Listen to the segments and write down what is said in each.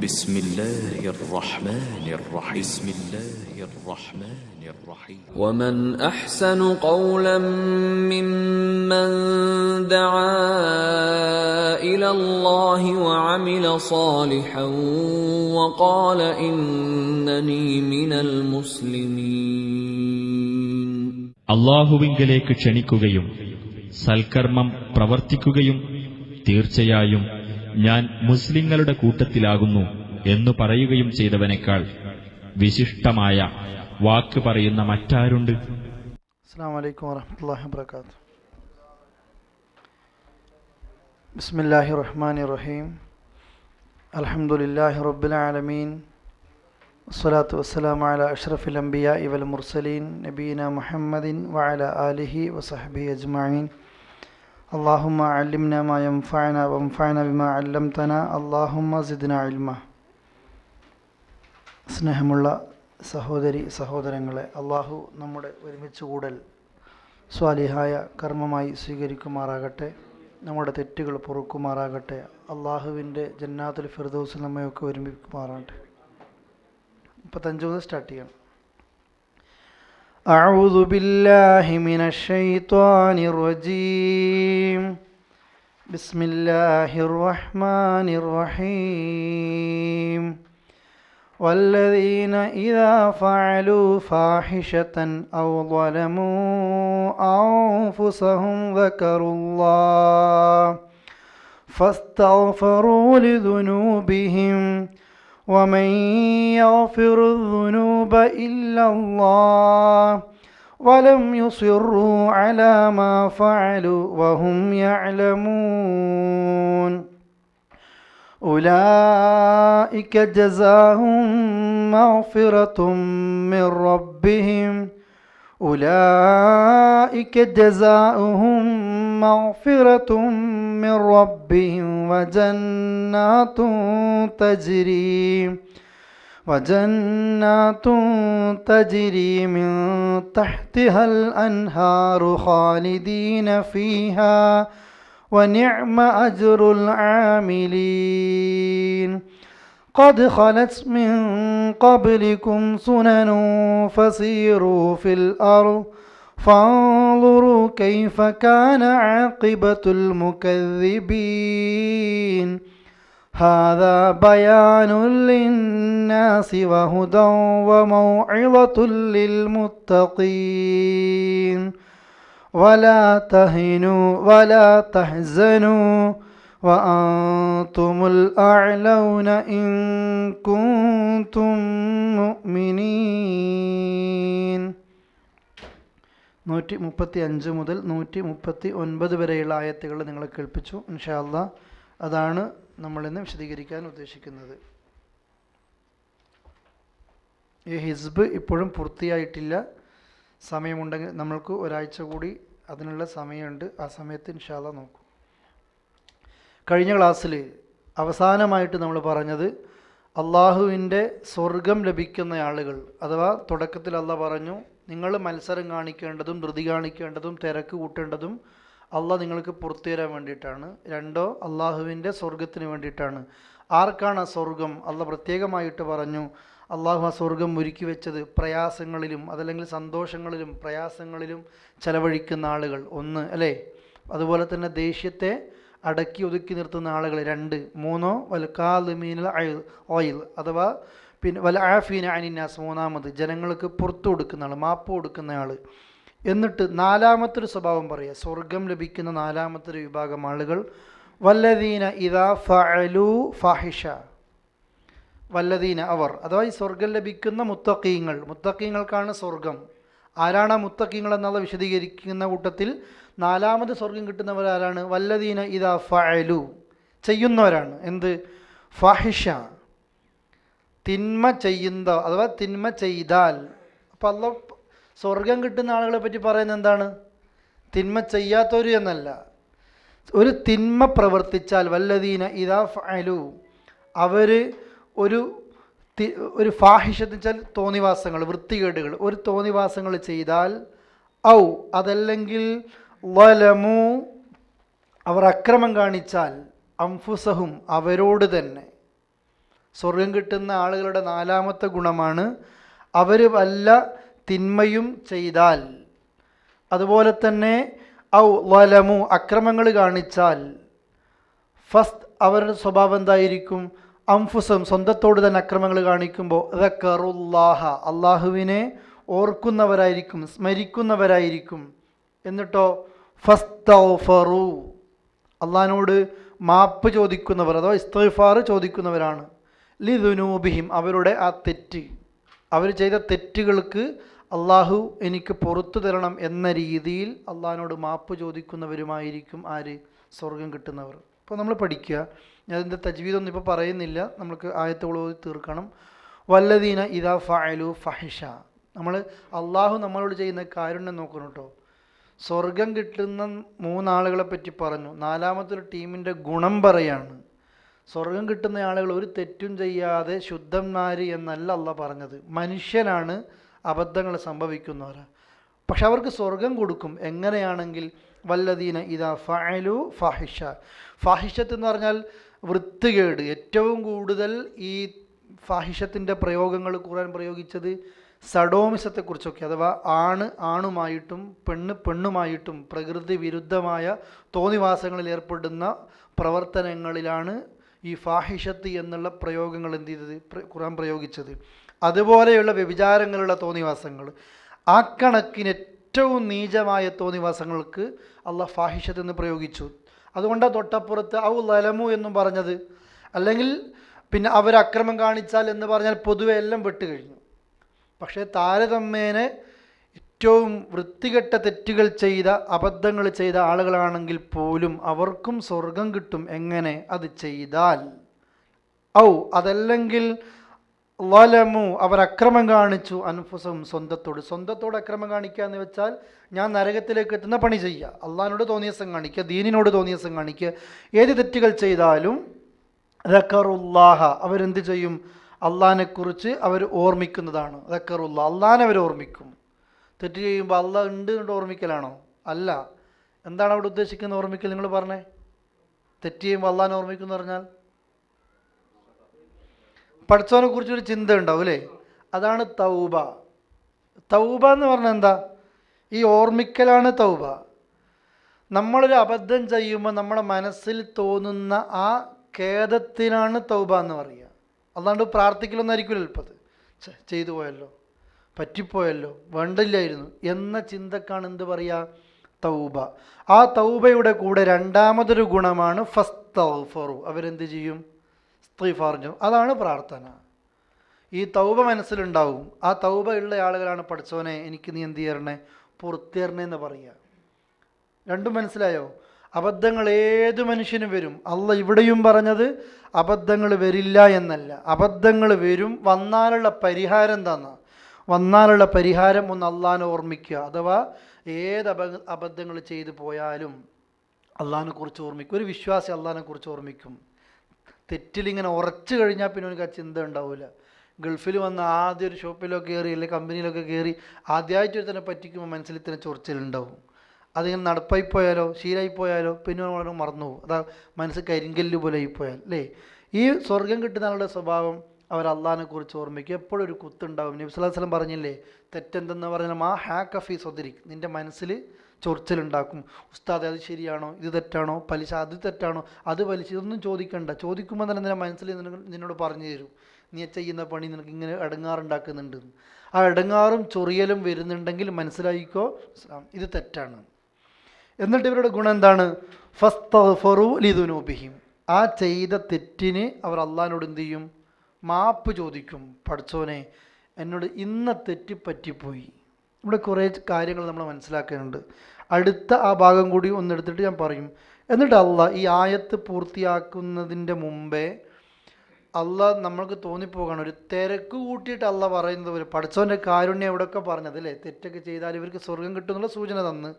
بسم الله الرحمن الرحيم بسم الله الرحمن الرحيم ومن أحسن قولا ممن دعا إلى الله وعمل صالحا وقال إنني من المسلمين. അല്ലാഹുവിങ്കലേക്ക് ക്ഷണിക്കുകയും സൽക്കർമ്മം പ്രവർത്തിക്കുകയും തീർച്ചയായും ഞാൻ മുസ്ലിങ്ങളുടെ കൂട്ടത്തിലാകുന്നു എന്നു പറയുകയും ചെയ്തവനേക്കാൾ വിശിഷ്ടമായ വാക്ക് പറയുന്ന മറ്റാരുണ്ട്? അസ്സലാമു അലൈക്കും വറഹ്മത്തുള്ളാഹി വബറകാതുഹു. ബിസ്മില്ലാഹിർ റഹ്മാനിർ റഹീം. അൽഹംദുലില്ലാഹി റബ്ബിൽ ആലമീൻ. വസ്സലാത്തു വസ്സലാമു അലാ അഷ്റഫിൽ അംബിയാഇ വൽ മുർസലീൻ നബീന മുഹമ്മദിൻ വഅലാ ആലിഹി വസഹ്ബിഹി അജ്മഈൻ. അല്ലാഹുമ്മ അല്ലിംനാ മാ യൻഫഅനാ വൻഫഅനാ ബിമാ അല്ലംതനാ അല്ലാഹുമ്മ സിദ്നാ ഇൽമ. സ്നേഹമുള്ള സഹോദരി സഹോദരങ്ങളെ, അള്ളാഹു നമ്മുടെ ഒരുമിച്ച് കൂടൽ സ്വാലിഹായ കർമ്മമായി സ്വീകരിക്കുമാറാകട്ടെ. നമ്മുടെ തെറ്റുകൾ പൊറുക്കുമാറാകട്ടെ. അള്ളാഹുവിൻ്റെ ജന്നാത്തുൽ ഫിർദൗസിൽ നമ്മയൊക്കെ ഒരുമിക്കുമാറാകട്ടെ. 35 സ്റ്റാർട്ട് ചെയ്യാം. അഊദു ബില്ലാഹി മിനശ് ശൈത്വാനിർ റജീം. ബിസ്മില്ലാഹിർ റഹ്മാനിർ റഹീം. والذين إذا فعلوا فاحشة أو ظلموا أنفسهم ذكروا الله فاستغفروا لذنوبهم ومن يغفر الذنوب إلا الله ولم يصروا على ما فعلوا وهم يعلمون أولئك جزاهم مغفرة من ربهم أولئك جزاؤهم مغفرة من ربهم وجنات تجري من تحتها الأنهار خالدين فيها ونعم أجر العاملين قد خلت من قبلكم سنن فسيروا في الأرض فانظروا كيف كان عاقبة المكذبين هذا بيان للناس وهدى وموعظة للمتقين ولا تهنوا ولا تحزنوا وأنتم الأعلون إن كنتم مؤمنين. 135 മുതൽ 139 വരെയുള്ള ആയത്തുകൾ നിങ്ങളെ കേൾപ്പിച്ചു. ഇൻഷാ അല്ലാഹ് അതാണ് നമ്മളിന്ന് വിശദീകരിക്കാൻ ഉദ്ദേശിക്കുന്നത്. ഈ ഹിസ്ബ് ഇപ്പോഴും പൂർത്തിയായിട്ടില്ല. സമയമുണ്ടെങ്കിൽ നമ്മൾക്ക് ഒരാഴ്ച കൂടി അതിനുള്ള സമയമുണ്ട്. ആ സമയത്ത് ഇൻഷാ അല്ലാഹ് നോക്കും. കഴിഞ്ഞ ക്ലാസ്സിൽ അവസാനമായിട്ട് നമ്മൾ പറഞ്ഞത് അള്ളാഹുവിൻ്റെ സ്വർഗം ലഭിക്കുന്ന ആളുകൾ, അഥവാ തുടക്കത്തിൽ അള്ളാഹ് പറഞ്ഞു നിങ്ങൾ മത്സരം കാണിക്കേണ്ടതും ധൃതി കാണിക്കേണ്ടതും തിരക്ക് കൂട്ടേണ്ടതും അള്ളാഹ് നിങ്ങൾക്ക് പുറത്തു തരാൻ വേണ്ടിയിട്ടാണ്. രണ്ടോ അള്ളാഹുവിൻ്റെ സ്വർഗത്തിന് വേണ്ടിയിട്ടാണ്. ആർക്കാണ് ആ സ്വർഗം? അള്ളാഹ് പ്രത്യേകമായിട്ട് പറഞ്ഞു അള്ളാഹു ആ സ്വർഗം ഒരുക്കി വെച്ചത് പ്രയാസങ്ങളിലും അതല്ലെങ്കിൽ സന്തോഷങ്ങളിലും പ്രയാസങ്ങളിലും ചെലവഴിക്കുന്ന ആളുകൾ, ഒന്ന് അല്ലേ. അതുപോലെ തന്നെ ദേഷ്യത്തെ അടക്കി ഒതുക്കി നിർത്തുന്ന ആളുകൾ, 2. 3 വൽകാലിമീനൽ ഓയിൽ അഥവാ പിന്നെ വൽ ആഫീന അനിന്നാസ്, 3 ജനങ്ങൾക്ക് പുറത്തു കൊടുക്കുന്ന ആൾ, മാപ്പ് കൊടുക്കുന്ന ആൾ. എന്നിട്ട് 4മത്തൊരു സ്വഭാവം പറയുക, സ്വർഗം ലഭിക്കുന്ന 4മത്തൊരു വിഭാഗം ആളുകൾ വല്ലദീന ഇദാ ഫഅലു ഫാഹിഷ. വല്ലദീന അവർ, അഥവാ ഈ സ്വർഗം ലഭിക്കുന്ന മുത്തഖീങ്ങൾക്കാണ് സ്വർഗം. ആരാണ് ആ മുത്തഖീങ്ങൾ എന്നുള്ള വിശദീകരിക്കുന്ന കൂട്ടത്തിൽ 4മത് സ്വർഗം കിട്ടുന്നവരാരാണ്? വല്ലദീന ഇദാ ഫഅലു, ചെയ്യുന്നവരാണ്. എന്ത്? ഫാഹിഷ, തിന്മ ചെയ്യുന്ന അഥവാ തിന്മ ചെയ്താൽ. അപ്പം അല്ലാഹ് സ്വർഗം കിട്ടുന്ന ആളുകളെ പറ്റി പറയുന്നത് എന്താണ്? തിന്മ ചെയ്യാത്തവർ എന്നല്ല. ഒരു തിന്മ പ്രവർത്തിച്ചാൽ വല്ലദീന ഇദാ ഫഅലു, അവർ ഒരു ഫാഹിഷത്ത് വെച്ചാൽ തോന്നിവാസങ്ങൾ, വൃത്തികേടുകൾ, ഒരു തോന്നിവാസങ്ങൾ ചെയ്താൽ, ഔ അതല്ലെങ്കിൽ വലമു അവർ അക്രമം കാണിച്ചാൽ, അംഫുസഹും അവരോട് തന്നെ, സ്വർഗം കിട്ടുന്ന ആളുകളുടെ നാലാമത്തെ ഗുണമാണ് അവർ വല്ല തിന്മയും ചെയ്താൽ, അതുപോലെ തന്നെ ഔ വലമു അക്രമങ്ങൾ കാണിച്ചാൽ, ഫസ്റ്റ് അവരുടെ സ്വഭാവം എന്തായിരിക്കും? അംഫുസം സ്വന്തത്തോട് തന്നെ അക്രമങ്ങൾ കാണിക്കുമ്പോൾ ദക്കറുല്ലാഹ അള്ളാഹുവിനെ ഓർക്കുന്നവരായിരിക്കും, സ്മരിക്കുന്നവരായിരിക്കും. എന്നിട്ടോ ഫസ്തഗ്ഫറു അള്ളാഹിനോട് മാപ്പ് ചോദിക്കുന്നവർ അഥവാ ഇസ്തിഗ്ഫാർ ചോദിക്കുന്നവരാണ്. ലിദുനൂബിഹിം അവരുടെ ആ തെറ്റ്, അവർ ചെയ്ത തെറ്റുകൾക്ക് അള്ളാഹു എനിക്ക് പുറത്തു തരണം എന്ന രീതിയിൽ അള്ളാഹിനോട് മാപ്പ് ചോദിക്കുന്നവരുമായിരിക്കും ആര്? സ്വർഗം കിട്ടുന്നവർ. ഇപ്പോൾ നമ്മൾ പഠിക്കുക, ഞാൻ ഇതിൻ്റെ തജ്വീദൊന്നും ഇപ്പോൾ പറയുന്നില്ല, നമുക്ക് ആയത്തുകൾ ഓതി തീർക്കണം. വല്ലദീന ഇദാ ഫഅലു ഫഹിഷ, നമ്മൾ അള്ളാഹു നമ്മളോട് ചെയ്യുന്ന കാരുണ്യം നോക്കണം കേട്ടോ. സ്വർഗം കിട്ടുന്ന മൂന്നാളുകളെ പറ്റി പറഞ്ഞു, നാലാമത്തെ ഒരു ടീമിൻ്റെ ഗുണം പറയാണ്. സ്വർഗം കിട്ടുന്ന ആളുകൾ ഒരു തെറ്റും ചെയ്യാതെ ശുദ്ധന്മാർ എന്നല്ല അള്ളാഹ് പറഞ്ഞത്. മനുഷ്യനാണ് അബദ്ധങ്ങൾ സംഭവിക്കുന്നവരാണ്. പക്ഷെ അവർക്ക് സ്വർഗം കൊടുക്കും. എങ്ങനെയാണെങ്കിൽ വല്ലദീന ഇദാ ഫഅലു ഫഹിഷ, ഫാഹിഷത്ത് എന്ന് പറഞ്ഞാൽ വൃത്തികേട്. ഏറ്റവും കൂടുതൽ ഈ ഫാഹിഷത്തിൻ്റെ പ്രയോഗങ്ങൾ ഖുർആൻ പ്രയോഗിച്ചത് സഡോമിസത്തെക്കുറിച്ചൊക്കെ, അഥവാ ആണുമായിട്ടും പെണ്ണുമായിട്ടും പ്രകൃതി വിരുദ്ധമായ തോന്നിവാസങ്ങളിൽ ഏർപ്പെടുന്ന പ്രവർത്തനങ്ങളിലാണ് ഈ ഫാഹിഷത്ത് എന്നുള്ള പ്രയോഗങ്ങൾ എന്ത് ചെയ്തത്? ഖുർആൻ പ്രയോഗിച്ചത്. അതുപോലെയുള്ള വ്യഭിചാരങ്ങളുള്ള തോന്നിവാസങ്ങൾ, ആ കണക്കിന് ഏറ്റവും നീചമായ തോന്നിവാസങ്ങൾക്ക് അള്ളാഹ് ഫാഹിഷത്ത് എന്ന് പ്രയോഗിച്ചു. അതുകൊണ്ടാണ് തൊട്ടപ്പുറത്ത് ഔ ലലമു എന്നും പറഞ്ഞത്. അല്ലെങ്കിൽ പിന്നെ അവർ അക്രമം കാണിച്ചാൽ എന്ന് പറഞ്ഞാൽ പൊതുവെ എല്ലാം പെട്ടുകഴിഞ്ഞു. പക്ഷേ താരതമ്യേന ഏറ്റവും വൃത്തികെട്ട തെറ്റുകൾ ചെയ്ത, അബദ്ധങ്ങൾ ചെയ്ത ആളുകളാണെങ്കിൽ പോലും അവർക്കും സ്വർഗം കിട്ടും. എങ്ങനെ? അത് ചെയ്താൽ. ഔ അതല്ലെങ്കിൽ വലമു അവർ അക്രമം കാണിച്ചു, അൻഫുസഹും സ്വന്തത്തോട് അക്രമം കാണിക്കുക എന്ന് വെച്ചാൽ ഞാൻ നരകത്തിലേക്ക് എത്തുന്ന പണി ചെയ്യുക, അള്ളാഹിനോട് തോന്നിയസം കാണിക്കുക, ദീനിനോട് തോന്നിയസം കാണിക്കുക. ഏത് തെറ്റുകൾ ചെയ്താലും ദക്കറുല്ലാഹ അവരെന്ത് ചെയ്യും? അള്ളാഹിനെക്കുറിച്ച് അവർ ഓർമ്മിക്കുന്നതാണ്. ദക്കറുല്ലാ അള്ളാഹിനെ അവർ ഓർമ്മിക്കും. തെറ്റ് ചെയ്യുമ്പോൾ അള്ളാഹ് ഉണ്ട് എന്ന് ഓർമ്മിക്കലാണോ? അല്ല. എന്താണ് അവിടെ ഉദ്ദേശിക്കുന്ന ഓർമ്മിക്കൽ? നിങ്ങൾ പറഞ്ഞേ. തെറ്റ് ചെയ്യുമ്പോൾ അള്ളാഹിനെ ഓർമ്മിക്കുന്ന പറഞ്ഞാൽ പഠിച്ചവനെ കുറിച്ചൊരു ചിന്ത ഉണ്ടാവും അല്ലേ? അതാണ് തൗബ. തൗബ എന്ന് പറഞ്ഞാൽ എന്താ? ഈ ഓർമ്മിക്കലാണ് തൗബ. നമ്മളൊരു അബദ്ധം ചെയ്യുമ്പോൾ നമ്മുടെ മനസ്സിൽ തോന്നുന്ന ആ ഖേദത്തിനാണ് തൗബ എന്ന് പറയുക. അല്ലാണ്ട് പ്രാർത്ഥിക്കലൊന്നും ആയിരിക്കില്ല. എളുപ്പത് ചെയ്തു പോയല്ലോ, പറ്റിപ്പോയല്ലോ, വേണ്ടില്ലായിരുന്നു എന്ന ചിന്തക്കാണ് എന്ത് പറയുക? തൗബ. ആ തൗബയുടെ കൂടെ രണ്ടാമതൊരു ഗുണമാണ് ഫസ്തഗ്ഫറു അവരെന്ത് ചെയ്യും? ഇസ്തിഗ്ഫാർ ചെയ്യും. അതാണ് പ്രാർത്ഥന. ഈ തൗബ മനസ്സിലുണ്ടാവും. ആ തൗബ ഉള്ള ആളുകളാണ് പഠിച്ചവനെ എനിക്ക് നീ എന്ത് ചെയ്യണേ? പുറത്തേറണേ എന്ന് പറയുക. രണ്ടും മനസ്സിലായോ? അബദ്ധങ്ങൾ ഏതു മനുഷ്യനും വരും. അള്ളാഹ് ഇവിടെയും പറഞ്ഞത് അബദ്ധങ്ങൾ വരില്ല എന്നല്ല, അബദ്ധങ്ങൾ വരും. വന്നാലുള്ള പരിഹാരം എന്താണെന്ന്, വന്നാലുള്ള പരിഹാരം ഒന്ന് അള്ളാഹിനെ ഓർമ്മിക്കുക. അഥവാ ഏത് അബദ്ധങ്ങൾ ചെയ്തു പോയാലും അള്ളാഹിനെ കുറിച്ച് ഓർമ്മിക്കും. ഒരു വിശ്വാസി അള്ളാഹിനെ കുറിച്ച് ഓർമ്മിക്കും. തെറ്റിലിങ്ങനെ ഉറച്ചു കഴിഞ്ഞാൽ പിന്നെ എനിക്ക് ആ ചിന്ത ഉണ്ടാവില്ല. ഗൾഫിൽ വന്ന് ആദ്യം ഒരു ഷോപ്പിലൊക്കെ കയറി അല്ലെങ്കിൽ കമ്പനിയിലൊക്കെ കയറി ആദ്യമായിട്ട് തന്നെ പറ്റിക്കുമ്പോൾ മനസ്സിൽ ഇത്തരം ചൊറിച്ചിലുണ്ടാവും. അതിങ്ങനെ നടപ്പായിപ്പോയാലോ ശീലമായിപ്പോയാലോ പിന്നെ വളരെ മറന്നു പോകും. അതാ മനസ്സ് കരിങ്കല്ല് പോലെ ആയിപ്പോയാൽ അല്ലേ? ഈ സ്വർഗം കിട്ടുന്ന ആളുടെ സ്വഭാവം അവർ അള്ളാഹിനെ കുറിച്ച് ഓർമ്മിക്കും. എപ്പോഴും ഒരു കുത്തുണ്ടാവും. നബി സല്ലല്ലാഹു അലൈഹി വസല്ലം പറഞ്ഞില്ലേ, തെറ്റെന്തെന്ന് പറഞ്ഞാൽ മാ ഹാക്കഫി സ്വദരിക്, നിൻ്റെ മനസ്സിൽ ചൊറിച്ചിലുണ്ടാക്കും. ഉസ്താദ് അത് ശരിയാണോ, ഇത് തെറ്റാണോ, പലിശ അത് തെറ്റാണോ, അത് പലിശ, ഇതൊന്നും ചോദിക്കണ്ട. ചോദിക്കുമ്പോൾ തന്നെ നിൻ്റെ മനസ്സിൽ നിന്നോട് പറഞ്ഞു തരും, നീ ചെയ്യുന്ന പണി നിനക്ക് ഇങ്ങനെ ഇടങ്ങാറുണ്ടാക്കുന്നുണ്ട്. ആ ഇടങ്ങാറും ചൊറിയലും വരുന്നുണ്ടെങ്കിൽ മനസ്സിലായിക്കോ ഇത് തെറ്റാണ്. എന്നിട്ട് ഇവരുടെ ഗുണം എന്താണ്? ഫസ്തഗ്ഫറു ലിദുനൂബിഹിം ആ ചെയ്ത തെറ്റിന് അവർ അള്ളാഹിനോട് എന്ത് ചെയ്യും? മാപ്പ് ചോദിക്കും. പഠിച്ചോനെ എന്നോട് ഇന്ന തെറ്റ് പറ്റിപ്പോയി. ഇവിടെ കുറേ കാര്യങ്ങൾ നമ്മൾ മനസ്സിലാക്കാനുണ്ട്. അടുത്ത ആ ഭാഗം കൂടി ഒന്നെടുത്തിട്ട് ഞാൻ പറയും. എന്നിട്ട് അള്ളാഹ് ഈ ആയത്ത് പൂർത്തിയാക്കുന്നതിൻ്റെ മുമ്പേ അള്ളാഹ് നമ്മൾക്ക് തോന്നിപ്പോകണം, ഒരു തിരക്ക് കൂട്ടിയിട്ട് അള്ളാഹ് പറയുന്നത് പോലെ പഠിച്ചവൻ്റെ കാരുണ്യം എവിടെയൊക്കെ പറഞ്ഞത് അല്ലേ? തെറ്റൊക്കെ ചെയ്താൽ ഇവർക്ക് സ്വർഗം കിട്ടുമെന്നുള്ള സൂചന തന്ന്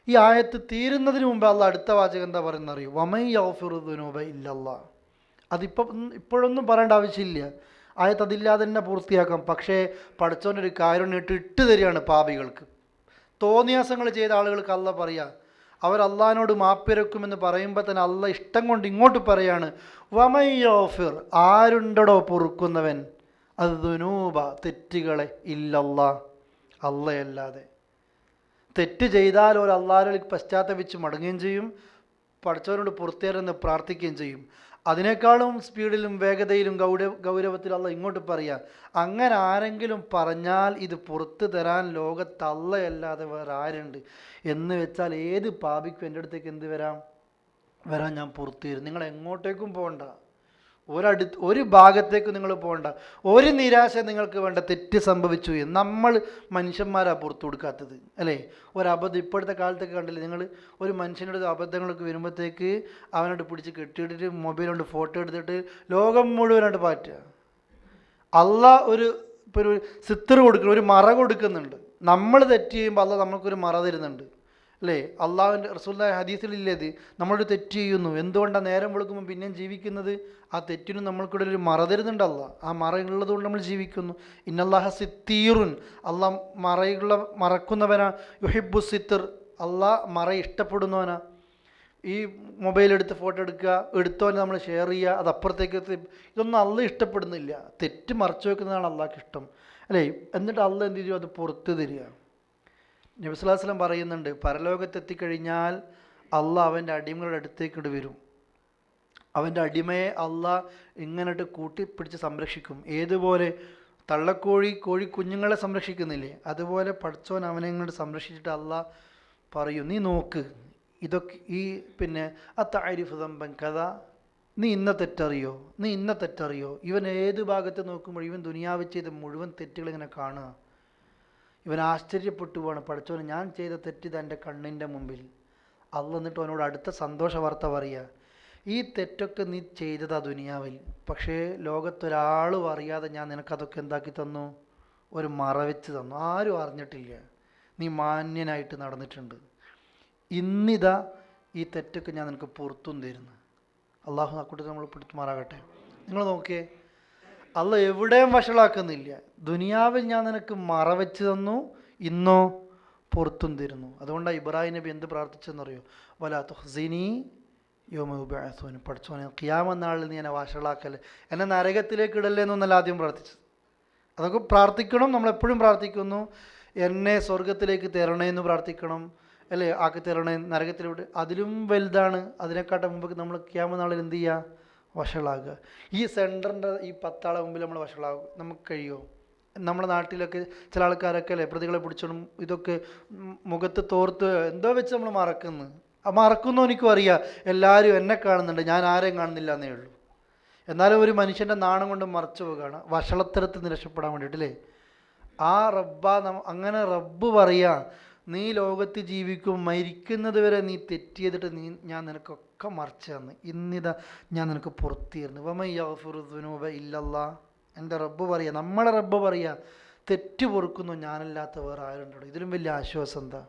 ഈ ആയത്ത് തീരുന്നതിന് മുമ്പ് അള്ളാഹ് അടുത്ത വാചകം എന്താ പറയുന്നത് അറിയോ? വമൻ യഗ്ഫിറു ദുനൂബ ഇല്ലല്ലാഹ്. ഇപ്പോഴൊന്നും പറയേണ്ട ആവശ്യമില്ല. ആയത്ത് അതില്ലാതെ തന്നെ പൂർത്തിയാക്കാം. പക്ഷേ പഠിച്ചവൻ്റെ ഒരു കാരുണ്യം ഇട്ട് തരികയാണ് പാപികൾക്ക്. തോന്നിയാസങ്ങൾ ചെയ്ത ആളുകൾക്ക് അള്ളാഹ് പറയുക അവർ അള്ളാഹിനോട് മാപ്പിരക്കുമെന്ന് പറയുമ്പോൾ തന്നെ അള്ളാഹ് ഇഷ്ടം കൊണ്ട് ഇങ്ങോട്ട് പറയാണ്, വമയ്യോഫിർ, ആരുണ്ടടോ പൊറുക്കുന്നവൻ, അത് ദുനൂബ, തെറ്റുകളെ, ഇല്ലല്ലാ, അള്ളയല്ലാതെ. തെറ്റ് ചെയ്താൽ ഒരു അള്ളാഹിലേക്ക് പശ്ചാത്തപിച്ച് മടങ്ങുകയും ചെയ്യും, പഠിച്ചവരോട് പുറത്തേരെന്ന് പ്രാർത്ഥിക്കുകയും ചെയ്യും. അതിനേക്കാളും സ്പീഡിലും വേഗതയിലും ഗൗരവത്തിലും അള്ളാഹ് ഇങ്ങോട്ട് പറയുക, അങ്ങനെ ആരെങ്കിലും പറഞ്ഞാൽ ഇത് പുറത്തു തരാൻ ലോകത്ത് അള്ളയല്ലാതെ വേറെ ആരുണ്ട് എന്ന് വെച്ചാൽ ഏത് പാപിക്കും എൻ്റെ അടുത്തേക്ക് എന്ത് വരാൻ ഞാൻ പുറത്തു തരും. നിങ്ങൾ എങ്ങോട്ടേക്കും പോകണ്ട, ഒരു ഭാഗത്തേക്ക് നിങ്ങൾ പോകണ്ട, ഒരു നിരാശ നിങ്ങൾക്ക് വേണ്ട. തെറ്റ് സംഭവിച്ചു എന്ന് നമ്മൾ മനുഷ്യന്മാരാണ് പുറത്തു കൊടുക്കാത്തത്, അല്ലേ? ഒരബദ്ധം ഇപ്പോഴത്തെ കാലത്തൊക്കെ കണ്ടില്ലേ നിങ്ങൾ, ഒരു മനുഷ്യനോട് അബദ്ധങ്ങളൊക്കെ വരുമ്പോഴത്തേക്ക് അവനോട് പിടിച്ച് കെട്ടിയിട്ടിട്ട് മൊബൈൽ കൊണ്ട് ഫോട്ടോ എടുത്തിട്ട് ലോകം മുഴുവനായിട്ട് പാറ്റുക. ഇപ്പോൾ ഒരു സിത്തർ കൊടുക്കുന്നു, ഒരു മറ കൊടുക്കുന്നുണ്ട്. നമ്മൾ തെറ്റ് ചെയ്യുമ്പോൾ അള്ളാഹ് നമുക്കൊരു മറ തരുന്നുണ്ട്, അല്ലേ? അള്ളാഹുവിൻ്റെ റസൂലുള്ളാഹി ഹദീസിലില്ലേ ഇത്, നമ്മളൊരു തെറ്റ് ചെയ്യുന്നു, എന്തുകൊണ്ടാണ് നേരം വെളുക്കുമ്പോൾ പിന്നെയും ജീവിക്കുന്നത്? ആ തെറ്റിനും നമ്മൾക്കിടെ ഒരു മറ തരുന്നുണ്ട് അള്ളാഹ്. ആ മറ ഉള്ളത് കൊണ്ട് നമ്മൾ ജീവിക്കുന്നു. ഇന്നല്ലാഹ സിത്തീറുൻ, അള്ളാഹ് മറക്കുന്നവനാ. യുഹിബ്ബു സിത്തർ, അള്ളാഹ് മറ ഇഷ്ടപ്പെടുന്നവനാ. ഈ മൊബൈൽ എടുത്ത് ഫോട്ടോ എടുക്കുക, എടുത്തവനെ നമ്മൾ ഷെയർ ചെയ്യുക, അത് അപ്പുറത്തേക്ക് ഇതൊന്നും അള്ളാഹ് ഇഷ്ടപ്പെടുന്നില്ല. തെറ്റ് മറച്ചു വെക്കുന്നതാണ് അള്ളാഹ്ക്ക് ഇഷ്ടം, അല്ലേ? എന്നിട്ട് അള്ളാഹ് എന്ത് ചെയ്യും? അത് പുറത്ത് തരിക. നബി സ്വല്ലല്ലാഹു അലൈഹി വസല്ലം പറയുന്നുണ്ട്, പരലോകത്തെത്തിക്കഴിഞ്ഞാൽ അള്ളാഹ് അവൻ്റെ അടിമകളുടെ അടുത്തേക്കിട്ട് വരും. അവൻ്റെ അടിമയെ അള്ളാഹ് ഇങ്ങനെയിട്ട് കൂട്ടിപ്പിടിച്ച് സംരക്ഷിക്കും. ഏതുപോലെ കോഴി കുഞ്ഞുങ്ങളെ സംരക്ഷിക്കുന്നില്ലേ, അതുപോലെ പഠിച്ചവൻ അവനെ ഇങ്ങോട്ട് സംരക്ഷിച്ചിട്ട് അള്ളാഹ് പറയും, നീ നോക്ക്, ഇതൊക്കെ അത്തഅരിഫു ദംബൻ കഥ, നീ ഇന്ന തെറ്ററിയോ. ഇവൻ ഏത് ഭാഗത്ത് നോക്കുമ്പോൾ ഇവൻ ദുനിയാവ് ചെയ്ത മുഴുവൻ തെറ്റുകളിങ്ങനെ കാണുക. ഇവൻ ആശ്ചര്യപ്പെട്ടു പോവാണ്, പഠിച്ചവന് ഞാൻ ചെയ്ത തെറ്റിത് എൻ്റെ കണ്ണിൻ്റെ മുമ്പിൽ. അള്ളാഹ് എന്നിട്ട് അവനോട് അടുത്ത സന്തോഷ വാർത്ത പറയുക, ഈ തെറ്റൊക്കെ നീ ചെയ്തതാ ദുനിയാവിൽ, പക്ഷേ ലോകത്തൊരാളും അറിയാതെ ഞാൻ നിനക്കതൊക്കെ എന്താക്കി തന്നു? ഒരു മറവെച്ച് തന്നു. ആരും അറിഞ്ഞിട്ടില്ല, നീ മാന്യനായിട്ട് നടന്നിട്ടുണ്ട്. ഇന്നിതാ ഈ തെറ്റൊക്കെ ഞാൻ നിനക്ക് പുറത്തും തരുന്നു. അള്ളാഹു ആ കൂട്ടത്തിൽ നമ്മൾ പിടിച്ചുമാറാകട്ടെ. നിങ്ങൾ നോക്കിയേ, അള്ളാഹ് എവിടെയും വഷളാക്കുന്നില്ല. ദുനിയാവിൽ ഞാൻ നിനക്ക് മറവെച്ച് തന്നു, ഇന്നോ പുറത്തും തരുന്നു. അതുകൊണ്ടാണ് ഇബ്രാഹിം നബി എന്ത് പ്രാർത്ഥിച്ചെന്നറിയോ? വലാ തുഖ്സിനി യൗമ യുബ്അസൂൻ, പഠിച്ചോനെ ഖിയാമത്ത് നാളിൽ നീ എന്നെ വഷളാക്കല്ലേ, എന്നെ നരകത്തിലേക്ക് ഇടല്ലേ എന്നൊന്നല്ല ആദ്യം പ്രാർത്ഥിച്ചത്. അതൊക്കെ പ്രാർത്ഥിക്കണം, നമ്മളെപ്പോഴും പ്രാർത്ഥിക്കുന്നു. എന്നെ സ്വർഗത്തിലേക്ക് തരണേ എന്ന് പ്രാർത്ഥിക്കണം, അല്ലേ? ആക്കി തരണേ, നരകത്തിലൂടെ അതിലും വലുതാണ്. അതിനെക്കാട്ടും മുമ്പ് നമ്മൾ ഖിയാമത്ത് നാളിൽ എന്ത് ചെയ്യുക? വഷളാകുക. ഈ സെൻറ്ററിൻ്റെ ഈ 10 ആളെ മുമ്പിൽ നമ്മൾ വഷളാകും, നമുക്ക് കഴിയുമോ? നമ്മുടെ നാട്ടിലൊക്കെ ചില ആൾക്കാരൊക്കെ അല്ലേ പ്രതികളെ പിടിച്ചോളും, ഇതൊക്കെ മുഖത്ത് തോർത്ത് എന്തോ വെച്ച് നമ്മൾ മറക്കുന്നു. എനിക്കും അറിയാം, എല്ലാവരും എന്നെ കാണുന്നുണ്ട്, ഞാൻ ആരെയും കാണുന്നില്ല എന്നേ ഉള്ളൂ. എന്നാലും ഒരു മനുഷ്യൻ്റെ നാണം കൊണ്ട് മറച്ചു പോകുകയാണ്, വഷളത്തരത്തിൽ നിന്ന് രക്ഷപ്പെടാൻ വേണ്ടിയിട്ടല്ലേ? ആ അങ്ങനെ റബ്ബ് പറയാ, നീ ലോകത്ത് ജീവിക്കും, മരിക്കുന്നത് വരെ നീ തെറ്റ് ചെയ്തിട്ട് ഞാൻ നിനക്കൊക്കെ മറച്ചു തന്ന്, ഇന്നിതാ ഞാൻ നിനക്ക് പുറത്തിരുന്നു. വമയ്യഗ്ഫിറുദ്ദുനൂബ ഇല്ലല്ലാ, എൻ്റെ റബ്ബ് പറയാ, നമ്മളെ റബ്ബ് പറയാ, തെറ്റ് പൊറുക്കുന്നു ഞാനല്ലാത്ത വേറെ ആരുണ്ടോ? ഇതിലും വലിയ ആശ്വാസം എന്താ,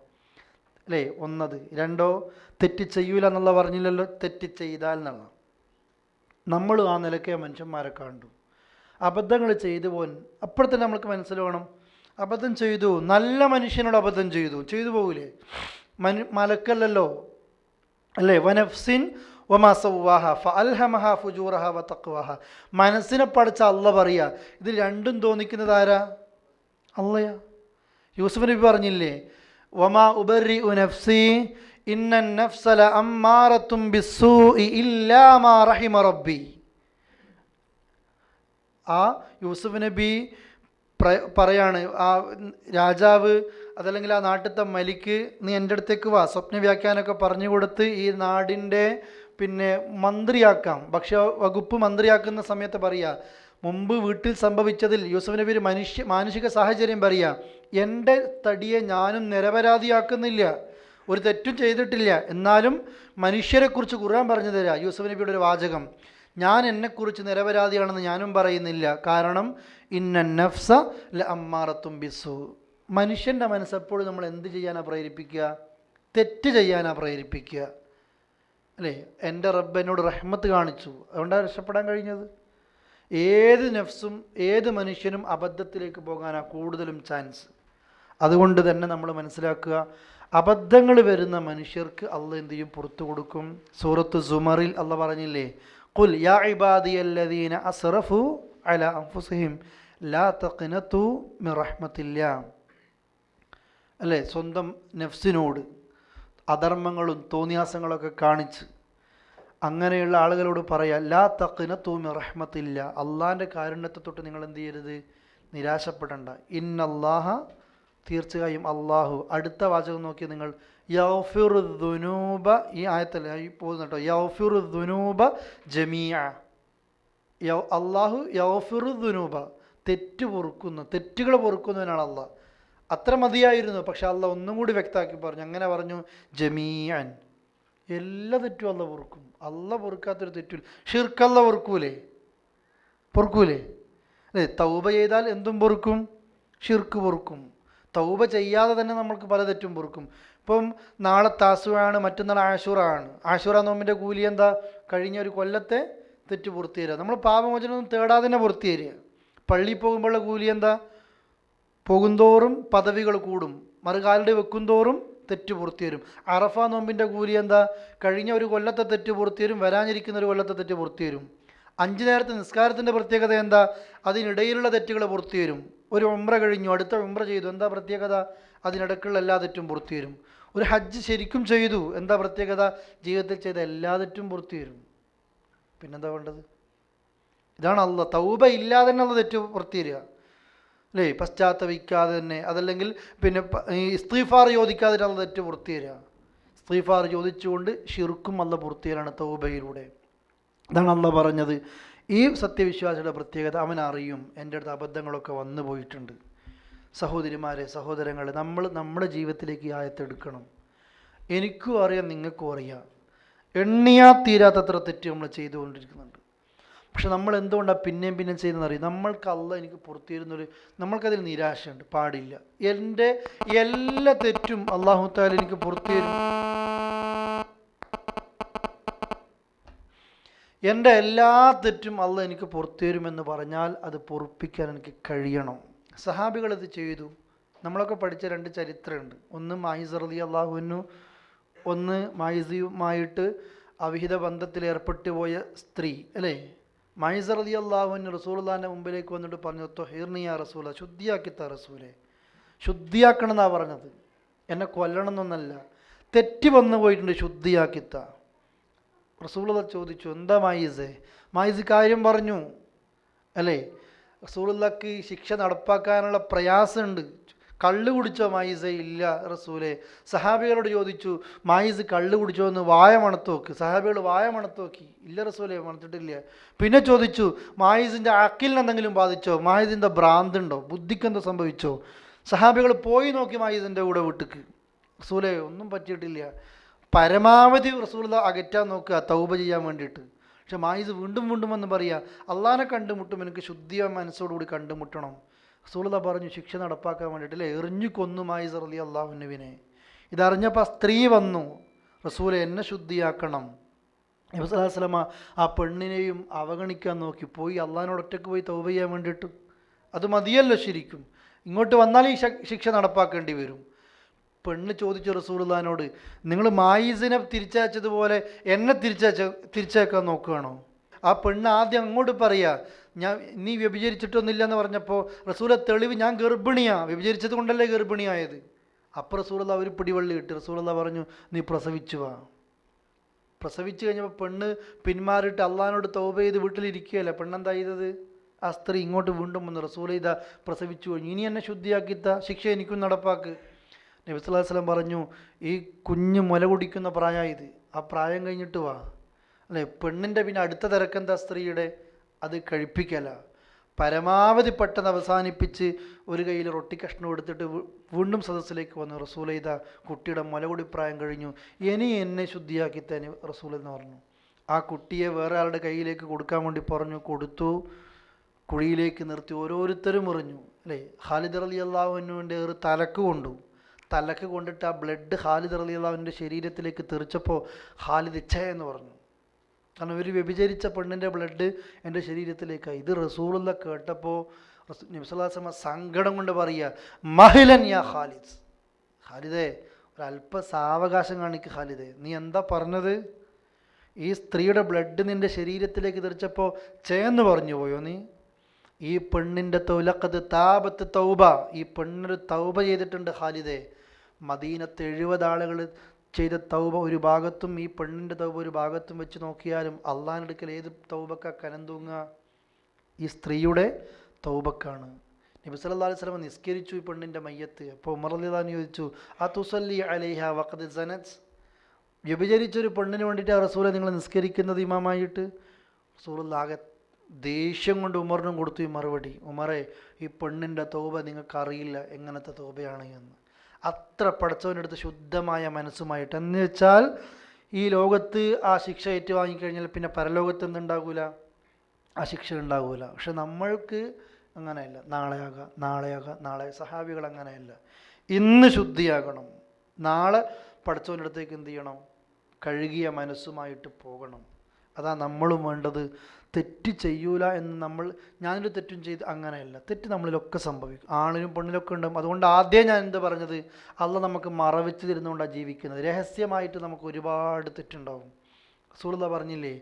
അല്ലേ? ഒന്നത്. രണ്ടോ, തെറ്റ് ചെയ്യൂല എന്നുള്ള പറഞ്ഞില്ലല്ലോ, തെറ്റ് ചെയ്താൽ എന്നുള്ള. നമ്മൾ ആ നിലയ്ക്ക് മനുഷ്യന്മാരെ കണ്ടു, അബദ്ധങ്ങൾ ചെയ്തു പോൻ. അപ്പോഴത്തന്നെ നമ്മൾക്ക് മനസ്സിലാവണം, അബദ്ധം ചെയ്തു, നല്ല മനുഷ്യനോട് അബദ്ധം ചെയ്തു പോകൂലേ? മലക്കല്ലല്ലോ, അല്ലേ? വനഫ്സിൻ വമാ സവ്വാഹ ഫഅൽഹമഹ ഫുജൂറഹ വതഖ്വഹ. മനസ്സിനെ പഠിച്ച അള്ളാഹ് പറയാ, ഇത് രണ്ടും തോന്നിക്കുന്നത് ആരാ? അള്ളയാ. യൂസുഫ് നബി പറഞ്ഞില്ലേ, വമാ ഉബർരിഉ നഫ്സി ഇന്നൻ നഫ്സ ലഅമ്മാറത്തും ബിസ്സൂഇ ഇല്ലാ മാ റഹിമ റബ്ബി. ആ യൂസുഫ് നബി പറയാണ്, ആ രാജാവ് അതല്ലെങ്കിൽ ആ നാട്ടിലത്തെ മലിക്ക്, നീ എൻ്റെ അടുത്തേക്ക് വാ, സ്വപ്ന വ്യാഖ്യാനമൊക്കെ പറഞ്ഞു കൊടുത്ത് ഈ നാടിൻ്റെ മന്ത്രിയാക്കാം, ഭക്ഷ്യവകുപ്പ് മന്ത്രിയാക്കുന്ന സമയത്ത് പറയുക, മുമ്പ് വീട്ടിൽ സംഭവിച്ചതിൽ യൂസുഫ് നബി ഒരു മാനുഷിക സാഹചര്യം പറയുക, എൻ്റെ തടിയെ ഞാനും നിരപരാധിയാക്കുന്നില്ല, ഒരു തെറ്റും ചെയ്തിട്ടില്ല, എന്നാലും മനുഷ്യരെക്കുറിച്ച് ഖുർആൻ പറഞ്ഞു തരാം. യൂസുഫ് നബിയുടെ ഒരു വാചകം, ഞാൻ എന്നെക്കുറിച്ച് നിരപരാധിയാണെന്ന് ഞാനും പറയുന്നില്ല, കാരണം ഇന്ന നഫ്സ ലഅമ്മാറത്തും ബിസ്സൂ. മനുഷ്യൻ്റെ മനസ്സെപ്പോഴും നമ്മൾ എന്ത് ചെയ്യാനാണ് പ്രേരിപ്പിക്കുക? തെറ്റ് ചെയ്യാനാണ് പ്രേരിപ്പിക്കുക, അല്ലേ? എൻ്റെ റബ്ബ് എന്നോട് റഹ്മത്ത് കാണിച്ചു, അതുകൊണ്ടാണ് രക്ഷപ്പെടാൻ കഴിഞ്ഞത്. ഏത് നഫ്സും ഏത് മനുഷ്യനും അബദ്ധത്തിലേക്ക് പോകാനാണ് കൂടുതലും ചാൻസ്. അതുകൊണ്ട് തന്നെ നമ്മൾ മനസ്സിലാക്കുക, അബദ്ധങ്ങൾ വരുന്ന മനുഷ്യർക്ക് അള്ളാഹ് എന്ത് ചെയ്യും? പുറത്തു കൊടുക്കും. സൂറത്ത് സുമറിൽ അള്ളാഹ് പറഞ്ഞില്ലേ, ഖുൽ യാ ഇബാദിയല്ലദീന അസ്റഫു അലാ അൻഫുസിഹിം ലാ തഖ്നതു മിർ റഹ്മത്തില്ലാ. അല്ലേ, സ്വന്തം നഫ്സിനോട് അധർമ്മങ്ങളും തോന്നിയാസങ്ങളൊക്കെ കാണിച്ച് അങ്ങനെയുള്ള ആളുകളോട് പറയാം, ലാ തഖ്നതു മിർ റഹ്മത്തില്ല, അള്ളാഹിൻ്റെ കാരുണ്യത്തെ തൊട്ട് നിങ്ങൾ എന്ത് ചെയ്യരുത്? നിരാശപ്പെടണ്ട. ഇന്നല്ലാഹ, തീർച്ചയായും അള്ളാഹു. അടുത്ത വാചകം നോക്കി നിങ്ങൾ, യഗ്ഫിറു ദുനൂബ, ഈ ആയത്തല്ല പോകുന്ന കേട്ടോ, യഗ്ഫിറു ദുനൂബ ജമീഅ. അള്ളാഹു യഗ്ഫിറു ദുനൂബ, തെറ്റ് പൊറുക്കുന്നു, തെറ്റുകൾ പൊറുക്കുന്നവനാണ് അള്ളാഹ്. അത്ര മതിയായിരുന്നു. പക്ഷെ അള്ളാഹ് ഒന്നും കൂടി വ്യക്തമാക്കി പറഞ്ഞു. അങ്ങനെ പറഞ്ഞു, ജമീഅൻ, എല്ലാ തെറ്റും അള്ളാഹ് പൊറുക്കും. അള്ളാഹ് പൊറുക്കാത്തൊരു തെറ്റില്ല. ഷിർക്ക് അള്ളാഹ് പൊറുക്കൂലേ? പൊറുക്കൂലേ? അല്ലേ, തൗബ ചെയ്താൽ എന്തും പൊറുക്കും, ഷിർക്ക് പൊറുക്കും. തൗബ ചെയ്യാതെ തന്നെ നമ്മൾക്ക് പല തെറ്റും പൊറുക്കും. ഇപ്പം നാളെ താസുവാണ്, മറ്റന്നാൾ ആഷൂറാണ്. ആഷൂറ നോമ്പിൻ്റെ കൂലി എന്താ? കഴിഞ്ഞ ഒരു കൊല്ലത്തെ തെറ്റ് പുറത്തു തരിക. നമ്മൾ പാപമോചനമൊന്നും തേടാതെ തന്നെ പുറത്തു തരിക. പള്ളിയിൽ പോകുമ്പോഴുള്ള കൂലി എന്താ? പോകുന്തോറും പദവികൾ കൂടും, മറുകാലടി വെക്കുന്തോറും തെറ്റ് പുറത്തു വരും. അറഫ നോമ്പിൻ്റെ കൂലി എന്താ? കഴിഞ്ഞ ഒരു കൊല്ലത്തെ തെറ്റ് പുറത്തു വരും, വരാനിരിക്കുന്ന ഒരു കൊല്ലത്തെ തെറ്റ് പുറത്തു വരും. 5 നേരത്തെ നിസ്കാരത്തിൻ്റെ പ്രത്യേകത എന്താ? അതിനിടയിലുള്ള തെറ്റുകൾ പുറത്തു വരും. ഒരു ഉംറ കഴിഞ്ഞു, അടുത്ത ഉംറ ചെയ്തു, എന്താ പ്രത്യേകത? അതിനിടയ്ക്കുള്ള എല്ലാ തെറ്റും പുറത്തു വരും. ഒരു ഹജ്ജ് ശരിക്കും ചെയ്തു, എന്താ പ്രത്യേകത? ജീവിതത്തിൽ ചെയ്ത എല്ലാ തെറ്റും പുറത്തു വരും. പിന്നെന്താ വേണ്ടത്? ഇതാണ് അള്ളാഹ്. തൗബ ഇല്ലാതെ തന്നെ ഉള്ള തെറ്റ് പുറത്തു വരിക, അല്ലേ? പശ്ചാത്തപിക്കാതെ തന്നെ, അതല്ലെങ്കിൽ പിന്നെ ഇസ്തിഗ്ഫാർ ചോദിക്കാതെ ഉള്ള തെറ്റ് പുറത്തു വരിക. ഇസ്തിഗ്ഫാർ ചോദിച്ചുകൊണ്ട് ഷിർക്കും അള്ളാഹ് പുറത്തു വരികയാണ് തൗബയിലൂടെ. അതാണ് അള്ളാഹ് പറഞ്ഞത്, ഈ സത്യവിശ്വാസിയുടെ പ്രത്യേകത അവൻ അറിയും എൻ്റെ അടുത്ത് അബദ്ധങ്ങളൊക്കെ വന്നു പോയിട്ടുണ്ട്. സഹോദരിമാരെ, സഹോദരങ്ങളെ, നമ്മൾ നമ്മുടെ ജീവിതത്തിലേക്ക് ഈ ആയത്തെടുക്കണം. എനിക്കും അറിയാം, നിങ്ങൾക്കും അറിയാം, എണ്ണിയാ തീരാത്തത്ര തെറ്റ് നമ്മൾ ചെയ്തുകൊണ്ടിരിക്കുന്നുണ്ട്. പക്ഷെ നമ്മൾ എന്തുകൊണ്ടാണ് പിന്നെയും പിന്നെയും ചെയ്യുന്നതെന്നറിയാം? നമ്മൾക്ക് അള്ളാഹ് എനിക്ക് പുറത്തു തരുന്നൊരു, നമ്മൾക്കതിൽ നിരാശയുണ്ട്. പാടില്ല. എൻ്റെ എല്ലാ തെറ്റും അള്ളാഹു തആല എനിക്ക് പുറത്തു തരും, എൻ്റെ എല്ലാ തെറ്റും അള്ളാഹ് എനിക്ക് പുറത്തു തരുമെന്ന് പറഞ്ഞാൽ അത് പൊറുപ്പിക്കാൻ എനിക്ക് കഴിയണം. സഹാബികൾ ഇത് ചെയ്തു. നമ്മളൊക്കെ പഠിച്ച 2 ചരിത്രമുണ്ട്. ഒന്ന് മായിസ് റളിയല്ലാഹു അൻഹു, ഒന്ന് മായിസുമായിട്ട് അവിഹിത ബന്ധത്തിൽ ഏർപ്പെട്ടു പോയ സ്ത്രീ, അല്ലേ? മായിസ് റളിയല്ലാഹു അൻഹു റസൂലുള്ളാഹിൻ്റെ മുമ്പിലേക്ക് വന്നിട്ട് പറഞ്ഞു, ത്വഹീർനി യാ റസൂല, ശുദ്ധിയാക്കിത്ത റസൂലെ, ശുദ്ധിയാക്കണം എന്നാണ് പറഞ്ഞത്, എന്നെ കൊല്ലണം എന്നൊന്നല്ല. തെറ്റ് വന്നു പോയിട്ടുണ്ട്, ശുദ്ധിയാക്കിത്ത. റസൂലുള്ളാഹി ചോദിച്ചു, എന്താ മായിസേ? മായിസ് കാര്യം പറഞ്ഞു, അല്ലേ? റസൂലുള്ളാഹിക്ക് ശിക്ഷ നടപ്പാക്കാനുള്ള പ്രയാസമുണ്ട്. കള്ള് കുടിച്ചോ മായിസേ? ഇല്ല റസൂലെ. സഹാബികളോട് ചോദിച്ചു, മായിസ് കള്ള് കുടിച്ചോ എന്ന് വായ മണത്ത് നോക്ക്. സഹാബികൾ വായ മണത്ത് നോക്കി, ഇല്ല റസൂലെ, മണത്തിട്ടില്ല. പിന്നെ ചോദിച്ചു, മായിസിൻ്റെ അക്കിലിന് എന്തെങ്കിലും ബാധിച്ചോ? മായിസിൻ്റെ ഭ്രാന്തുണ്ടോ? ബുദ്ധിക്ക് എന്താ സംഭവിച്ചോ? സഹാബികൾ പോയി നോക്കി മായിസിൻ്റെ കൂടെ വീട്ടിക്ക്. റസൂലെ, ഒന്നും പറ്റിയിട്ടില്ല. പരമാവധി റസൂലുള്ളാഹി അകറ്റാൻ നോക്കുക, തൗബ ചെയ്യാൻ വേണ്ടിയിട്ട്. പക്ഷെ മായിസ് വീണ്ടും വീണ്ടും വന്ന് പറയുക, അള്ളാഹിനെ കണ്ടുമുട്ടും, എനിക്ക് ശുദ്ധിയ മനസ്സോടുകൂടി കണ്ടുമുട്ടണം. റസൂലുള്ളാഹി പറഞ്ഞു, ശിക്ഷ നടപ്പാക്കാൻ വേണ്ടിയിട്ടല്ലേ, എറിഞ്ഞു കൊന്നു മായിസ് റളിയല്ലാഹു അൻഹുവിനെ. ഇതറിഞ്ഞപ്പോൾ സ്ത്രീ വന്നു, റസൂലെ, എന്നെ ശുദ്ധിയാക്കണം. നബി സല്ലല്ലാഹു അലൈഹി വസല്ലമ ആ പെണ്ണിനെയും അവഗണിക്കാൻ നോക്കി, പോയി അള്ളാഹിനോട് ഒറ്റയ്ക്ക് പോയി തൗബ ചെയ്യാൻ വേണ്ടിയിട്ട്. അത് മതിയല്ലോ ശരിക്കും, ഇങ്ങോട്ട് വന്നാൽ ഈ ശിക്ഷ നടപ്പാക്കേണ്ടി വരും. പെണ്ണ് ചോദിച്ചു റസൂലുള്ളാഹിനോട്, നിങ്ങൾ മായിസിനെ തിരിച്ചയച്ചതുപോലെ എന്നെ തിരിച്ചയക്കാൻ നോക്കുകയാണോ? ആ പെണ്ണ് ആദ്യം അങ്ങോട്ട് പറയുക, നീ വ്യഭിചരിച്ചിട്ടൊന്നുമില്ല എന്ന് പറഞ്ഞപ്പോൾ റസൂലെ, തെളിവ്, ഞാൻ ഗർഭിണിയാണ്, വ്യഭിചരിച്ചത് കൊണ്ടല്ലേ ഗർഭിണിയായത്. അപ്പോൾ റസൂലുള്ളാഹി ഒരു പിടിവള്ളി കിട്ടി. റസൂലുള്ളാഹി പറഞ്ഞു, നീ പ്രസവിച്ചു വാ. പ്രസവിച്ചു കഴിഞ്ഞപ്പോൾ പെണ്ണ് പിന്മാറിയിട്ട് അള്ളാഹിനോട് തൗബ ചെയ്ത് വീട്ടിലിരിക്കുകയല്ല. പെണ്ണെന്താ ചെയ്തത്? ആ സ്ത്രീ ഇങ്ങോട്ട് വീണ്ടും വന്നു, റസൂലെ, ഇതാ പ്രസവിച്ചു കഴിഞ്ഞു, ഇനി എന്നെ ശുദ്ധിയാക്കിത്ത, ശിക്ഷ എനിക്കും നടപ്പാക്ക്. നബി സല്ലല്ലാഹു അലൈഹി വസല്ലം പറഞ്ഞു, ഈ കുഞ്ഞ് മുല കുടിക്കുന്ന പ്രായം ഇത്, ആ പ്രായം കഴിഞ്ഞിട്ട് വാ, അല്ലേ? പെണ്ണിൻ്റെ പിന്നെ അടുത്ത തിരക്കെന്താ സ്ത്രീയുടെ? അത് കഴിപ്പിക്കല. പരമാവധി പെട്ടെന്ന് അവസാനിപ്പിച്ച് ഒരു കയ്യിൽ റൊട്ടി കഷ്ണം എടുത്തിട്ട് വീണ്ടും സദസ്സിലേക്ക് വന്നു. റസൂലെ, ഇതാ കുട്ടിയുടെ മുലകുടി പ്രായം കഴിഞ്ഞു, ഇനി എന്നെ ശുദ്ധിയാക്കി തന്നെ റസൂൽ എന്ന് പറഞ്ഞു. ആ കുട്ടിയെ വേറെ ആളുടെ കയ്യിലേക്ക് കൊടുക്കാൻ വേണ്ടി പറഞ്ഞു, കൊടുത്തു. കുഴിയിലേക്ക് നിർത്തി ഓരോരുത്തരും എറിഞ്ഞു, അല്ലേ? ഖാലിദ് റളിയല്ലാഹു അൻഹുവിൻ്റെ ഒരു തലക്ക് കൊണ്ടിട്ട് ആ ബ്ലഡ് ഖാലിദ് റളിയല്ലാഹു അൻഹുവിൻ്റെ ശരീരത്തിലേക്ക് തെറിച്ചപ്പോൾ ഖാലിദ് ഛേ എന്ന് പറഞ്ഞു. കാരണം ഒരു വ്യഭിചരിച്ച പെണ്ണിൻ്റെ ബ്ലഡ് എൻ്റെ ശരീരത്തിലേക്കായി. ഇത് റസൂലുള്ളാഹി കേട്ടപ്പോൾ നബി സല്ലല്ലാഹു അലൈഹി വസല്ലം സങ്കടം കൊണ്ട് പറയുക, മഹ്ലൻ യാ ഖാലിദ്, ഖാലിദേ, ഒരല്പ സാവകാശം കാണിക്ക് ഖാലിദേ. നീ എന്താ പറഞ്ഞത്? ഈ സ്ത്രീയുടെ ബ്ലഡ് നിൻ്റെ ശരീരത്തിലേക്ക് തെറിച്ചപ്പോൾ ചേന്ന് പറഞ്ഞു പോയോ നീ? ഈ പെണ്ണിൻ്റെ തൗലഖത് താപത്ത് തൗബ, ഈ പെണ്ണൊരു തൗബ ചെയ്തിട്ടുണ്ട് ഖാലിദേ. മദീനത്ത് 70 ആളുകൾ ചെയ്ത തൗബ ഒരു ഭാഗത്തും ഈ പെണ്ണിൻ്റെ തൗബ ഒരു ഭാഗത്തും വെച്ച് നോക്കിയാലും അള്ളാഹിൻ്റെ അടുക്കൽ ഏത് തൗബക്ക കനം തൂങ്ങുക? ഈ സ്ത്രീയുടെ തൗബക്കാണ്. നബി സല്ലല്ലാഹു അലൈഹി വസല്ലം നിസ്കരിച്ചു ഈ പെണ്ണിൻ്റെ മയ്യത്ത്. അപ്പോൾ ഉമർ റളിയല്ലാഹു അൻഹു ചോദിച്ചു, അതുസല്ലി അലൈഹ വഖദ് സനത്, വ്യഭിചരിച്ചൊരു പെണ്ണിന് വേണ്ടിയിട്ട് റസൂലെ നിങ്ങൾ നിസ്കരിക്കുന്നത് ഇമാമായിട്ട്? റസൂലുള്ളാഹി ദേഷ്യം കൊണ്ട് ഉമറിനും കൊടുത്തു ഈ മറുപടി, ഉമറെ ഈ പെണ്ണിൻ്റെ തൗബ നിങ്ങൾക്കറിയില്ല എങ്ങനത്തെ തൗബയാണ് എന്ന്. അത്ര പടച്ചവൻ്റെ അടുത്ത് ശുദ്ധമായ മനസ്സുമായിട്ട്, എന്ന് വെച്ചാൽ ഈ ലോകത്ത് ആ ശിക്ഷ ഏറ്റുവാങ്ങിക്കഴിഞ്ഞാൽ പിന്നെ പരലോകത്ത് എന്തുണ്ടാകൂല? ആ ശിക്ഷ ഉണ്ടാകൂല. പക്ഷെ നമ്മൾക്ക് അങ്ങനെയല്ല, നാളെ. സഹാബികൾ അങ്ങനെയല്ല, ഇന്ന് ശുദ്ധിയാകണം, നാളെ പടച്ചവൻ്റെ അടുത്തേക്ക് എന്ത് ചെയ്യണം? കഴുകിയ മനസ്സുമായിട്ട് പോകണം. അതാ നമ്മളും വേണ്ടത്. തെറ്റ് ചെയ്യൂല എന്ന് ഞാനൊരു തെറ്റും ചെയ്ത് അങ്ങനെയല്ല, തെറ്റ് നമ്മളിലൊക്കെ സംഭവിക്കും, ആണിനും പെണ്ണിലൊക്കെ ഉണ്ടാകും. അതുകൊണ്ട് ആദ്യം ഞാൻ എന്താ പറഞ്ഞത്, അള്ളാഹ് നമുക്ക് മറവിച്ച് തരുന്നതുകൊണ്ടാണ് ജീവിക്കുന്നത്. രഹസ്യമായിട്ട് നമുക്ക് ഒരുപാട് തെറ്റുണ്ടാവും. റസൂലുള്ളാഹി പറഞ്ഞില്ലേ,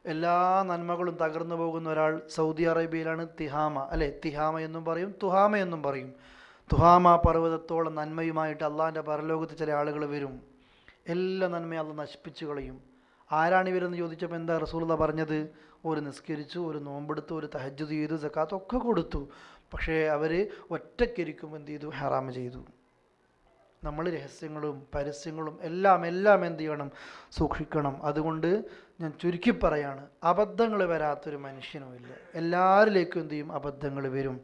എല്ലാ നന്മകളും തകർന്നു പോകുന്ന ഒരാൾ സൗദി അറേബ്യയിലാണ്. തിഹാമ അല്ലേ, തിഹാമ എന്നും പറയും, തുഹാമ എന്നും പറയും. തുഹാമ പർവ്വതത്തോളം നന്മയുമായിട്ട് അള്ളാഹിൻ്റെ പരലോകത്ത് ചില ആളുകൾ വരും. എല്ലാ നന്മയും അള്ളാഹ് നശിപ്പിച്ചു കളയും. ആരാണ് ഇവരെന്ന് ചോദിച്ചപ്പോൾ എന്താ റസൂലുള്ളാഹി പറഞ്ഞത്? ഒരു നിസ്കരിച്ചു, ഒരു നോമ്പെടുത്തു, ഒരു തഹജ്ജുദ് ചെയ്തു, സക്കാത്ത് ഒക്കെ കൊടുത്തു. പക്ഷേ അവർ ഒറ്റയ്ക്കിരിക്കും എന്ത് ചെയ്തു? ഹറാമ് ചെയ്തു. നമ്മൾ രഹസ്യങ്ങളും പരസ്യങ്ങളും എല്ലാം എന്ത് ചെയ്യണം? സൂക്ഷിക്കണം. അതുകൊണ്ട് ഞാൻ ചുരുക്കി പറയാണ്, അബദ്ധങ്ങൾ വരാത്തൊരു മനുഷ്യനുമില്ല. എല്ലാവരിലേക്കും എന്ത് ചെയ്യും? അബദ്ധങ്ങൾ വരും.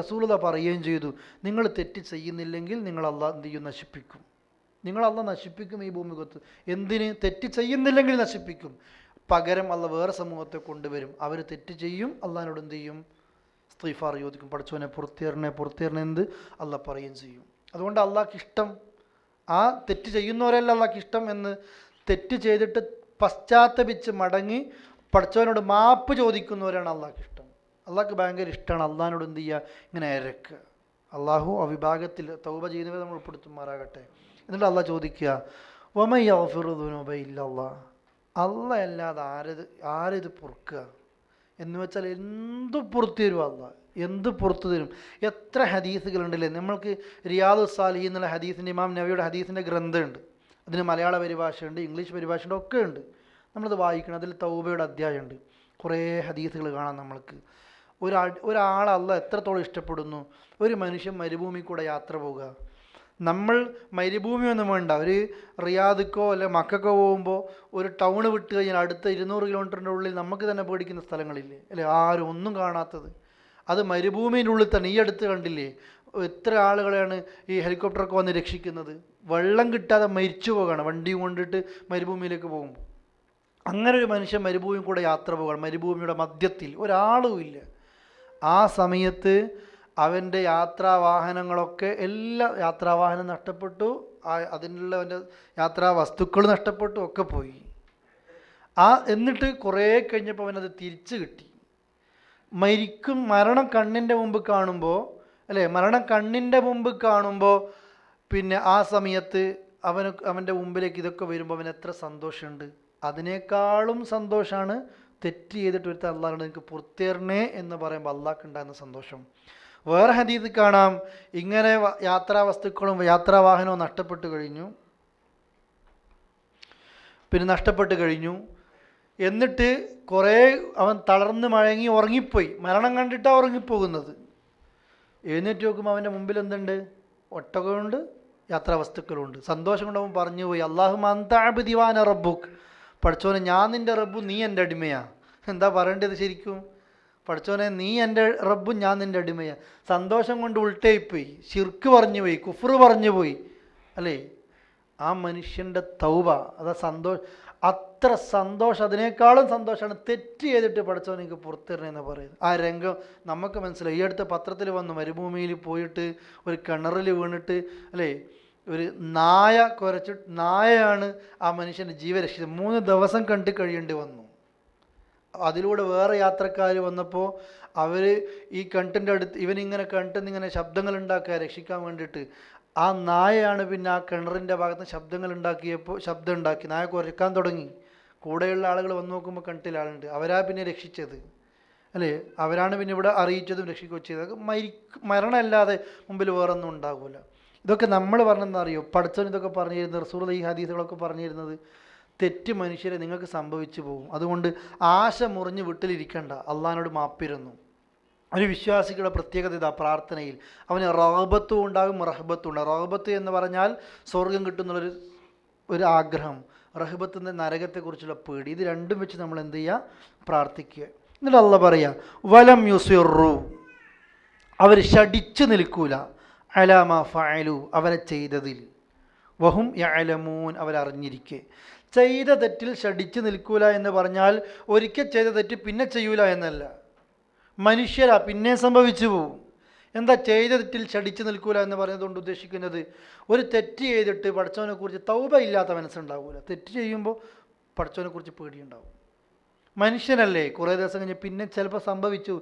റസൂലുള്ളാഹി പറയുകയും ചെയ്തു, നിങ്ങൾ തെറ്റ് ചെയ്യുന്നില്ലെങ്കിൽ നിങ്ങൾ അള്ളാഹ് എന്ത് ചെയ്യും? നശിപ്പിക്കും. നിങ്ങൾ അള്ളാഹ് നശിപ്പിക്കും ഈ ഭൂമികത്ത്. എന്തിന്? തെറ്റ് ചെയ്യുന്നില്ലെങ്കിൽ നശിപ്പിക്കും. പകരം അള്ളാഹ് വേറെ സമൂഹത്തെ കൊണ്ടുവരും. അവർ തെറ്റ് ചെയ്യും, അള്ളാഹിനോട് എന്ത് ചെയ്യും? ഇസ്തിഗ്ഫാർ ചോദിക്കും, പഠിച്ചവനെ പുറത്തേറിനെ എന്ത് അള്ളാഹ് പറയുകയും ചെയ്യും. അതുകൊണ്ട് അള്ളാഹ്ക്ക് ഇഷ്ടം ആ തെറ്റ് ചെയ്യുന്നവരല്ല അള്ളാഹ്ക്ക് ഇഷ്ടം എന്ന്, തെറ്റ് ചെയ്തിട്ട് പശ്ചാത്തപിച്ച് മടങ്ങി പഠിച്ചവനോട് മാപ്പ് ചോദിക്കുന്നവരാണ് അള്ളാഹ്ക്ക് ഇഷ്ടം. അള്ളാഹ്ക്ക് ഭയങ്കര ഇഷ്ടമാണ് അള്ളാഹിനോട് എന്ത് ചെയ്യുക? ഇങ്ങനെ ഇരക്കുക. അള്ളാഹു ആ വിഭാഗത്തിൽ തൗബ ചെയ്യുന്നവരെ നമ്മൾ ഉൾപ്പെടുത്തുമാറാകട്ടെ. എന്നിട്ട് അള്ളാഹ് ചോദിക്കുക, വമൻ യഗ്ഫിറു ദുനൂബ ഇല്ലല്ലാഹ്, അള്ളാഹ് അല്ലാതെ ആരിത് പൊറുക്കുക? എന്ന് വെച്ചാൽ എന്ത് പുറത്തു തരും അള്ളാഹ്, എന്ത് പുറത്തു തരും? എത്ര ഹദീസുകളുണ്ടല്ലേ. നമ്മൾക്ക് റിയാദുസ് സാലിഹീൻ എന്നുള്ള ഹദീസിൻ്റെ, ഇമാം നബിയുടെ ഹദീസിൻ്റെ ഗ്രന്ഥമുണ്ട്. അതിന് മലയാള പരിഭാഷയുണ്ട്, ഇംഗ്ലീഷ് പരിഭാഷയുണ്ട്, ഒക്കെ ഉണ്ട്. നമ്മളത് വായിക്കണം. അതിൽ തൗബയുടെ അധ്യായമുണ്ട്. കുറേ ഹദീസുകൾ കാണാം നമ്മൾക്ക്. ഒരാളെ അള്ളാഹ് എത്രത്തോളം ഇഷ്ടപ്പെടുന്നു. ഒരു മനുഷ്യൻ മരുഭൂമി കൂടെ യാത്ര പോവുക. നമ്മൾ മരുഭൂമിയൊന്നും വേണ്ട, ഒരു റിയാദിക്കോ അല്ലെ മക്കക്കോ പോകുമ്പോൾ ഒരു ടൗണ് വിട്ട് കഴിഞ്ഞാൽ അടുത്ത 200 കിലോമീറ്ററിൻ്റെ ഉള്ളിൽ നമുക്ക് തന്നെ പേടിക്കുന്ന സ്ഥലങ്ങളില്ലേ അല്ലേ? ആരും ഒന്നും കാണാത്തത്. അത് മരുഭൂമിൻ്റെ ഉള്ളിൽ തന്നെ. ഈ അടുത്ത് കണ്ടില്ലേ എത്ര ആളുകളെയാണ് ഈ ഹെലികോപ്റ്ററൊക്കെ വന്ന് രക്ഷിക്കുന്നത്? വെള്ളം കിട്ടാതെ മരിച്ചു പോവുകയാണ് വണ്ടിയും കൊണ്ടിട്ട് മരുഭൂമിയിലേക്ക് പോകുമ്പോൾ. അങ്ങനെ ഒരു മനുഷ്യൻ മരുഭൂമി കൂടെ യാത്ര പോവുകയാണ്, മരുഭൂമിയുടെ മധ്യത്തിൽ ഒരാളും ഇല്ല. ആ സമയത്ത് അവൻ്റെ യാത്രാവാഹനങ്ങളൊക്കെ യാത്രാവാഹനം നഷ്ടപ്പെട്ടു, അതിനുള്ള അവൻ്റെ യാത്രാ വസ്തുക്കൾ നഷ്ടപ്പെട്ടു, ഒക്കെ പോയി. എന്നിട്ട് കുറേ കഴിഞ്ഞപ്പോൾ അവനത് തിരിച്ചു കിട്ടി. മരണം കണ്ണിൻ്റെ മുമ്പ് കാണുമ്പോൾ അല്ലേ, മരണം കണ്ണിൻ്റെ മുമ്പ് കാണുമ്പോൾ പിന്നെ ആ സമയത്ത് അവൻ്റെ മുമ്പിലേക്ക് ഇതൊക്കെ വരുമ്പോൾ അവന് എത്ര സന്തോഷമുണ്ട്. അതിനേക്കാളും സന്തോഷമാണ് തെറ്റ് ചെയ്തിട്ട് ഒരുത്ത അള്ളാഹുണ്ട് എനിക്ക് പുറത്തേറിനെ എന്ന് പറയുമ്പോൾ അള്ളാഹ്ക്ക് ഉണ്ടാകുന്ന സന്തോഷം. വേറെ ഹദീസ് കാണാം, ഇങ്ങനെ യാത്രാവസ്തുക്കളും യാത്രാവാഹനവും നഷ്ടപ്പെട്ടു കഴിഞ്ഞു. എന്നിട്ട് കുറേ അവൻ തളർന്ന് മഴങ്ങി ഉറങ്ങിപ്പോയി. മരണം കണ്ടിട്ടാണ് ഉറങ്ങിപ്പോകുന്നത്. എഴുന്നേറ്റ് നോക്കുമ്പോൾ അവൻ്റെ മുമ്പിൽ എന്തുണ്ട്? ഒട്ടകമുണ്ട്, യാത്രാവസ്തുക്കളുണ്ട്. സന്തോഷം കൊണ്ട് അവൻ പറഞ്ഞു പോയി, അല്ലാഹുമ്മ അൻത അബ്ദി വഅന റബ്ബുക്, പഠിച്ചോനെ ഞാൻ നിൻ്റെ റബ്ബും നീ എൻ്റെ അടിമയാ. എന്താ പറയേണ്ടത് ശരിക്കും? പഠിച്ചോനെ നീ എൻ്റെ റബ്ബും ഞാൻ നിൻ്റെ അടിമയാ. സന്തോഷം കൊണ്ട് ഉൾട്ടേയിപ്പോയി, ശിർക്ക് പറഞ്ഞു പോയി, കുഫ്ർ പറഞ്ഞു പോയി അല്ലേ? ആ മനുഷ്യൻ്റെ തൗബ, അതാ അത്ര സന്തോഷം. അതിനേക്കാളും സന്തോഷമാണ് തെറ്റ് ചെയ്തിട്ട് പഠിച്ചവൻ എനിക്ക് പുറത്തിറങ്ങുന്ന പറയുന്നത്. ആ രംഗം നമുക്ക് മനസ്സിലായി. ഈ അടുത്ത പത്രത്തിൽ വന്നു, മരുഭൂമിയിൽ പോയിട്ട് ഒരു കിണറിൽ വീണിട്ട് അല്ലേ, ഒരു നായയാണ് ആ മനുഷ്യൻ്റെ ജീവൻ രക്ഷിച്ചത്. 3 ദിവസം കണ്ടു കഴിയേണ്ടി വന്നു. അതിലൂടെ വേറെ യാത്രക്കാർ വന്നപ്പോൾ അവർ ഈ കിണറ്റിൻ്റെ അടുത്ത് ഇവനിങ്ങനെ കിണറ്റിൽ ഇങ്ങനെ ശബ്ദങ്ങൾ ഉണ്ടാക്കുക രക്ഷിക്കാൻ വേണ്ടിയിട്ട്. ആ നായയാണ് പിന്നെ ആ കിണറിൻ്റെ ഭാഗത്ത് ശബ്ദം ഉണ്ടാക്കി നായ കുരക്കാൻ തുടങ്ങി. കൂടെയുള്ള ആളുകൾ വന്ന് നോക്കുമ്പോൾ കിണറ്റിൽ ആളുണ്ട്. അവരാ പിന്നെ രക്ഷിച്ചത്, അല്ലേ? അവരാണ് പിന്നെ ഇവിടെ അറിയിച്ചതും രക്ഷിക്കുകയും ചെയ്തത്. മരണമല്ലാതെ മുമ്പിൽ വേറൊന്നും ഉണ്ടാകില്ല. ഇതൊക്കെ നമ്മൾ പറഞ്ഞെന്താ അറിയോ? പഠിച്ചവൻ ഇതൊക്കെ പറഞ്ഞിരുന്നത്, റസൂൽ ഈ ഹദീസുകളൊക്കെ പറഞ്ഞിരുന്നത്, തെറ്റ് മനുഷ്യരെ നിങ്ങൾക്ക് സംഭവിച്ചു പോകും, അതുകൊണ്ട് ആശ മുറിഞ്ഞ് വീട്ടിലിരിക്കണ്ട, അള്ളാഹിനോട് മാപ്പിരുന്നു. ഒരു വിശ്വാസികളുടെ പ്രത്യേകത ഇതാ, പ്രാർത്ഥനയിൽ അവന് റഹബത്തും ഉണ്ടാകും റഹബത്തും ഉണ്ടാകും. റഹബത്ത് എന്ന് പറഞ്ഞാൽ സ്വർഗം കിട്ടുന്നുള്ളൊരു ആഗ്രഹം, റഹബത്തിൻ്റെ നരകത്തെക്കുറിച്ചുള്ള പേടി. ഇത് രണ്ടും വെച്ച് നമ്മൾ എന്ത് ചെയ്യുക? പ്രാർത്ഥിക്കുക. എന്നിട്ട് അള്ളാഹ് പറയുക, വലം യുസിറു, അവർ ശടിച്ചു നിൽക്കൂല, അലാമ ഫഅലു, അവരെ ചെയ്തതിൽ, വഹും യഅലമൂൻ, അവരറിഞ്ഞിരിക്കെ. ചെയ്ത തെറ്റിൽ ശടിച്ചു നിൽക്കൂല എന്ന് പറഞ്ഞാൽ ഒരിക്കൽ ചെയ്ത തെറ്റ് പിന്നെ ചെയ്യൂല എന്നല്ല. മനുഷ്യരാ, പിന്നെ സംഭവിച്ചു പോവും. എന്താ ചെയ്ത തെറ്റിൽ ശടിച്ചു നിൽക്കൂല എന്ന് പറയുന്നതുകൊണ്ട് ഉദ്ദേശിക്കുന്നത്? ഒരു തെറ്റ് ചെയ്തിട്ട് പടച്ചവനെക്കുറിച്ച് തൗബ ഇല്ലാത്ത മനസ്സുണ്ടാവില്ല. തെറ്റ് ചെയ്യുമ്പോൾ പടച്ചവനെക്കുറിച്ച് പേടിയുണ്ടാവും. മനുഷ്യനല്ലേ, കുറേ ദിവസം കഴിഞ്ഞ് പിന്നെ ചിലപ്പോൾ സംഭവിച്ചു.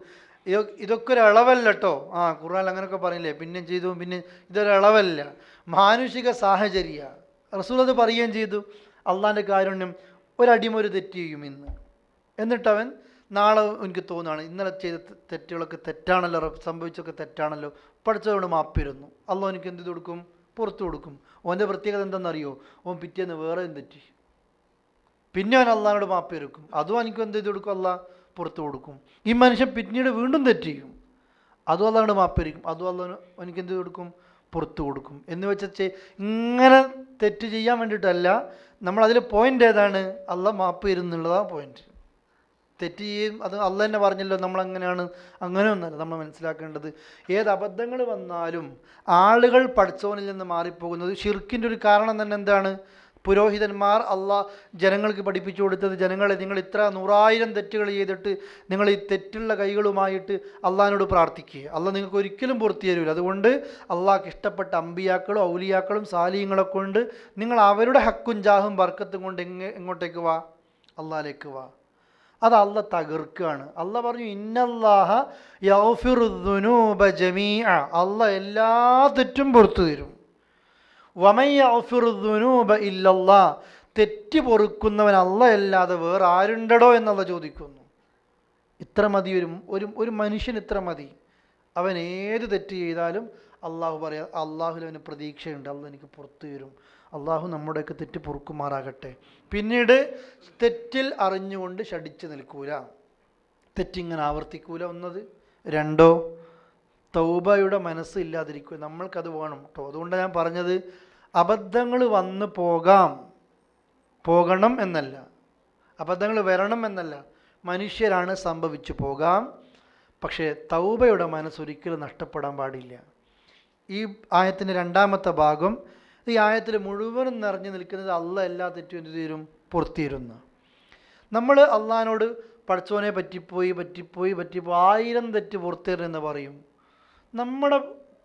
ഇതൊക്കെ ഒരു ഇളവല്ല കേട്ടോ. ഖുർആൻ അങ്ങനെയൊക്കെ പറയില്ലേ, പിന്നെ ചെയ്തു, പിന്നെ ഇതൊരളവല്ല, മാനുഷിക സാഹചര്യ. റസൂൽ അത് പറയുകയും ചെയ്തു. അള്ളാഹിൻ്റെ കാരുണ്യം, ഒരടിമ ഒരു തെറ്റ് ചെയ്യും ഇന്ന്, എന്നിട്ടവൻ നാളെ എനിക്ക് തോന്നുകയാണ് ഇന്നലെ ചെയ്ത തെറ്റുകളൊക്കെ തെറ്റാണല്ലോ, സംഭവിച്ചൊക്കെ തെറ്റാണല്ലോ, പഠിച്ചതുകൊണ്ട് മാപ്പിരുന്നു, അള്ളാഹ് എനിക്ക് എന്ത് കൊടുക്കും? പുറത്തു കൊടുക്കും. ഓൻ്റെ പ്രത്യേകത എന്താണെന്നറിയോ? ഓൻ പിറ്റേന്ന് വേറെ തെറ്റി, പിന്നെ അവൻ അള്ളാഹിനോട് മാപ്പിരുക്കും, അതും എനിക്ക് എന്ത് ചെയ്ത് കൊടുക്കും? അള്ളാഹ് പുറത്തു കൊടുക്കും. ഈ മനുഷ്യൻ പിന്നീട് വീണ്ടും തെറ്റിക്കും, അതും അള്ളാഹിനോട് മാപ്പിരിക്കും, അതും അള്ളാഹ് എനിക്ക് എന്ത് കൊടുക്കും? പുറത്തു കൊടുക്കും. എന്ന് വെച്ചാൽ ഇങ്ങനെ തെറ്റ് ചെയ്യാൻ വേണ്ടിയിട്ടല്ല, നമ്മളതിൽ പോയിൻ്റ് ഏതാണ്? അള്ളാഹ് മാപ്പ് തരുന്നുള്ളതാണ് പോയിൻ്റ്. തെറ്റ് ചെയ്യും, അത് അള്ളാഹ് തന്നെ പറഞ്ഞല്ലോ നമ്മളങ്ങനെയാണ്, അങ്ങനെയൊന്നല്ല. നമ്മൾ മനസ്സിലാക്കേണ്ടത്, ഏത് അബദ്ധങ്ങൾ വന്നാലും ആളുകൾ പഠിച്ചവനിൽ നിന്ന് മാറിപ്പോകുന്നത് ഷിർക്കിൻ്റെ ഒരു കാരണം തന്നെ എന്താണ്? പുരോഹിതന്മാർ ജനങ്ങൾക്ക് പഠിപ്പിച്ചു കൊടുത്തത്, ജനങ്ങളെ നിങ്ങൾ ഇത്ര 100,000 തെറ്റുകൾ ചെയ്തിട്ട് നിങ്ങൾ ഈ തെറ്റുള്ള കൈകളുമായിട്ട് അള്ളാഹിനോട് പ്രാർത്ഥിക്കുക, അള്ളാഹ് നിങ്ങൾക്ക് ഒരിക്കലും പുറത്തു തരില്ല. അതുകൊണ്ട് അള്ളാഹ്ക്ക് ഇഷ്ടപ്പെട്ട അമ്പിയാക്കളും ഔലിയാക്കളും സാലിഹ്യങ്ങളെ കൊണ്ട് നിങ്ങൾ അവരുടെ ഹക്കും ജാഹും ബർക്കത്തും കൊണ്ട് എങ്ങോട്ടേക്ക് വാ? അള്ളാഹിലേക്ക് വാ. അത് അള്ളാഹ് തകർക്കുകയാണ്. അള്ളാഹ് പറഞ്ഞു, ഇന്നല്ലാഹ യഗ്ഫിറുദ്ദുനൂബ ജമീഅ, അള്ളാഹ് എല്ലാ തെറ്റും പുറത്തു തരും. വമൻ യഗ്ഫിറുദ്ദുനൂബ ഇല്ലല്ലാഹ്, തെറ്റ് പൊറുക്കുന്നവൻ അള്ളാഹ് അല്ലാതെ വേറെ ആരുണ്ടടോ എന്നുള്ള ചോദിക്കുന്നു. ഇത്ര മതി, ഒരു മനുഷ്യൻ ഇത്ര മതി. അവൻ ഏത് തെറ്റ് ചെയ്താലും അള്ളാഹു പറയാം, അള്ളാഹുൽ അവന് പ്രതീക്ഷയുണ്ട്, അള്ളാഹ് എനിക്ക് പുറത്തു തരും. അള്ളാഹു നമ്മുടെയൊക്കെ തെറ്റ് പൊറുക്കുമാറാകട്ടെ. പിന്നീട് തെറ്റിൽ അറിഞ്ഞുകൊണ്ട് ശടിച്ചു നിൽക്കൂല, തെറ്റിങ്ങനെ ആവർത്തിക്കൂല. ഒന്നത്. രണ്ടോ, തൗബയുടെ മനസ്സ് ഇല്ലാതിരിക്കുക. നമ്മൾക്കത് വേണം കേട്ടോ. അതുകൊണ്ടാണ് ഞാൻ പറഞ്ഞത്, അബദ്ധങ്ങൾ വന്ന് പോകണം എന്നല്ല, അബദ്ധങ്ങൾ വരണം എന്നല്ല, മനുഷ്യരാണ്, സംഭവിച്ചു പോകാം. പക്ഷേ തൗബയുടെ മനസ്സൊരിക്കലും നഷ്ടപ്പെടാൻ പാടില്ല. ഈ ആയത്തിൻ്റെ രണ്ടാമത്തെ ഭാഗം, ഈ ആയത്തിൽ മുഴുവനും നിറഞ്ഞു നിൽക്കുന്നത് അള്ളാഹ് എല്ലാ തെറ്റും എന്ത് തീരും? പുറത്തിരുന്നു. നമ്മൾ അള്ളാഹിനോട് പഠിച്ചവനെ പറ്റിപ്പോയി 1000 തെറ്റ് പുറത്തേരെന്ന് പറയും. നമ്മുടെ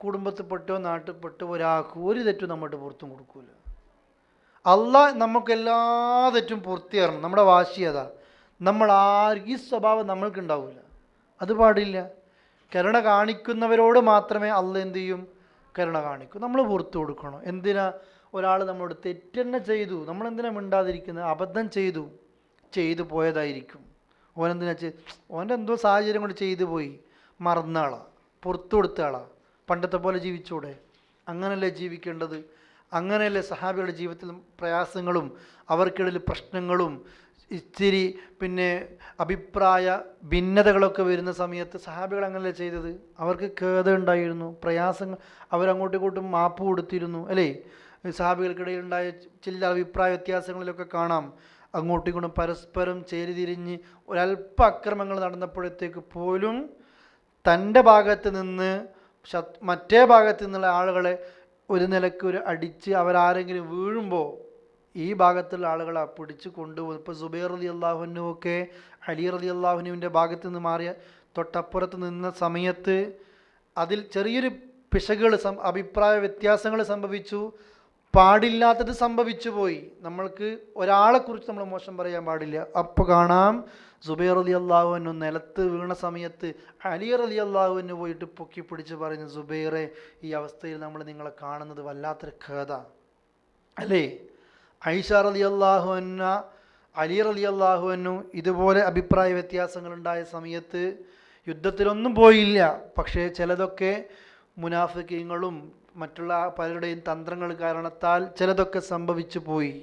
കുടുംബത്തിൽപ്പെട്ടോ നാട്ടിൽപ്പെട്ടോ ഒരാൾക്ക് ഒരു തെറ്റും നമ്മളുടെ പുറത്തും കൊടുക്കൂല. അള്ളാഹ് നമുക്ക് എല്ലാ തെറ്റും പൂർത്തിയാക്കണം. നമ്മുടെ വാശിയത, ഈ സ്വഭാവം നമ്മൾക്കുണ്ടാവില്ല. അത് പാടില്ല. കരുണ കാണിക്കുന്നവരോട് മാത്രമേ അള്ളാഹ് എന്ത് ചെയ്യും? കരുണ കാണിക്കും. നമ്മൾ പുറത്തു കൊടുക്കണം. എന്തിനാ? ഒരാൾ നമ്മളോട് തെറ്റന്നെ ചെയ്തു, നമ്മളെന്തിനാ മിണ്ടാതിരിക്കുന്നത്? അബദ്ധം ചെയ്തു പോയതായിരിക്കും. ഓനെന്തിനാ ഓൻ്റെ എന്തോ സാഹചര്യം കൊണ്ട് ചെയ്തു പോയി, മറന്ന ആളാ, പുറത്തു കൊടുത്ത ആളാ. പണ്ടത്തെ പോലെ ജീവിച്ചൂടെ? അങ്ങനല്ലേ ജീവിക്കേണ്ടത്? അങ്ങനെയല്ലേ സഹാബികളുടെ ജീവിതത്തിൽ പ്രയാസങ്ങളും അവർക്കിടയിൽ പ്രശ്നങ്ങളും ഇച്ചിരി പിന്നെ അഭിപ്രായ ഭിന്നതകളൊക്കെ വരുന്ന സമയത്ത് സഹാബികൾ അങ്ങനെയല്ലേ ചെയ്തത്? അവർക്ക് ഖേദം ഉണ്ടായിരുന്നു, പ്രയാസങ്ങൾ, അവരങ്ങോട്ടും ഇങ്ങോട്ടും മാപ്പ് കൊടുത്തിരുന്നു, അല്ലേ? സഹാബികൾക്കിടയിൽ ഉണ്ടായ ചില അഭിപ്രായ വ്യത്യാസങ്ങളിലൊക്കെ കാണാം, അങ്ങോട്ടും ഇങ്ങോട്ടും പരസ്പരം ചേരിതിരിഞ്ഞ് ഒരല്പ അക്രമങ്ങൾ നടന്നപ്പോഴത്തേക്ക് പോലും തൻ്റെ ഭാഗത്ത് നിന്ന് മറ്റേ ഭാഗത്ത് നിന്നുള്ള ആളുകളെ ഒരു നിലക്ക് അടിച്ച് അവരാരെങ്കിലും വീഴുമ്പോൾ ഈ ഭാഗത്തുള്ള ആളുകളെ പിടിച്ച് കൊണ്ടുപോകും. ഇപ്പോൾ സുബൈർ റളിയല്ലാഹു ഒക്കെ അലി റളിയല്ലാഹുവിൻ്റെ ഭാഗത്ത് നിന്ന് മാറിയ തൊട്ടപ്പുറത്ത് നിന്ന സമയത്ത് അതിൽ ചെറിയൊരു പിശകുകൾ, അഭിപ്രായ വ്യത്യാസങ്ങൾ സംഭവിച്ചു. പാടില്ലാത്തത് സംഭവിച്ചു പോയി. നമ്മൾക്ക് ഒരാളെക്കുറിച്ച് നമ്മൾ മോശം പറയാൻ പാടില്ല. അപ്പോൾ കാണാം സുബൈർ റളിയല്ലാഹു അൻഹു നിലത്ത് വീണ സമയത്ത് അലി റളിയല്ലാഹു അൻഹു പോയിട്ട് പൊക്കി പിടിച്ച് പറയുന്നു, സുബൈറെ, ഈ അവസ്ഥയിൽ നമ്മൾ നിങ്ങളെ കാണുന്നത് വല്ലാത്തൊരു ഖേദ അല്ലേ. ഐഷ റളിയല്ലാഹു അൻഹ, അലി റളിയല്ലാഹു അൻഹു ഇതുപോലെ അഭിപ്രായ വ്യത്യാസങ്ങളുണ്ടായ സമയത്ത് യുദ്ധത്തിലൊന്നും പോയില്ല. പക്ഷേ ചിലതൊക്കെ മുനാഫിക്കീങ്ങളും മറ്റുള്ള പലരുടെയും തന്ത്രങ്ങൾ കാരണത്താൽ ചിലതൊക്കെ സംഭവിച്ചു പോയി.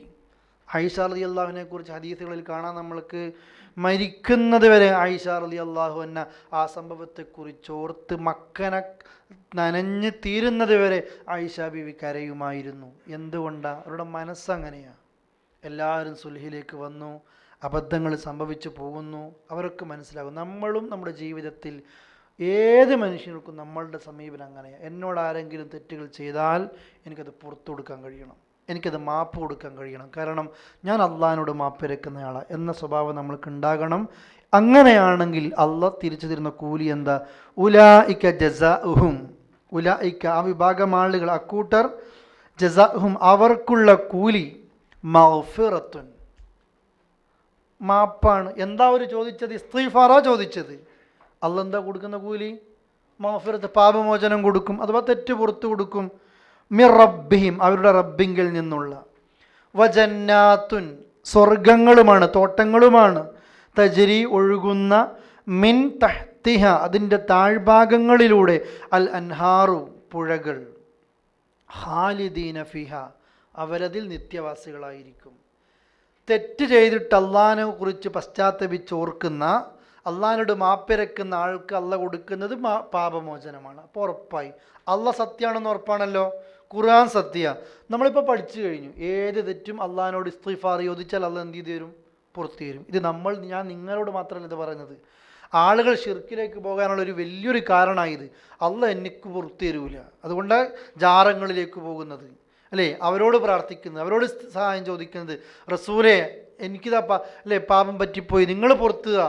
ഐഷ റളിയല്ലാഹുവിനെ കുറിച്ച് ഹദീസുകളിൽ കാണാൻ നമ്മൾക്ക് മരിക്കുന്നത് വരെ ഐഷ റളിയല്ലാഹു അൻഹ ആ സംഭവത്തെക്കുറിച്ച് ഓർത്ത് മക്കന നനഞ്ഞ് തീരുന്നത് വരെ ഐഷ ബീവി കരയുമായിരുന്നു. എന്തുകൊണ്ടാണ്? അവരുടെ മനസ്സങ്ങനെയാണ്. എല്ലാവരും സുൽഹിലേക്ക് വന്നു, അബദ്ധങ്ങൾ സംഭവിച്ചു പോകുന്നു. അവരൊക്കെ മനസ്സിലാകും. നമ്മളും നമ്മുടെ ജീവിതത്തിൽ ഏത് മനുഷ്യർക്കും നമ്മളുടെ സമീപനം അങ്ങനെയാണ്. എന്നോട് ആരെങ്കിലും തെറ്റുകൾ ചെയ്താൽ എനിക്കത് പുറത്തു കൊടുക്കാൻ കഴിയണം, എനിക്കത് മാപ്പ് കൊടുക്കാൻ കഴിയണം. കാരണം ഞാൻ അള്ളാഹിനോട് മാപ്പ് ഇരക്കുന്നയാളാണ് എന്ന സ്വഭാവം നമ്മൾക്ക് ഉണ്ടാകണം. അങ്ങനെയാണെങ്കിൽ അള്ളാഹ് തിരിച്ചു തരുന്ന കൂലി എന്താ? ഉലായിക ജസാഉഹും, ഉലായിക ആ വിഭാഗം ആളുകൾ, അക്കൂട്ടർ, ജസാഉഹും അവർക്കുള്ള കൂലി മഗ്ഫിറത്തുൻ, മാപ്പാണ്. എന്താ അവർ ചോദിച്ചത്? ഇസ്തിഗ്ഫാറാ ചോദിച്ചത്. അള്ളാഹ് എന്താ കൊടുക്കുന്ന കൂലി? മഗ്ഫിറത്ത്, പാപമോചനം കൊടുക്കും, അഥവാ തെറ്റ് പുറത്തു കൊടുക്കും. മിർ റബ്ബിഹിം, അവരുടെ റബ്ബിങ്കിൽ നിന്നുള്ള. വജന്നാത്തുൻ, സ്വർഗങ്ങളുമാണ്, തോട്ടങ്ങളുമാണ്. തജ്രി, ഒഴുകുന്ന. മിൻ തഹ്തിഹ, അതിൻ്റെ താഴ്ഭാഗങ്ങളിലൂടെ. അൽ അൻഹാറു, പുഴകൾ. ഖാലിദീന ഫിഹ, അവരതിൽ നിത്യവാസികളായിരിക്കും. തെറ്റ് ചെയ്തിട്ട് അള്ളാഹിനെ കുറിച്ച് പശ്ചാത്തപിച്ചോർക്കുന്ന, അള്ളാഹിനോട് മാപ്പിരക്കുന്ന ആൾക്ക് അള്ളാഹ് കൊടുക്കുന്നത് പാപമോചനമാണ്. അപ്പോൾ ഉറപ്പായി അള്ളാഹ് സത്യമാണെന്ന് ഉറപ്പാണല്ലോ. ഖുർആൻ സത്യ. നമ്മളിപ്പോൾ പഠിച്ചു കഴിഞ്ഞു. ഏത് തെറ്റും അള്ളാഹിനോട് ഇസ്തിഗ്ഫാർ ചോദിച്ചാൽ അള്ളാഹ് എന്ത് ചെയ്തു തരും? പുറത്തു തരും. ഇത് ഞാൻ നിങ്ങളോട് മാത്രമല്ല ഇത് പറയുന്നത്. ആളുകൾ ഷിർക്കിലേക്ക് പോകാനുള്ളൊരു വലിയൊരു കാരണമായത് അള്ളാഹ് എനിക്ക് പുറത്തു തരൂല, അതുകൊണ്ടാണ് ജാറങ്ങളിലേക്ക് പോകുന്നത് അല്ലേ, അവരോട് പ്രാർത്ഥിക്കുന്നത്, അവരോട് സഹായം ചോദിക്കുന്നത്. റസൂലെ എനിക്കിതാ അല്ലേ പാപം പറ്റിപ്പോയി, നിങ്ങൾ പുറത്തുക,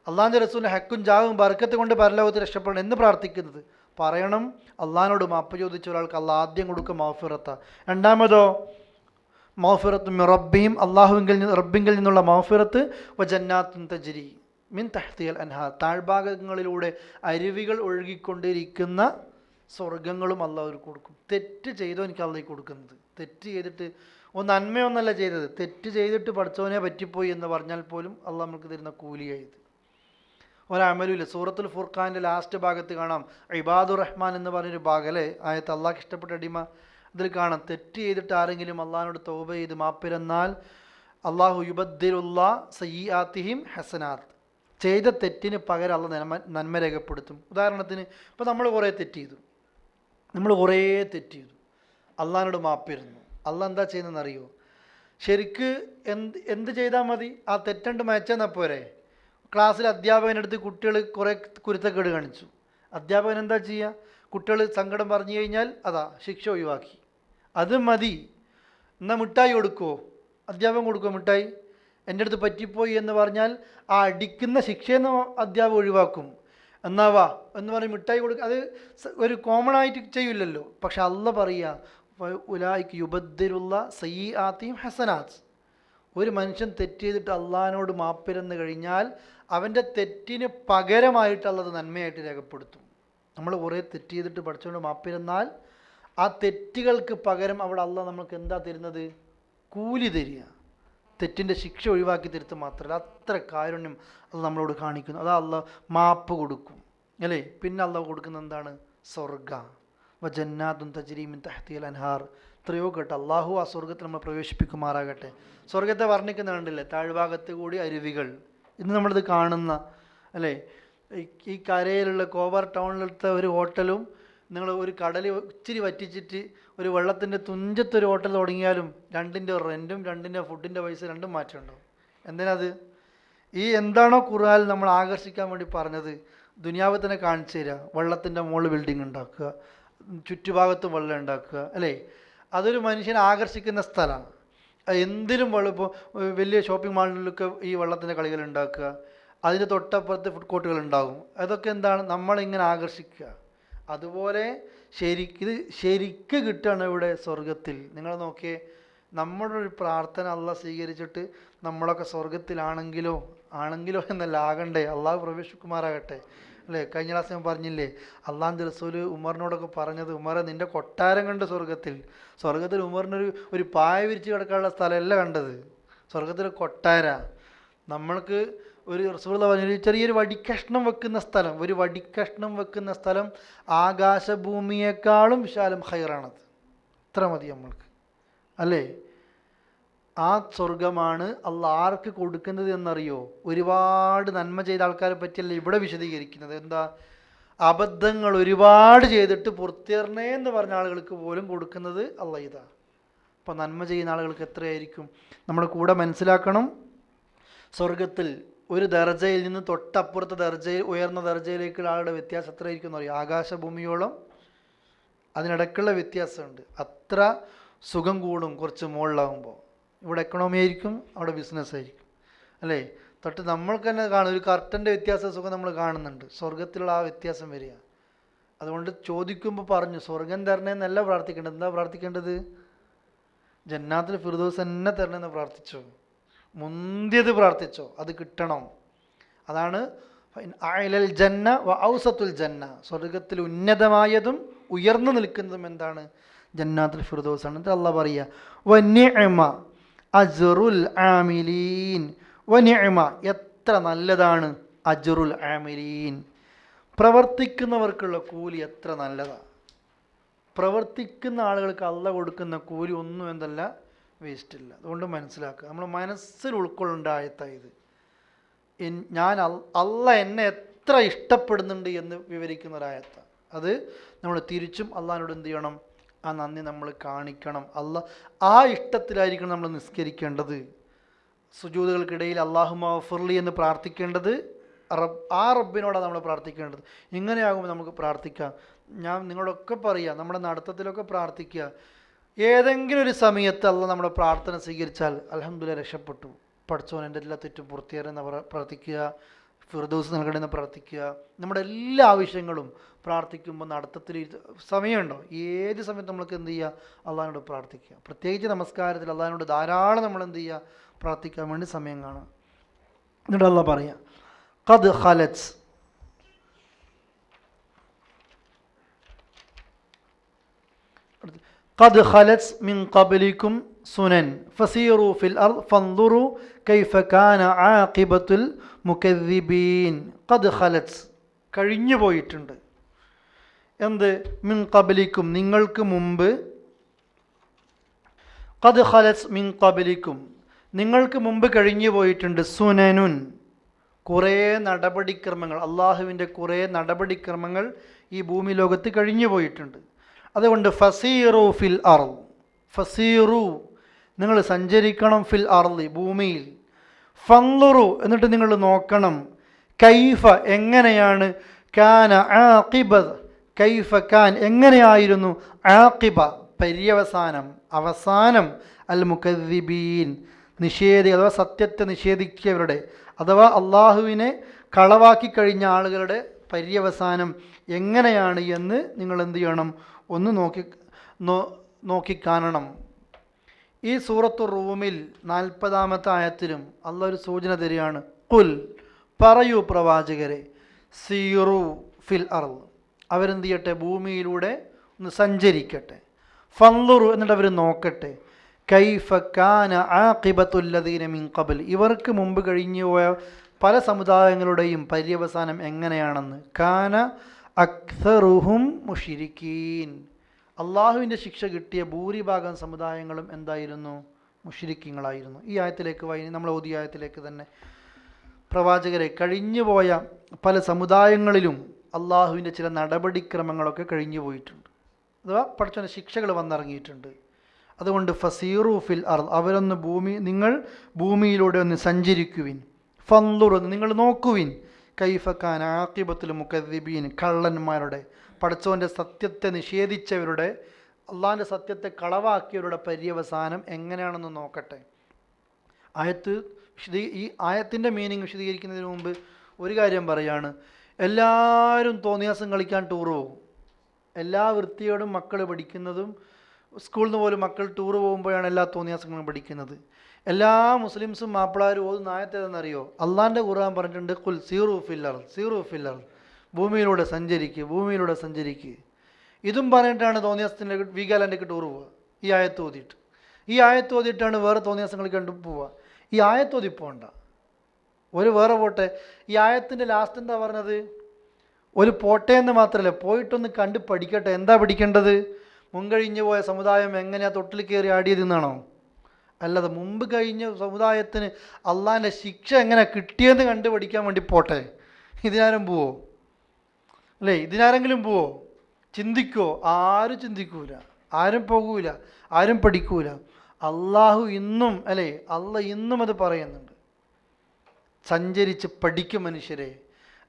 അള്ളാഹിൻ്റെ റസൂലിൻ്റെ ഹക്കും ജാവും ബർക്കത്ത് കൊണ്ട് പരലോകത്ത് രക്ഷപ്പെടണം എന്ന് പ്രാർത്ഥിക്കുന്നത്. പറയണം, അള്ളാഹിനോട് മാപ്പ് ചോദിച്ച ഒരാൾക്ക് അള്ളാഹ് ആദ്യം കൊടുക്കും മഗ്ഫിറത്ത. രണ്ടാമതോ മഗ്ഫിറത്ത് മിർ റബ്ബിഹിം, റബ്ബിങ്കിൽ നിന്നുള്ള മഗ്ഫിറത്ത്. വജന്നാത്തുൻ തജ്രി മിൻ തഹ്തിഹൽ അൻഹാർ, താഴ്ഭാഗങ്ങളിലൂടെ അരുവികൾ ഒഴുകിക്കൊണ്ടിരിക്കുന്ന സ്വർഗങ്ങളും അള്ളാഹ് അവർക്ക് കൊടുക്കും. തെറ്റ് ചെയ്തോ എനിക്ക് അള്ളാഹ് കൊടുക്കുന്നത്. തെറ്റ് ചെയ്തിട്ട് നന്മയൊന്നല്ല ചെയ്തത്, തെറ്റ് ചെയ്തിട്ട് പഠിച്ചവനെ പറ്റിപ്പോയി എന്ന് പറഞ്ഞാൽ പോലും അള്ളാഹ് നമുക്ക് തരുന്ന കൂലിയായത്. ഒരമലുമില്ല. സൂറത്തുൽ ഫുർഖാൻ്റെ ലാസ്റ്റ് ഭാഗത്ത് കാണാം, ഇബാദുർ റഹ്മാൻ എന്ന് പറഞ്ഞൊരു ഭാഗം അല്ലേ, ആയത്ത് അള്ളാഹ്ക്ക് ഇഷ്ടപ്പെട്ട അടിമ. ഇതിൽ കാണാം, തെറ്റ് ചെയ്തിട്ട് ആരെങ്കിലും അള്ളാഹിനോട് തൗബ ചെയ്ത് മാപ്പിരന്നാൽ അള്ളാഹു യുബദ്ദിലുല്ലാ സയ്യിആത്തിഹിം ഹസനാത്ത്, ചെയ്ത തെറ്റിന് പകരം അള്ളാഹ് നന്മ രേഖപ്പെടുത്തും. ഉദാഹരണത്തിന് ഇപ്പോൾ നമ്മൾ കുറേ തെറ്റ് ചെയ്തു, അള്ളാഹിനോട് മാപ്പിരുന്നു. അള്ളാഹ് എന്താ ചെയ്യുന്നതെന്ന് അറിയോ? ശരിക്ക് എന്ത് ചെയ്താൽ മതി? ആ തെറ്റണ്ട് മയച്ചെന്നാൽ പോരെ. ക്ലാസ്സിൽ അധ്യാപകനടുത്ത് കുട്ടികൾ കുറേ കുരുത്തക്കേട് കാണിച്ചു. അധ്യാപകൻ എന്താ ചെയ്യുക? കുട്ടികൾ സങ്കടം പറഞ്ഞു കഴിഞ്ഞാൽ അതാ ശിക്ഷ ഒഴിവാക്കി, അത് മതി. എന്നാൽ മിഠായി കൊടുക്കുമോ? അധ്യാപകൻ കൊടുക്കുമോ മിഠായി? എൻ്റെ അടുത്ത് പറ്റിപ്പോയി എന്ന് പറഞ്ഞാൽ ആ അടിക്കുന്ന ശിക്ഷയെന്ന് അധ്യാപകൻ ഒഴിവാക്കും. എന്നാ വാ എന്ന് പറഞ്ഞ് മിഠായി കൊടുക്കുക. അത് ഒരു കോമൺ ആയിട്ട് ചെയ്യില്ലല്ലോ. പക്ഷെ അള്ളാഹ് പറയുക, ഉലായിക യുബദ്ദിലുല്ലാ സയ്യിആത്തിഹിം ഹസനാത്ത്. ഒരു മനുഷ്യൻ തെറ്റ് ചെയ്തിട്ട് അള്ളാഹിനോട് മാപ്പിരന്ന് കഴിഞ്ഞാൽ അവൻ്റെ തെറ്റിന് പകരമായിട്ട് അള്ളത് നന്മയായിട്ട് രേഖപ്പെടുത്തും. നമ്മൾ കുറേ തെറ്റ് ചെയ്തിട്ട് പഠിച്ചുകൊണ്ട് മാപ്പിരുന്നാൽ ആ തെറ്റുകൾക്ക് പകരം അവിടെ അള്ളാഹ് നമ്മൾക്ക് എന്താ തരുന്നത്? കൂലി തരിക. തെറ്റിൻ്റെ ശിക്ഷ ഒഴിവാക്കി തരുത്ത് മാത്രമല്ല, അത്ര കാരുണ്യം അത് നമ്മളോട് കാണിക്കുന്നു. അതാ അള്ളാഹ് മാപ്പ് കൊടുക്കും അല്ലേ. പിന്നെ അള്ളാഹ് കൊടുക്കുന്ന എന്താണ്? സ്വർഗ. വജന്നാത്തുൻ തജ്രി മിൻ തഹ്തിഹൽ അൻഹാർ. എത്രയോ കേട്ടോ. അള്ളാഹു ആ സ്വർഗത്തിൽ നമ്മൾ പ്രവേശിപ്പിക്കുമാറാകട്ടെ. സ്വർഗത്തെ വർണ്ണിക്കുന്ന കണ്ടില്ലേ, താഴ്ഭാഗത്ത് കൂടി അരുവികൾ. ഇന്ന് നമ്മളിത് കാണുന്ന അല്ലേ, ഈ കരയിലുള്ള കോവാർ ടൗണിലത്തെ ഒരു ഹോട്ടലും നിങ്ങൾ ഒരു കടൽ ഇച്ചിരി വറ്റിച്ചിട്ട് ഒരു വെള്ളത്തിൻ്റെ തുഞ്ചത്തൊരു ഹോട്ടൽ തുടങ്ങിയാലും രണ്ടിൻ്റെ റെൻറ്റും രണ്ടിൻ്റെ ഫുഡിൻ്റെ പൈസ രണ്ടും മാറ്റം ഉണ്ടാവും. എന്തിനത്? ഈ എന്താണോ ഖുർആൻ നമ്മൾ ആകർഷിക്കാൻ വേണ്ടി പറഞ്ഞത്, ദുനിയാവ് തന്നെ കാണിച്ചു തരിക. വെള്ളത്തിൻ്റെ മുകളിൽ ബിൽഡിംഗ് ഉണ്ടാക്കുക, ചുറ്റുഭാഗത്തും വെള്ളം ഉണ്ടാക്കുക അല്ലേ. അതൊരു മനുഷ്യനെ ആകർഷിക്കുന്ന സ്ഥലമാണ്. എന്തിലും വെള്ളം, ഇപ്പോൾ വലിയ ഷോപ്പിംഗ് മാളിലൊക്കെ ഈ വെള്ളത്തിൻ്റെ കളികൾ ഉണ്ടാക്കുക, അതിൻ്റെ തൊട്ടപ്പുറത്ത് ഫുഡ് കോർട്ടുകൾ ഉണ്ടാകും. അതൊക്കെ എന്താണ്? നമ്മളിങ്ങനെ ആകർഷിക്കുക. അതുപോലെ ശരിക്ക് കിട്ടുകയാണ് ഇവിടെ സ്വർഗത്തിൽ. നിങ്ങൾ നോക്കിയേ, നമ്മുടെ ഒരു പ്രാർത്ഥന അള്ളാഹ് സ്വീകരിച്ചിട്ട് നമ്മളൊക്കെ സ്വർഗത്തിലാണെങ്കിലോ എന്നല്ല, ആകണ്ടേ, അള്ളാഹു പ്രവേശിക്കുമാറാകട്ടെ അല്ലേ. കഴിഞ്ഞ ക്ലാസ് ഞാൻ പറഞ്ഞില്ലേ, അള്ളാഹുവിൻ്റെ റസൂല് ഉമറിനോടൊക്കെ പറഞ്ഞത്, ഉമറെ നിൻ്റെ കൊട്ടാരം കണ്ട് സ്വർഗത്തിൽ ഉമറിനൊരു പായ വിരിച്ച് കിടക്കാനുള്ള സ്ഥലമല്ല കണ്ടത്, സ്വർഗത്തിലെ കൊട്ടാര. നമ്മൾക്ക് ഒരു റസൂലുള്ള പറഞ്ഞൊരു ചെറിയൊരു വടിക്കഷ്ണം വെക്കുന്ന സ്ഥലം ആകാശഭൂമിയേക്കാളും വിശാലം ഖൈറാണത്. ഇത്ര മതി നമ്മൾക്ക് അല്ലേ. ആ സ്വർഗമാണ് അള്ളാഹ് ആർക്ക് കൊടുക്കുന്നത് എന്നറിയോ? ഒരുപാട് നന്മ ചെയ്ത ആൾക്കാരെ പറ്റിയല്ല ഇവിടെ വിശദീകരിക്കുന്നത്. എന്താ? അബദ്ധങ്ങൾ ഒരുപാട് ചെയ്തിട്ട് പുറത്തേറണേ എന്ന് പറഞ്ഞ ആളുകൾക്ക് പോലും കൊടുക്കുന്നത് അള്ളാഹ് ഇതാ. അപ്പോൾ നന്മ ചെയ്യുന്ന ആളുകൾക്ക് എത്രയായിരിക്കും? നമ്മുടെ കൂടെ മനസ്സിലാക്കണം, സ്വർഗത്തിൽ ഒരു ദർജയിൽ നിന്ന് തൊട്ടപ്പുറത്തെ ഉയർന്ന ദർജയിലേക്കുള്ള ആളുടെ വ്യത്യാസം എത്രയായിരിക്കും എന്ന് അറിയാം? ആകാശഭൂമിയോളം അതിനിടയ്ക്കുള്ള വ്യത്യാസമുണ്ട്. അത്ര സുഖം കൂടും കുറച്ച് മുകളിലാകുമ്പോൾ. ഇവിടെ എക്കണോമി ആയിരിക്കും, അവിടെ ബിസിനസ് ആയിരിക്കും അല്ലേ. തൊട്ട് നമ്മൾക്ക് തന്നെ കാണും, ഒരു കർട്ടൻ്റെ വ്യത്യാസ സുഖം നമ്മൾ കാണുന്നുണ്ട്. സ്വർഗത്തിലുള്ള ആ വ്യത്യാസം വരിക. അതുകൊണ്ട് ചോദിക്കുമ്പോൾ പറഞ്ഞു, സ്വർഗം തരണേന്നല്ല പ്രാർത്ഥിക്കേണ്ടത്. എന്താ പ്രാർത്ഥിക്കേണ്ടത്? ജന്നാത്തുൽ ഫിർദൗസ് തന്നെ തരണമെന്ന് പ്രാർത്ഥിച്ചോ, മുന്തിയത് പ്രാർത്ഥിച്ചോ, അത് കിട്ടണം. അതാണ് അഅലൽ ജന്ന വ ഔസത്തുൽ ജന്ന, സ്വർഗത്തിൽ ഉന്നതമായതും ഉയർന്നു നിൽക്കുന്നതും എന്താണ്? ജന്നാത്തുൽ ഫിർദൗസ് ആണ്. എന്നിട്ട് അള്ളാഹ് പറയുക, വനിഅമ അജ്റുൽ ആമിലീൻ. വനിഅമ, എത്ര നല്ലതാണ്, അജ്റുൽ ആമിലീൻ, പ്രവർത്തിക്കുന്നവർക്കുള്ള കൂലി എത്ര നല്ലതാണ്. പ്രവർത്തിക്കുന്ന ആളുകൾക്ക് അള്ളാഹ് കൊടുക്കുന്ന കൂലി ഒന്നും എന്തല്ല, വേസ്റ്റില്ല. അതുകൊണ്ട് മനസ്സിലാക്കുക, നമ്മൾ മനസ്സിൽ ഉൾക്കൊള്ളേണ്ട ആയത്തായത്. ഞാൻ അള്ളാഹ് എന്നെ എത്ര ഇഷ്ടപ്പെടുന്നുണ്ട് എന്ന് വിവരിക്കുന്ന ഒരായത്താണ്. അത് നമ്മൾ തിരിച്ചും അള്ളാഹിനോട് എന്ത് ചെയ്യണം? ആ നന്ദി നമ്മൾ കാണിക്കണം. അള്ളാഹ് ആ ഇഷ്ടത്തിലായിരിക്കണം നമ്മൾ നിസ്കരിക്കേണ്ടത്. സുജൂദുകൾക്കിടയിൽ അല്ലാഹുമ്മ ഗഫിർലി എന്ന് പ്രാർത്ഥിക്കേണ്ടത് ആ റബ്ബിനോടാണ് നമ്മൾ പ്രാർത്ഥിക്കേണ്ടത്. ഇങ്ങനെയാകുമ്പോൾ നമുക്ക് പ്രാർത്ഥിക്കാം. ഞാൻ നിങ്ങളൊക്കെ പറയുക, നമ്മുടെ നടത്തത്തിലൊക്കെ പ്രാർത്ഥിക്കുക. ഏതെങ്കിലും ഒരു സമയത്ത് അള്ളാഹ് നമ്മുടെ പ്രാർത്ഥന സ്വീകരിച്ചാൽ അൽഹംദുലില്ലാഹ് രക്ഷപ്പെട്ടു, പഠിച്ചോൻ എൻ്റെ എല്ലാ തെറ്റും പൂർത്തിയാരെന്ന് പ്രാർത്ഥിക്കുക, ഫിർദൗസ് നൽകണമെന്ന് പ്രാർത്ഥിക്കുക. നമ്മുടെ എല്ലാ ആവശ്യങ്ങളും പ്രാർത്ഥിക്കുമ്പോൾ നടത്തത്തിൽ സമയമുണ്ടോ? ഏത് സമയത്ത് നമ്മൾക്ക് എന്ത് ചെയ്യുക? അള്ളാഹിനോട് പ്രാർത്ഥിക്കുക. പ്രത്യേകിച്ച് നമസ്കാരത്തിൽ അള്ളാഹിനോട് ധാരാളം നമ്മൾ എന്ത് ചെയ്യുക? പ്രാർത്ഥിക്കാൻ വേണ്ടി സമയം കാണുക. എന്നിട്ട് അള്ളാഹ് പറയാം, ഖദ് ഖലത്, ഖദ് ഖലത് മിൻ ഖബ്ലികും സുനൻ ഫസീറു ഫിൽ അർദ് ഫൻദുറു കൈഫ കാന ആഖിബത്തുൽ മുകദ്ദിബീൻ. ഖദ് ഖലത്, കഴിഞ്ഞു പോയിട്ടുണ്ട്. എന്ത്? മിൻ ഖബ്ലികും, നിങ്ങൾക്ക് മുമ്പ്. ഖദ് ഖലത് മിൻ ഖബ്ലികും, നിങ്ങൾക്ക് മുമ്പ് കഴിഞ്ഞു പോയിട്ടുണ്ട്. സുനനുൻ, കുറേ നടപടിക്രമങ്ങൾ, അള്ളാഹുവിൻ്റെ കുറേ നടപടിക്രമങ്ങൾ ഈ ഭൂമി ലോകത്ത് കഴിഞ്ഞു പോയിട്ടുണ്ട്. അതുകൊണ്ട് ഫസീറു ഫിൽ അർദ്, ഫസീറു, നിങ്ങൾ സഞ്ചരിക്കണം, ഫിൽ അർദ്, ഭൂമിയിൽ. ഫൻദുറു, എന്നിട്ട് നിങ്ങൾ നോക്കണം, കൈഫ, എങ്ങനെയാണ്, കാന ആഖിബത്, കൈഫ കാൻ, എങ്ങനെയായിരുന്നു, ആഖിബ, പര്യവസാനം, അവസാനം, അൽ മുകദ്ദിബീൻ, നിഷേധി അഥവാ സത്യത്തെ നിഷേധിച്ചവരുടെ, അഥവാ അള്ളാഹുവിനെ കളവാക്കി കഴിഞ്ഞ ആളുകളുടെ പര്യവസാനം എങ്ങനെയാണ് എന്ന് നിങ്ങൾ എന്ത് ചെയ്യണം? ഒന്ന് നോക്കിക്കാണണം. ഈ സൂറത്തു റൂമിൽ 40-ാമത്തെ ആയത്തിലും അള്ളാഹ് ഒരു സൂചന തരികയാണ്. ഖുൽ, പറയൂ പ്രവാചകരെ, സീറു ഫിൽ അർദ്, അവരെന്ത് ചെയ്യട്ടെ? ഭൂമിയിലൂടെ ഒന്ന് സഞ്ചരിക്കട്ടെ. ഫൻദുറു, എന്നിട്ട് അവർ നോക്കട്ടെ, കൈഫ കാന ആഖിബത്തുല്ലദീന മിൻ ഖബൽ, ഇവർക്ക് മുമ്പ് കഴിഞ്ഞു പോയ പല സമുദായങ്ങളുടെയും പര്യവസാനം എങ്ങനെയാണെന്ന്. കാന അക്സറുഹും മുശ്രിക്കീൻ, അള്ളാഹുവിൻ്റെ ശിക്ഷ കിട്ടിയ ഭൂരിഭാഗം സമുദായങ്ങളും എന്തായിരുന്നു? മുശ്രിക്കീങ്ങളായിരുന്നു. ഈ ആയത്തിലേക്ക് നമ്മൾ ഓതിയ ആയത്തിലേക്ക് തന്നെ, പ്രവാചകരെ, കഴിഞ്ഞുപോയ പല സമുദായങ്ങളിലും അള്ളാഹുവിൻ്റെ ചില നടപടിക്രമങ്ങളൊക്കെ കഴിഞ്ഞു പോയിട്ടുണ്ട്, അഥവാ പഠിച്ചവൻ്റെ ശിക്ഷകൾ വന്നിറങ്ങിയിട്ടുണ്ട്. അതുകൊണ്ട് ഫസീറു ഫിൽ അർദ്, അവരൊന്ന് നിങ്ങൾ ഭൂമിയിലൂടെ ഒന്ന് സഞ്ചരിക്കുവിൻ. ഫൻദുറു, നിങ്ങൾ നോക്കുവിൻ, കൈഫ കാന ആഖിബത്തുൽ മുകദ്ദിബീൻ, കള്ളന്മാരുടെ, പഠിച്ചവൻ്റെ സത്യത്തെ നിഷേധിച്ചവരുടെ, അള്ളാഹിൻ്റെ സത്യത്തെ കളവാക്കിയവരുടെ പര്യവസാനം എങ്ങനെയാണെന്ന് നോക്കട്ടെ. ഈ ആയത്തിൻ്റെ മീനിങ് വിശദീകരിക്കുന്നതിന് മുമ്പ് ഒരു കാര്യം പറയാണ്. എല്ലാവരും തോന്നിയാസം കളിക്കാൻ ടൂർ പോകും, എല്ലാ വൃത്തിയോടും മക്കൾ പഠിക്കുന്നതും സ്കൂളിൽ നിന്ന് പോലും മക്കൾ ടൂർ പോകുമ്പോഴാണ് എല്ലാ തോന്നിയാസങ്ങളും പഠിക്കുന്നത്. എല്ലാ മുസ്ലിംസും മാപ്പിളാരും ഓതുന്ന ആയത്തേതെന്നറിയോ? അള്ളാൻ്റെ ഖുർആൻ പറഞ്ഞിട്ടുണ്ട്, കുൽ സീറു ഫില്ലർ, ഭൂമിയിലൂടെ സഞ്ചരിക്കുക. ഇതും പറഞ്ഞിട്ടാണ് തോന്നിയാസത്തിൻ്റെ വീഗാലാൻഡേക്ക് ടൂർ പോവുക. ഈ ആയത്ത് ഓതിയിട്ടാണ് വേറെ തോന്നിയാസങ്ങൾ കണ്ടു പോവുക. ഈ ആയത്തോതി പോകണ്ട, ഒരു വേറെ പോട്ടെ. ഈ ആയത്തിൻ്റെ ലാസ്റ്റ് എന്താ പറഞ്ഞത്? ഒരു പോട്ടെ എന്ന് മാത്രമല്ല, പോയിട്ടൊന്ന് കണ്ട് പഠിക്കട്ടെ. എന്താ പഠിക്കേണ്ടത്? മുൻകഴിഞ്ഞു പോയ സമുദായം എങ്ങനെയാ തൊട്ടിൽ കയറി ആടിയതെന്നാണോ? അല്ലാതെ മുമ്പ് കഴിഞ്ഞ സമുദായത്തിന് അള്ളാഹിൻ്റെ ശിക്ഷ എങ്ങനെ കിട്ടിയെന്ന് കണ്ട് പഠിക്കാൻ വേണ്ടി പോട്ടെ. ഇതിനാരും പോവോ? അല്ലേ? ഇതിനാരെങ്കിലും പോവോ? ചിന്തിക്കുമോ? ആരും ചിന്തിക്കൂല, ആരും പോകൂല, ആരും പഠിക്കൂല. അള്ളാഹു ഇന്നും ഇന്നും അത് പറയുന്നുണ്ട്, സഞ്ചരിച്ച് പഠിക്കും മനുഷ്യരെ.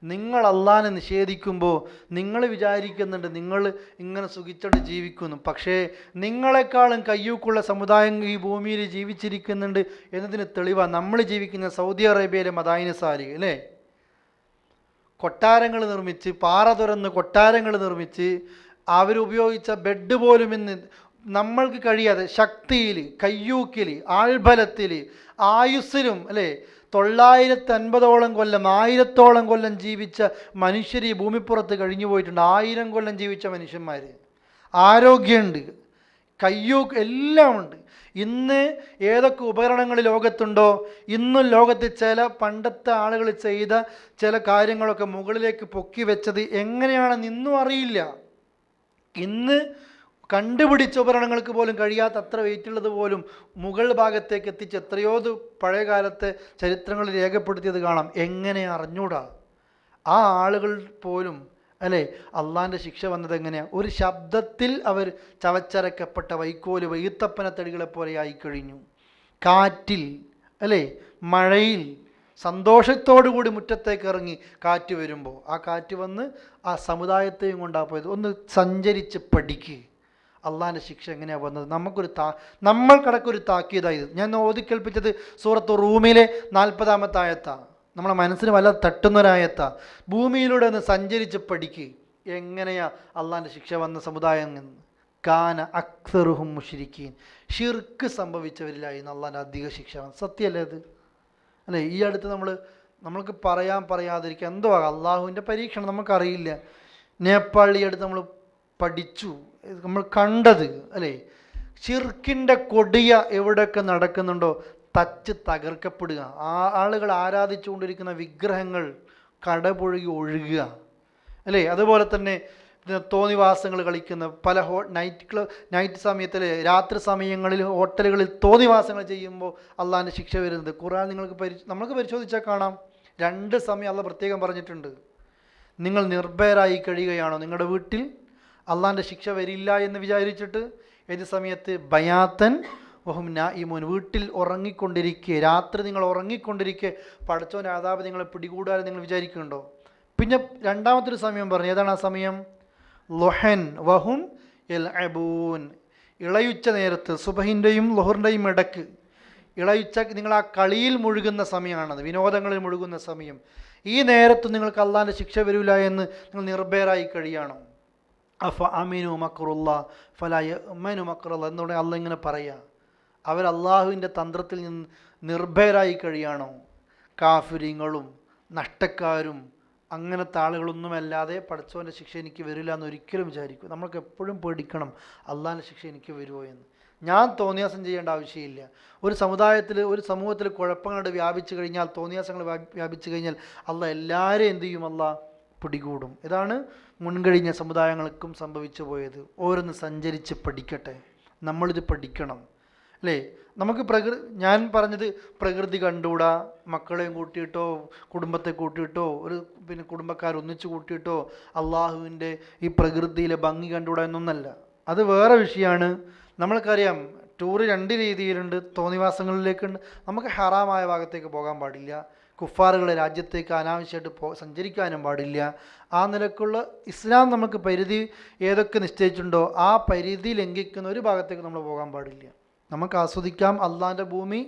നിങ്ങൾ അള്ളാഹിനെ നിഷേധിക്കുമ്പോൾ നിങ്ങൾ വിചാരിക്കുന്നുണ്ട് നിങ്ങൾ ഇങ്ങനെ സുഖിച്ചോണ്ട് ജീവിക്കുന്നു. പക്ഷേ നിങ്ങളെക്കാളും കയ്യൂക്കുള്ള സമുദായം ഈ ഭൂമിയിൽ ജീവിച്ചിരിക്കുന്നുണ്ട് എന്നതിന് തെളിവാണ് നമ്മൾ ജീവിക്കുന്ന സൗദി അറേബ്യയിലെ മദായിന സാരി. അല്ലേ? കൊട്ടാരങ്ങൾ നിർമ്മിച്ച്, പാറ തുറന്ന് കൊട്ടാരങ്ങൾ നിർമ്മിച്ച്, അവരുപയോഗിച്ച ബെഡ് പോലും ഇന്ന് നമ്മൾക്ക് കഴിയാതെ ശക്തിയിൽ, കയ്യൂക്കിൽ, ആൾബലത്തിൽ, ആയുസ്സിലും, അല്ലേ, 950ഓളം കൊല്ലം, 1000ഓളം കൊല്ലം ജീവിച്ച മനുഷ്യർ ഈ ഭൂമിപ്പുറത്ത് കഴിഞ്ഞു പോയിട്ടുണ്ട്. 1000 കൊല്ലം ജീവിച്ച മനുഷ്യന്മാർ. ആരോഗ്യമുണ്ട്, കയ്യൂക്ക് എല്ലാം ഉണ്ട്. ഇന്ന് ഏതൊക്കെ ഉപകരണങ്ങൾ ലോകത്തുണ്ടോ, ഇന്നും ലോകത്ത് ചില പണ്ടത്തെ ആളുകൾ ചെയ്ത ചില കാര്യങ്ങളൊക്കെ മുകളിലേക്ക് പൊക്കി വെച്ചത് എങ്ങനെയാണെന്ന് ഇന്നും അറിയില്ല. ഇന്ന് കണ്ടുപിടിച്ച ഉപകരണങ്ങൾക്ക് പോലും കഴിയാത്ത അത്ര വെയിറ്റുള്ളത് പോലും മുകൾ ഭാഗത്തേക്ക് എത്തിച്ച് എത്രയോ പഴയ കാലത്തെ ചരിത്രങ്ങൾ രേഖപ്പെടുത്തിയത് കാണാം. എങ്ങനെ അറിഞ്ഞൂടാ? ആ ആളുകൾ പോലും, അല്ലേ, അള്ളാഹിൻ്റെ ശിക്ഷ വന്നത് എങ്ങനെയാണ്? ഒരു ശബ്ദത്തിൽ അവർ ചവച്ചരക്കപ്പെട്ട വൈക്കോല്, ഈത്തപ്പനത്തടികളെ പോലെ ആയിക്കഴിഞ്ഞു. കാറ്റിൽ, അല്ലേ, മഴയിൽ സന്തോഷത്തോടു കൂടി മുറ്റത്തേക്ക് ഇറങ്ങി കാറ്റ് വരുമ്പോൾ ആ കാറ്റ് വന്ന് ആ സമുദായത്തെയും കൊണ്ടാ പോയത്. ഒന്ന് സഞ്ചരിച്ച് പഠിക്കുക. അള്ളാഹിൻ്റെ ശിക്ഷ എങ്ങനെയാണ് വന്നത്? നമ്മൾക്കടക്കൊരു താക്കീതായത്. ഞാൻ ഓതിക്കേൽപ്പിച്ചത് സൂറത്ത് റൂമിലെ 40-ാമത്തെ ആയത്താണ്. നമ്മളെ മനസ്സിന് വല്ല തട്ടുന്നൊരായത്താണ്. ഭൂമിയിലൂടെ ഒന്ന് സഞ്ചരിച്ച് പഠിക്കുക. എങ്ങനെയാ അള്ളാഹിൻ്റെ ശിക്ഷ വന്ന സമുദായം എന്ന്? കാന അക്സറുഹും മുശ്രിക്കീൻ, ഷിർക്ക് സംഭവിച്ചവരിലായിരുന്നു അള്ളാഹിൻ്റെ അധിക ശിക്ഷ. സത്യമല്ലേ അത്? അല്ലേ? ഈ അടുത്ത് നമ്മൾക്ക് പറയാതിരിക്കുക എന്തോ അള്ളാഹുവിൻ്റെ പരീക്ഷണം നമുക്കറിയില്ല. നേപ്പാളിൽ അടുത്ത് നമ്മൾ പഠിച്ചു, നമ്മൾ കണ്ടത്, അല്ലേ, ഷിർക്കിൻ്റെ കൊടിയ എവിടെയൊക്കെ നടക്കുന്നുണ്ടോ തച്ച് തകർക്കപ്പെടുക. ആളുകൾ ആരാധിച്ചുകൊണ്ടിരിക്കുന്ന വിഗ്രഹങ്ങൾ കടപുഴകി ഒഴുകുക, അല്ലേ? അതുപോലെ തന്നെ തോന്നിവാസങ്ങൾ കളിക്കുന്ന പല നൈറ്റ് സമയത്തിൽ, രാത്രി സമയങ്ങളിൽ ഹോട്ടലുകളിൽ തോന്നിവാസങ്ങൾ ചെയ്യുമ്പോൾ അള്ളാഹിൻ്റെ ശിക്ഷ വരുന്നത് ഖുർആൻ നമ്മൾക്ക് പരിശോധിച്ചാൽ കാണാം. 2 സമയം അള്ളാഹ് പ്രത്യേകം പറഞ്ഞിട്ടുണ്ട്. നിങ്ങൾ നിർഭയരായി കഴിയുകയാണോ നിങ്ങളുടെ വീട്ടിൽ? അള്ളാഹിൻ്റെ ശിക്ഷ വരില്ല എന്ന് വിചാരിച്ചിട്ട്. ഏത് സമയത്ത്? ബയാത്തൻ വഹും നായിമൂൻ, വീട്ടിൽ ഉറങ്ങിക്കൊണ്ടിരിക്കുക, രാത്രി നിങ്ങൾ ഉറങ്ങിക്കൊണ്ടിരിക്കുക പടച്ചോൻ്റെ അദാബ് നിങ്ങളെ പിടികൂടാതെ നിങ്ങൾ വിചാരിക്കുന്നുണ്ടോ? പിന്നെ രണ്ടാമത്തൊരു സമയം പറഞ്ഞു. ഏതാണ് ആ സമയം? ലൊഹൻ വഹും യൽഅബൂൻ, ഇളയുച്ച നേരത്ത്, സുബഹിൻ്റെയും ലൊഹറിൻ്റെയും ഇടക്ക് ഇളയുച്ച നിങ്ങൾ ആ കളിയിൽ മുഴുകുന്ന സമയമാണത്, വിനോദങ്ങളിൽ മുഴുകുന്ന സമയം. ഈ നേരത്ത് നിങ്ങൾക്ക് അള്ളാഹിൻ്റെ ശിക്ഷ വരില്ല എന്ന് നിങ്ങൾ നിർഭയരായി കഴിയണം. അഫ അമീനു മക്റുല്ലാ ഫലാ യഅ്മനു മക്റല്ലാഹ് എന്നോട് അള്ളാഹ് ഇങ്ങനെ പറയുക. അവർ അള്ളാഹുവിൻ്റെ തന്ത്രത്തിൽ നിന്ന് നിർഭയരായി കഴിയണോ? കാഫിര്യങ്ങളും നഷ്ടക്കാരും അങ്ങനത്തെ ആളുകളൊന്നുമല്ലാതെ പടച്ചവൻ്റെ ശിക്ഷ എനിക്ക് വരില്ല എന്ന് ഒരിക്കലും വിചാരിക്കും. നമ്മൾക്ക് എപ്പോഴും പേടിക്കണം, അള്ളാഹിൻ്റെ ശിക്ഷ എനിക്ക് വരുമോ എന്ന്. ഞാൻ തോന്നിയാസം ചെയ്യേണ്ട ആവശ്യമില്ല. ഒരു സമൂഹത്തിൽ കുഴപ്പങ്ങളുടെ വ്യാപിച്ചു കഴിഞ്ഞാൽ, തോന്നിയാസങ്ങൾ വ്യാപിച്ചു കഴിഞ്ഞാൽ അള്ളാഹ് എല്ലാവരെയും എന്തു ചെയ്യും? അള്ളാഹ് പിടികൂടും. ഇതാണ് മുൻകഴിഞ്ഞ സമുദായങ്ങൾക്കും സംഭവിച്ചു പോയത്. ഓരോന്ന് സഞ്ചരിച്ച് പഠിക്കട്ടെ, നമ്മളിത് പഠിക്കണം, അല്ലേ? നമുക്ക് ഞാൻ പറഞ്ഞത് പ്രകൃതി കണ്ടുകൂടാ, മക്കളെയും കൂട്ടിയിട്ടോ കുടുംബത്തെ കൂട്ടിയിട്ടോ കുടുംബക്കാർ ഒന്നിച്ചു കൂട്ടിയിട്ടോ അള്ളാഹുവിൻ്റെ ഈ പ്രകൃതിയിലെ ഭംഗി കണ്ടുകൂടാ എന്നൊന്നല്ല. അത് വേറെ വിഷയമാണ്. നമ്മൾക്കറിയാം ടൂറ് 2 രീതിയിലുണ്ട്. തോന്നിവാസങ്ങളിലേക്കുണ്ട്. നമുക്ക് ഹറാമായ ഭാഗത്തേക്ക് പോകാൻ പാടില്ല. കുഫാറുകളുടെ രാജ്യത്തേക്ക് അനാവശ്യമായിട്ട് സഞ്ചരിക്കാനും പാടില്ല. ആ നിലക്കുള്ള ഇസ്ലാം നമുക്ക് പരിധി ഏതൊക്കെ നിശ്ചയിച്ചിട്ടുണ്ടോ ആ പരിധി ലംഘിക്കുന്ന ഒരു ഭാഗത്തേക്ക് നമ്മൾ പോകാൻ പാടില്ല. നമുക്ക് ആസ്വദിക്കാം. അള്ളാഹിൻ്റെ ഭൂമി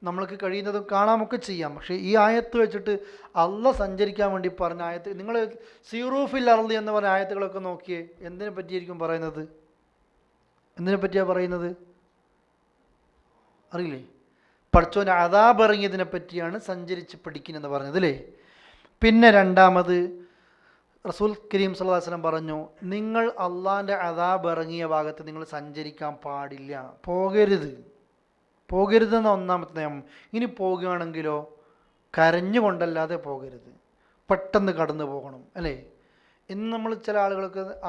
നമ്മൾക്ക് കഴിയുന്നതും കാണാമൊക്കെ ചെയ്യാം. പക്ഷേ ഈ ആയത്ത് വെച്ചിട്ട് അള്ള സഞ്ചരിക്കാൻ വേണ്ടി പറഞ്ഞ ആയത്ത്, നിങ്ങൾ സീറൂഫിൽ അർളി എന്ന് പറഞ്ഞ ആയത്തുകളൊക്കെ നോക്കിയേ, എന്തിനെ പറ്റിയായിരിക്കും പറയുന്നത്? എന്തിനെ പറ്റിയാണ് പറയുന്നത്? അറിയില്ലേ? പഠിച്ചോൻ്റെ അദാബ് ഇറങ്ങിയതിനെ പറ്റിയാണ് സഞ്ചരിച്ച് പഠിക്കുന്നതെന്ന് പറഞ്ഞത് അല്ലേ. പിന്നെ രണ്ടാമത് റസൂൽ കരീം സല്ലല്ലാഹു അലൈഹി വസല്ലം പറഞ്ഞു, നിങ്ങൾ അള്ളാൻ്റെ അദാബ് ഇറങ്ങിയ ഭാഗത്ത് നിങ്ങൾ സഞ്ചരിക്കാൻ പാടില്ല, പോകരുതെന്ന ഒന്നാമത്തെ നിയമം. ഇനി പോകുകയാണെങ്കിലോ കരഞ്ഞുകൊണ്ടല്ലാതെ പോകരുത്, പെട്ടെന്ന് കടന്നു പോകണം അല്ലേ. ഇന്ന് നമ്മൾ ചില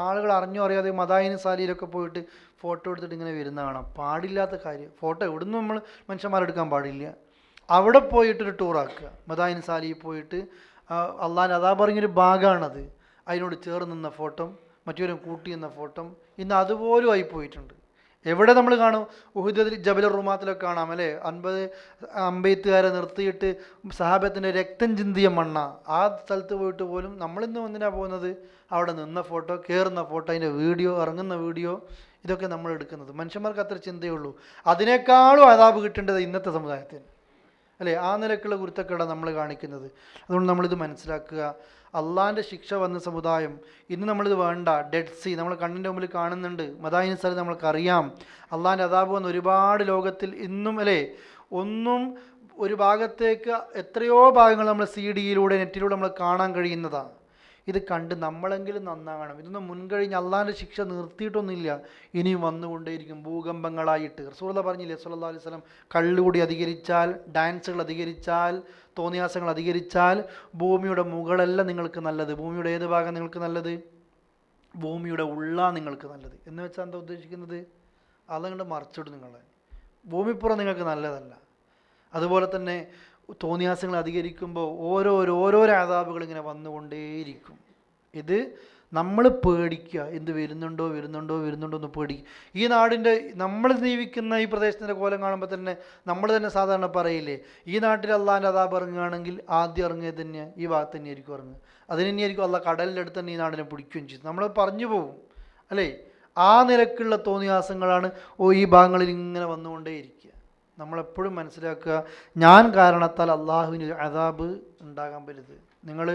ആളുകൾ അറിഞ്ഞോ അറിയാതെ മദായിന് സാലിയിലൊക്കെ പോയിട്ട് ഫോട്ടോ എടുത്തിട്ട് ഇങ്ങനെ വരുന്ന കാണാം. പാടില്ലാത്ത കാര്യം. ഫോട്ടോ എവിടുന്ന് നമ്മൾ മനുഷ്യന്മാരെടുക്കാൻ പാടില്ല. അവിടെ പോയിട്ടൊരു ടൂറാക്കുക. മദായിന് സാലിയിൽ പോയിട്ട് അള്ളാൻ്റെ അദാബ് ഇറങ്ങിയൊരു ഭാഗമാണത്. അതിനോട് ചേർന്ന് നിന്ന ഫോട്ടോ, മറ്റൊരു കൂട്ടി നിന്ന ഫോട്ടോ ഇന്ന് അതുപോലും ആയിപ്പോയിട്ടുണ്ട്. എവിടെ നമ്മൾ കാണും? ഉഹുദിൽ ജബൽ റുമാത്തിലൊക്കെ കാണാം അല്ലേ, 50 അമ്പെയ്ത്തുകാരെ നിർത്തിയിട്ട് സഹാബത്തിൻ്റെ രക്തം ചിന്തിയ മണ്ണ. ആ സ്ഥലത്ത് പോയിട്ട് പോലും നമ്മളിന്ന് എന്തിനാണ് പോകുന്നത്? അവിടെ നിന്ന ഫോട്ടോ, കയറുന്ന ഫോട്ടോ, അതിൻ്റെ വീഡിയോ, ഇറങ്ങുന്ന വീഡിയോ, ഇതൊക്കെ നമ്മൾ എടുക്കുന്നത്. മനുഷ്യന്മാർക്ക് അത്ര ചിന്തയുള്ളൂ. അതിനേക്കാളും അദാബ് കിട്ടേണ്ടത് ഇന്നത്തെ സമുദായത്തിന് അല്ലേ. ആ നിലക്കുള്ള കുരുത്തക്കേടാണ് നമ്മൾ കാണിക്കുന്നത്. അതുകൊണ്ട് നമ്മളിത് മനസ്സിലാക്കുക. അള്ളാൻ്റെ ശിക്ഷ വന്ന സമുദായം ഇന്ന് നമ്മളിത് വേണ്ട. ഡെഡ് സീ നമ്മൾ കണ്ണിൻ്റെ മുമ്പിൽ കാണുന്നുണ്ട്. മദായിന് സ്ഥലം നമ്മൾക്കറിയാം. അള്ളാൻ്റെ അദാബ് വന്ന് ഒരുപാട് ലോകത്തിൽ ഇന്നും അല്ലേ, ഒന്നും ഒരു ഭാഗത്തേക്ക് എത്രയോ ഭാഗങ്ങൾ നമ്മൾ CD-യിലൂടെ നെറ്റിലൂടെ നമ്മൾ കാണാൻ കഴിയുന്നതാണ്. ഇത് കണ്ട് നമ്മളെങ്കിലും നന്നാകണം. ഇതൊന്നും മുൻകഴിഞ്ഞ് അള്ളാൻ്റെ ശിക്ഷ നിർത്തിയിട്ടൊന്നുമില്ല, ഇനിയും വന്നുകൊണ്ടേയിരിക്കും ഭൂകമ്പങ്ങളായിട്ട്. റസൂലുള്ളാഹി പറഞ്ഞില്ലേ സ്വല്ലല്ലാഹു അലൈഹി വസല്ലം, കള്ളുകൂടി അധികരിച്ചാൽ, ഡാൻസുകൾ അധികരിച്ചാൽ, തോന്നിയാസങ്ങൾ അധികരിച്ചാൽ ഭൂമിയുടെ മുകളല്ല നിങ്ങൾക്ക് നല്ലത്. ഭൂമിയുടെ ഏത് ഭാഗം നിങ്ങൾക്ക് നല്ലത്? ഭൂമിയുടെ ഉള്ള നിങ്ങൾക്ക് നല്ലത്. എന്ന് വെച്ചാൽ എന്താ ഉദ്ദേശിക്കുന്നത്? അതങ്ങോട്ട് മറിച്ചിടും നിങ്ങളെ. ഭൂമിപ്പുറം നിങ്ങൾക്ക് നല്ലതല്ല. അതുപോലെ തന്നെ തോന്നിയാസങ്ങൾ അധികരിക്കുമ്പോൾ ഓരോരോ അദാബുകൾ ഇങ്ങനെ വന്നുകൊണ്ടേയിരിക്കും. ഇത് നമ്മൾ പേടിക്കുക. എന്ത് വരുന്നുണ്ടോ എന്ന് പേടിക്കുക. ഈ നാടിൻ്റെ, നമ്മൾ ജീവിക്കുന്ന ഈ പ്രദേശത്തിൻ്റെ കോലം കാണുമ്പോൾ തന്നെ നമ്മൾ തന്നെ സാധാരണ പറയില്ലേ, ഈ നാട്ടിൽ അള്ളാൻ്റെ അദാബ് ഇറങ്ങുകയാണെങ്കിൽ ആദ്യം ഇറങ്ങിയത് തന്നെ ഈ ഭാഗത്ത് തന്നെയായിരിക്കും ഇറങ്ങുക. അതിന് തന്നെയായിരിക്കും അള്ളാഹ് കടലിൻ്റെ അടുത്ത് തന്നെ ഈ നാടിനെ പിടിക്കുകയും ചെയ്തു. നമ്മൾ പറഞ്ഞു പോകും അല്ലേ. ആ നിലക്കുള്ള തോന്നിയാസങ്ങളാണ് ഈ ഭാഗങ്ങളിൽ ഇങ്ങനെ വന്നുകൊണ്ടേയിരിക്കുക. നമ്മളെപ്പോഴും മനസ്സിലാക്കുക, ഞാൻ കാരണത്താൽ അള്ളാഹുവിന് അദാബ് ഉണ്ടാകാൻ പറ്റരുത്. നിങ്ങൾ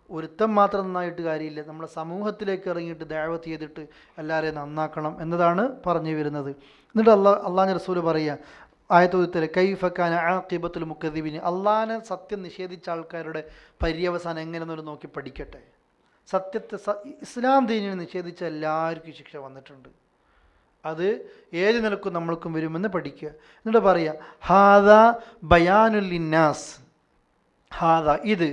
ഒരുത്തം മാത്രം നന്നായിട്ട് കാര്യമില്ല, നമ്മുടെ സമൂഹത്തിലേക്ക് ഇറങ്ങിയിട്ട് ദഅവത്ത് ചെയ്തിട്ട് എല്ലാവരെയും നന്നാക്കണം എന്നതാണ് പറഞ്ഞു വരുന്നത്. എന്നിട്ട് അള്ളാഹുവിൻ്റെ റസൂൽ പറയുക ആയത്തുൽ കൈഫ കാന ആഖിബത്തുൽ മുക്കദ്ദിബീൻ, അള്ളാഹിനെ സത്യം നിഷേധിച്ച ആൾക്കാരുടെ പര്യവസാനം എങ്ങനെയെന്നൊരു നോക്കി പഠിക്കട്ടെ. സത്യത്തെ ഇസ്ലാം ദീനിനെ നിഷേധിച്ച എല്ലാവർക്കും ശിക്ഷ വന്നിട്ടുണ്ട്. അത് ഏത് നിലക്കും നമ്മൾക്കും വരുമെന്ന് പഠിക്കുക. എന്നിട്ട് പറയുക ഹാദ ബയാനുൽ ലിന്നാസ്, ഹാദ ഇത്,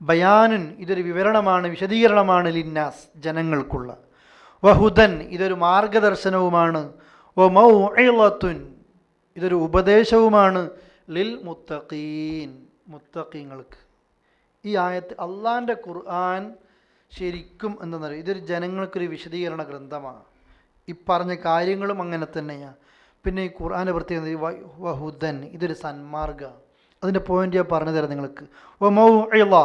ബയാനുൻ ഇതൊരു വിവരണമാണ്, വിശദീകരണമാണ്, ലിന്നാസ് ജനങ്ങൾക്കുള്ള, വഹുദൻ ഇതൊരു മാർഗദർശനവുമാണ്, വമൗഇളത്തുൻ ഇതൊരു ഉപദേശവുമാണ്, ലിൽ മുത്തഖീൻ മുത്തഖീങ്ങൾക്ക്. ഈ ആയത്ത് അള്ളാൻ്റെ ഖുർആൻ ശരിക്കും എന്താണെന്ന് പറയുക, ഇതൊരു ജനങ്ങൾക്കൊരു വിശദീകരണ ഗ്രന്ഥമാണ്. ഈ പറഞ്ഞ കാര്യങ്ങളും അങ്ങനെ തന്നെയാണ്. പിന്നെ ഈ ഖുർആൻ്റെ പ്രത്യേകത വഹുദൻ ഇതൊരു സന്മാർഗ. അതിൻ്റെ പോയിന്റ് ഞാൻ പറഞ്ഞു തരാം നിങ്ങൾക്ക്. വമൗഇള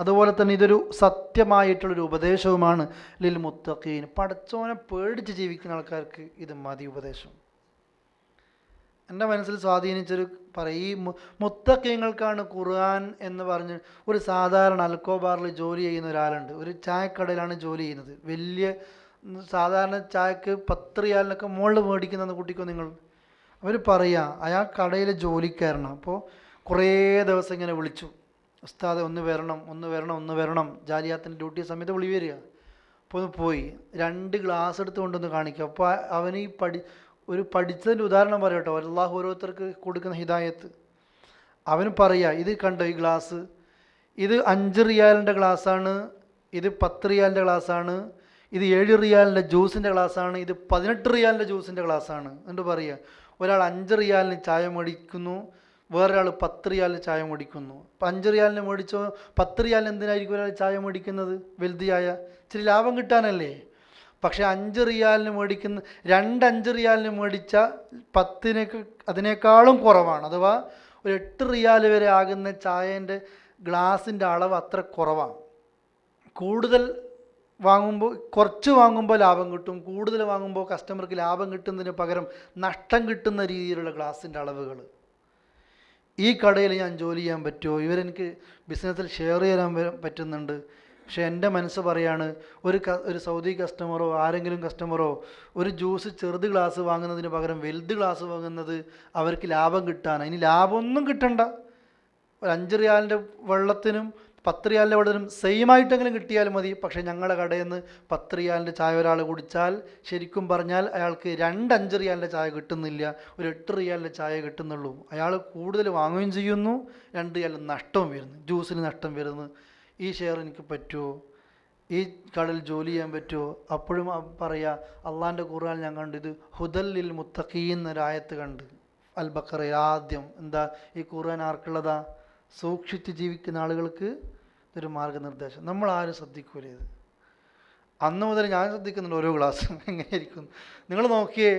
അതുപോലെ തന്നെ ഇതൊരു സത്യമായിട്ടുള്ളൊരു ഉപദേശവുമാണ്, ലിൽ മുത്തഖീൻ പടച്ചോനെ പേടിച്ച് ജീവിക്കുന്ന ആൾക്കാർക്ക് ഇത് മതി ഉപദേശം. എൻ്റെ മനസ്സിൽ സ്വാധീനിച്ചൊരു ഈ മുത്തഖീങ്ങൾക്കാണ് ഖുർആൻ എന്ന് പറഞ്ഞ്. ഒരു സാധാരണ അൽക്കോബാറിൽ ജോലി ചെയ്യുന്ന ഒരാളുണ്ട്, ഒരു ചായക്കടയിലാണ് ജോലി ചെയ്യുന്നത്. വലിയ സാധാരണ ചായക്ക് 10 റിയാലിനൊക്കെ മുകളിൽ മേടിക്കുന്ന കുട്ടിക്കോ നിങ്ങൾ. അവർ പറയുക അയാൾ കടയിലെ ജോലിക്കാരനാണ്. അപ്പോൾ കുറേ ദിവസം ഇങ്ങനെ വിളിച്ചു, ഉസ്താദെ ഒന്ന് വരണം. ജാലിയാത്തിൻ്റെ ഡ്യൂട്ടി സമയത്ത് വിളി വരിക. അപ്പോൾ ഒന്ന് പോയി 2 ഗ്ലാസ് എടുത്ത് കൊണ്ടൊന്ന് കാണിക്കുക. അപ്പോൾ അവന് ഈ പഠിച്ചതിൻ്റെ ഉദാഹരണം പറയട്ടോ, അല്ലാഹു ഓരോരുത്തർക്ക് കൊടുക്കുന്ന ഹിദായത്ത്. അവന് പറയുക ഇത് കണ്ടോ ഈ ഗ്ലാസ്, ഇത് 5 റിയാലിൻ്റെ ഗ്ലാസ്സാണ്, ഇത് 10 റിയാലിൻ്റെ ഗ്ലാസ്സാണ്, ഇത് 7 റിയാലിൻ്റെ ജ്യൂസിൻ്റെ ഗ്ലാസ്സാണ്, ഇത് 18 റിയാലിൻ്റെ ജ്യൂസിൻ്റെ ഗ്ലാസ്സാണ്. എന്നിട്ട് പറയുക ഒരാൾ 5 റിയാലിന് ചായ മേടിക്കുന്നു, വേറൊരാൾ 10 റിയാലിന് ചായ മേടിക്കുന്നു. അപ്പം 5 റിയാലിന് മേടിച്ചോ 10 റിയാലിന് എന്തിനായിരിക്കും ഒരാൾ ചായ മേടിക്കുന്നത്? വലുത് ചായ ഇച്ചിരി ലാഭം കിട്ടാനല്ലേ. പക്ഷേ 5 റിയാലിന് മേടിക്കുന്ന 5 റിയാലിന് മേടിച്ച 10 അതിനേക്കാളും കുറവാണ്. അഥവാ ഒരു 8 റിയാൽ വരെ ആകുന്ന ചായേൻ്റെ ഗ്ലാസിൻ്റെ അളവ് അത്ര കുറവാണ്. കൂടുതൽ വാങ്ങുമ്പോൾ, കുറച്ച് വാങ്ങുമ്പോൾ ലാഭം കിട്ടും, കൂടുതൽ വാങ്ങുമ്പോൾ കസ്റ്റമർക്ക് ലാഭം കിട്ടുന്നതിന് പകരം നഷ്ടം കിട്ടുന്ന രീതിയിലുള്ള ഗ്ലാസിൻ്റെ അളവുകൾ. ഈ കടയിൽ ഞാൻ ജോലി ചെയ്യാൻ പറ്റുമോ, ഇവരെനിക്ക് ബിസിനസ്സിൽ ഷെയർ ചെയ്യാൻ പറ്റുന്നുണ്ട്. പക്ഷേ എൻ്റെ മനസ്സ് പറയാണ് ഒരു സൗദി കസ്റ്റമറോ ആരെങ്കിലും കസ്റ്റമറോ ഒരു ജ്യൂസ് ചെറുത് ഗ്ലാസ് വാങ്ങുന്നതിന് പകരം വലുത് ഗ്ലാസ് വാങ്ങുന്നത് അവർക്ക് ലാഭം കിട്ടാനാണ്. ഇനി ലാഭമൊന്നും കിട്ടണ്ട, ഒരു 5 റിയാലിൻ്റെ വെള്ളത്തിനും 10 റിയാലിൻ്റെ വെള്ളത്തിനും സെയിം ആയിട്ടെങ്കിലും കിട്ടിയാൽ മതി. പക്ഷേ ഞങ്ങളുടെ കടയിൽ നിന്ന് 10 റിയാലിൻ്റെ ചായ ഒരാൾ കുടിച്ചാൽ ശരിക്കും പറഞ്ഞാൽ അയാൾക്ക് 5 റിയാലിൻ്റെ ചായ കിട്ടുന്നില്ല, ഒരു 8 റിയാലിൻ്റെ ചായ കിട്ടുന്നുള്ളൂ. അയാൾ കൂടുതൽ വാങ്ങുകയും ചെയ്യുന്നു, 2 റിയാലിന് നഷ്ടവും വരുന്നു, ജ്യൂസിന് നഷ്ടം വരുന്നു. ഈ ഷെയർ എനിക്ക് പറ്റുമോ, ഈ കടയിൽ ജോലി ചെയ്യാൻ പറ്റുമോ? അപ്പോഴും പറയുക, അള്ളാൻ്റെ ഖുർആൻ ഞാൻ കണ്ടു, ഇത് ഹുദല്ലിൽ മുത്തഖീൻ എന്നൊരായത്ത് കണ്ട് അൽ ബഖറയിൽ ആദ്യം. എന്താ ഈ ഖുർആൻ ആർക്കുള്ളതാ? സൂക്ഷിച്ച് ജീവിക്കുന്ന ആളുകൾക്ക് ഇതൊരു മാർഗനിർദ്ദേശം. നമ്മൾ ആരും ശ്രദ്ധിക്കൂലേ ഇത്? അന്ന് മുതൽ ഞാൻ ശ്രദ്ധിക്കുന്നുണ്ട് ഓരോ ക്ലാസ് എങ്ങനെയായിരിക്കും. നിങ്ങൾ നോക്കിയേ,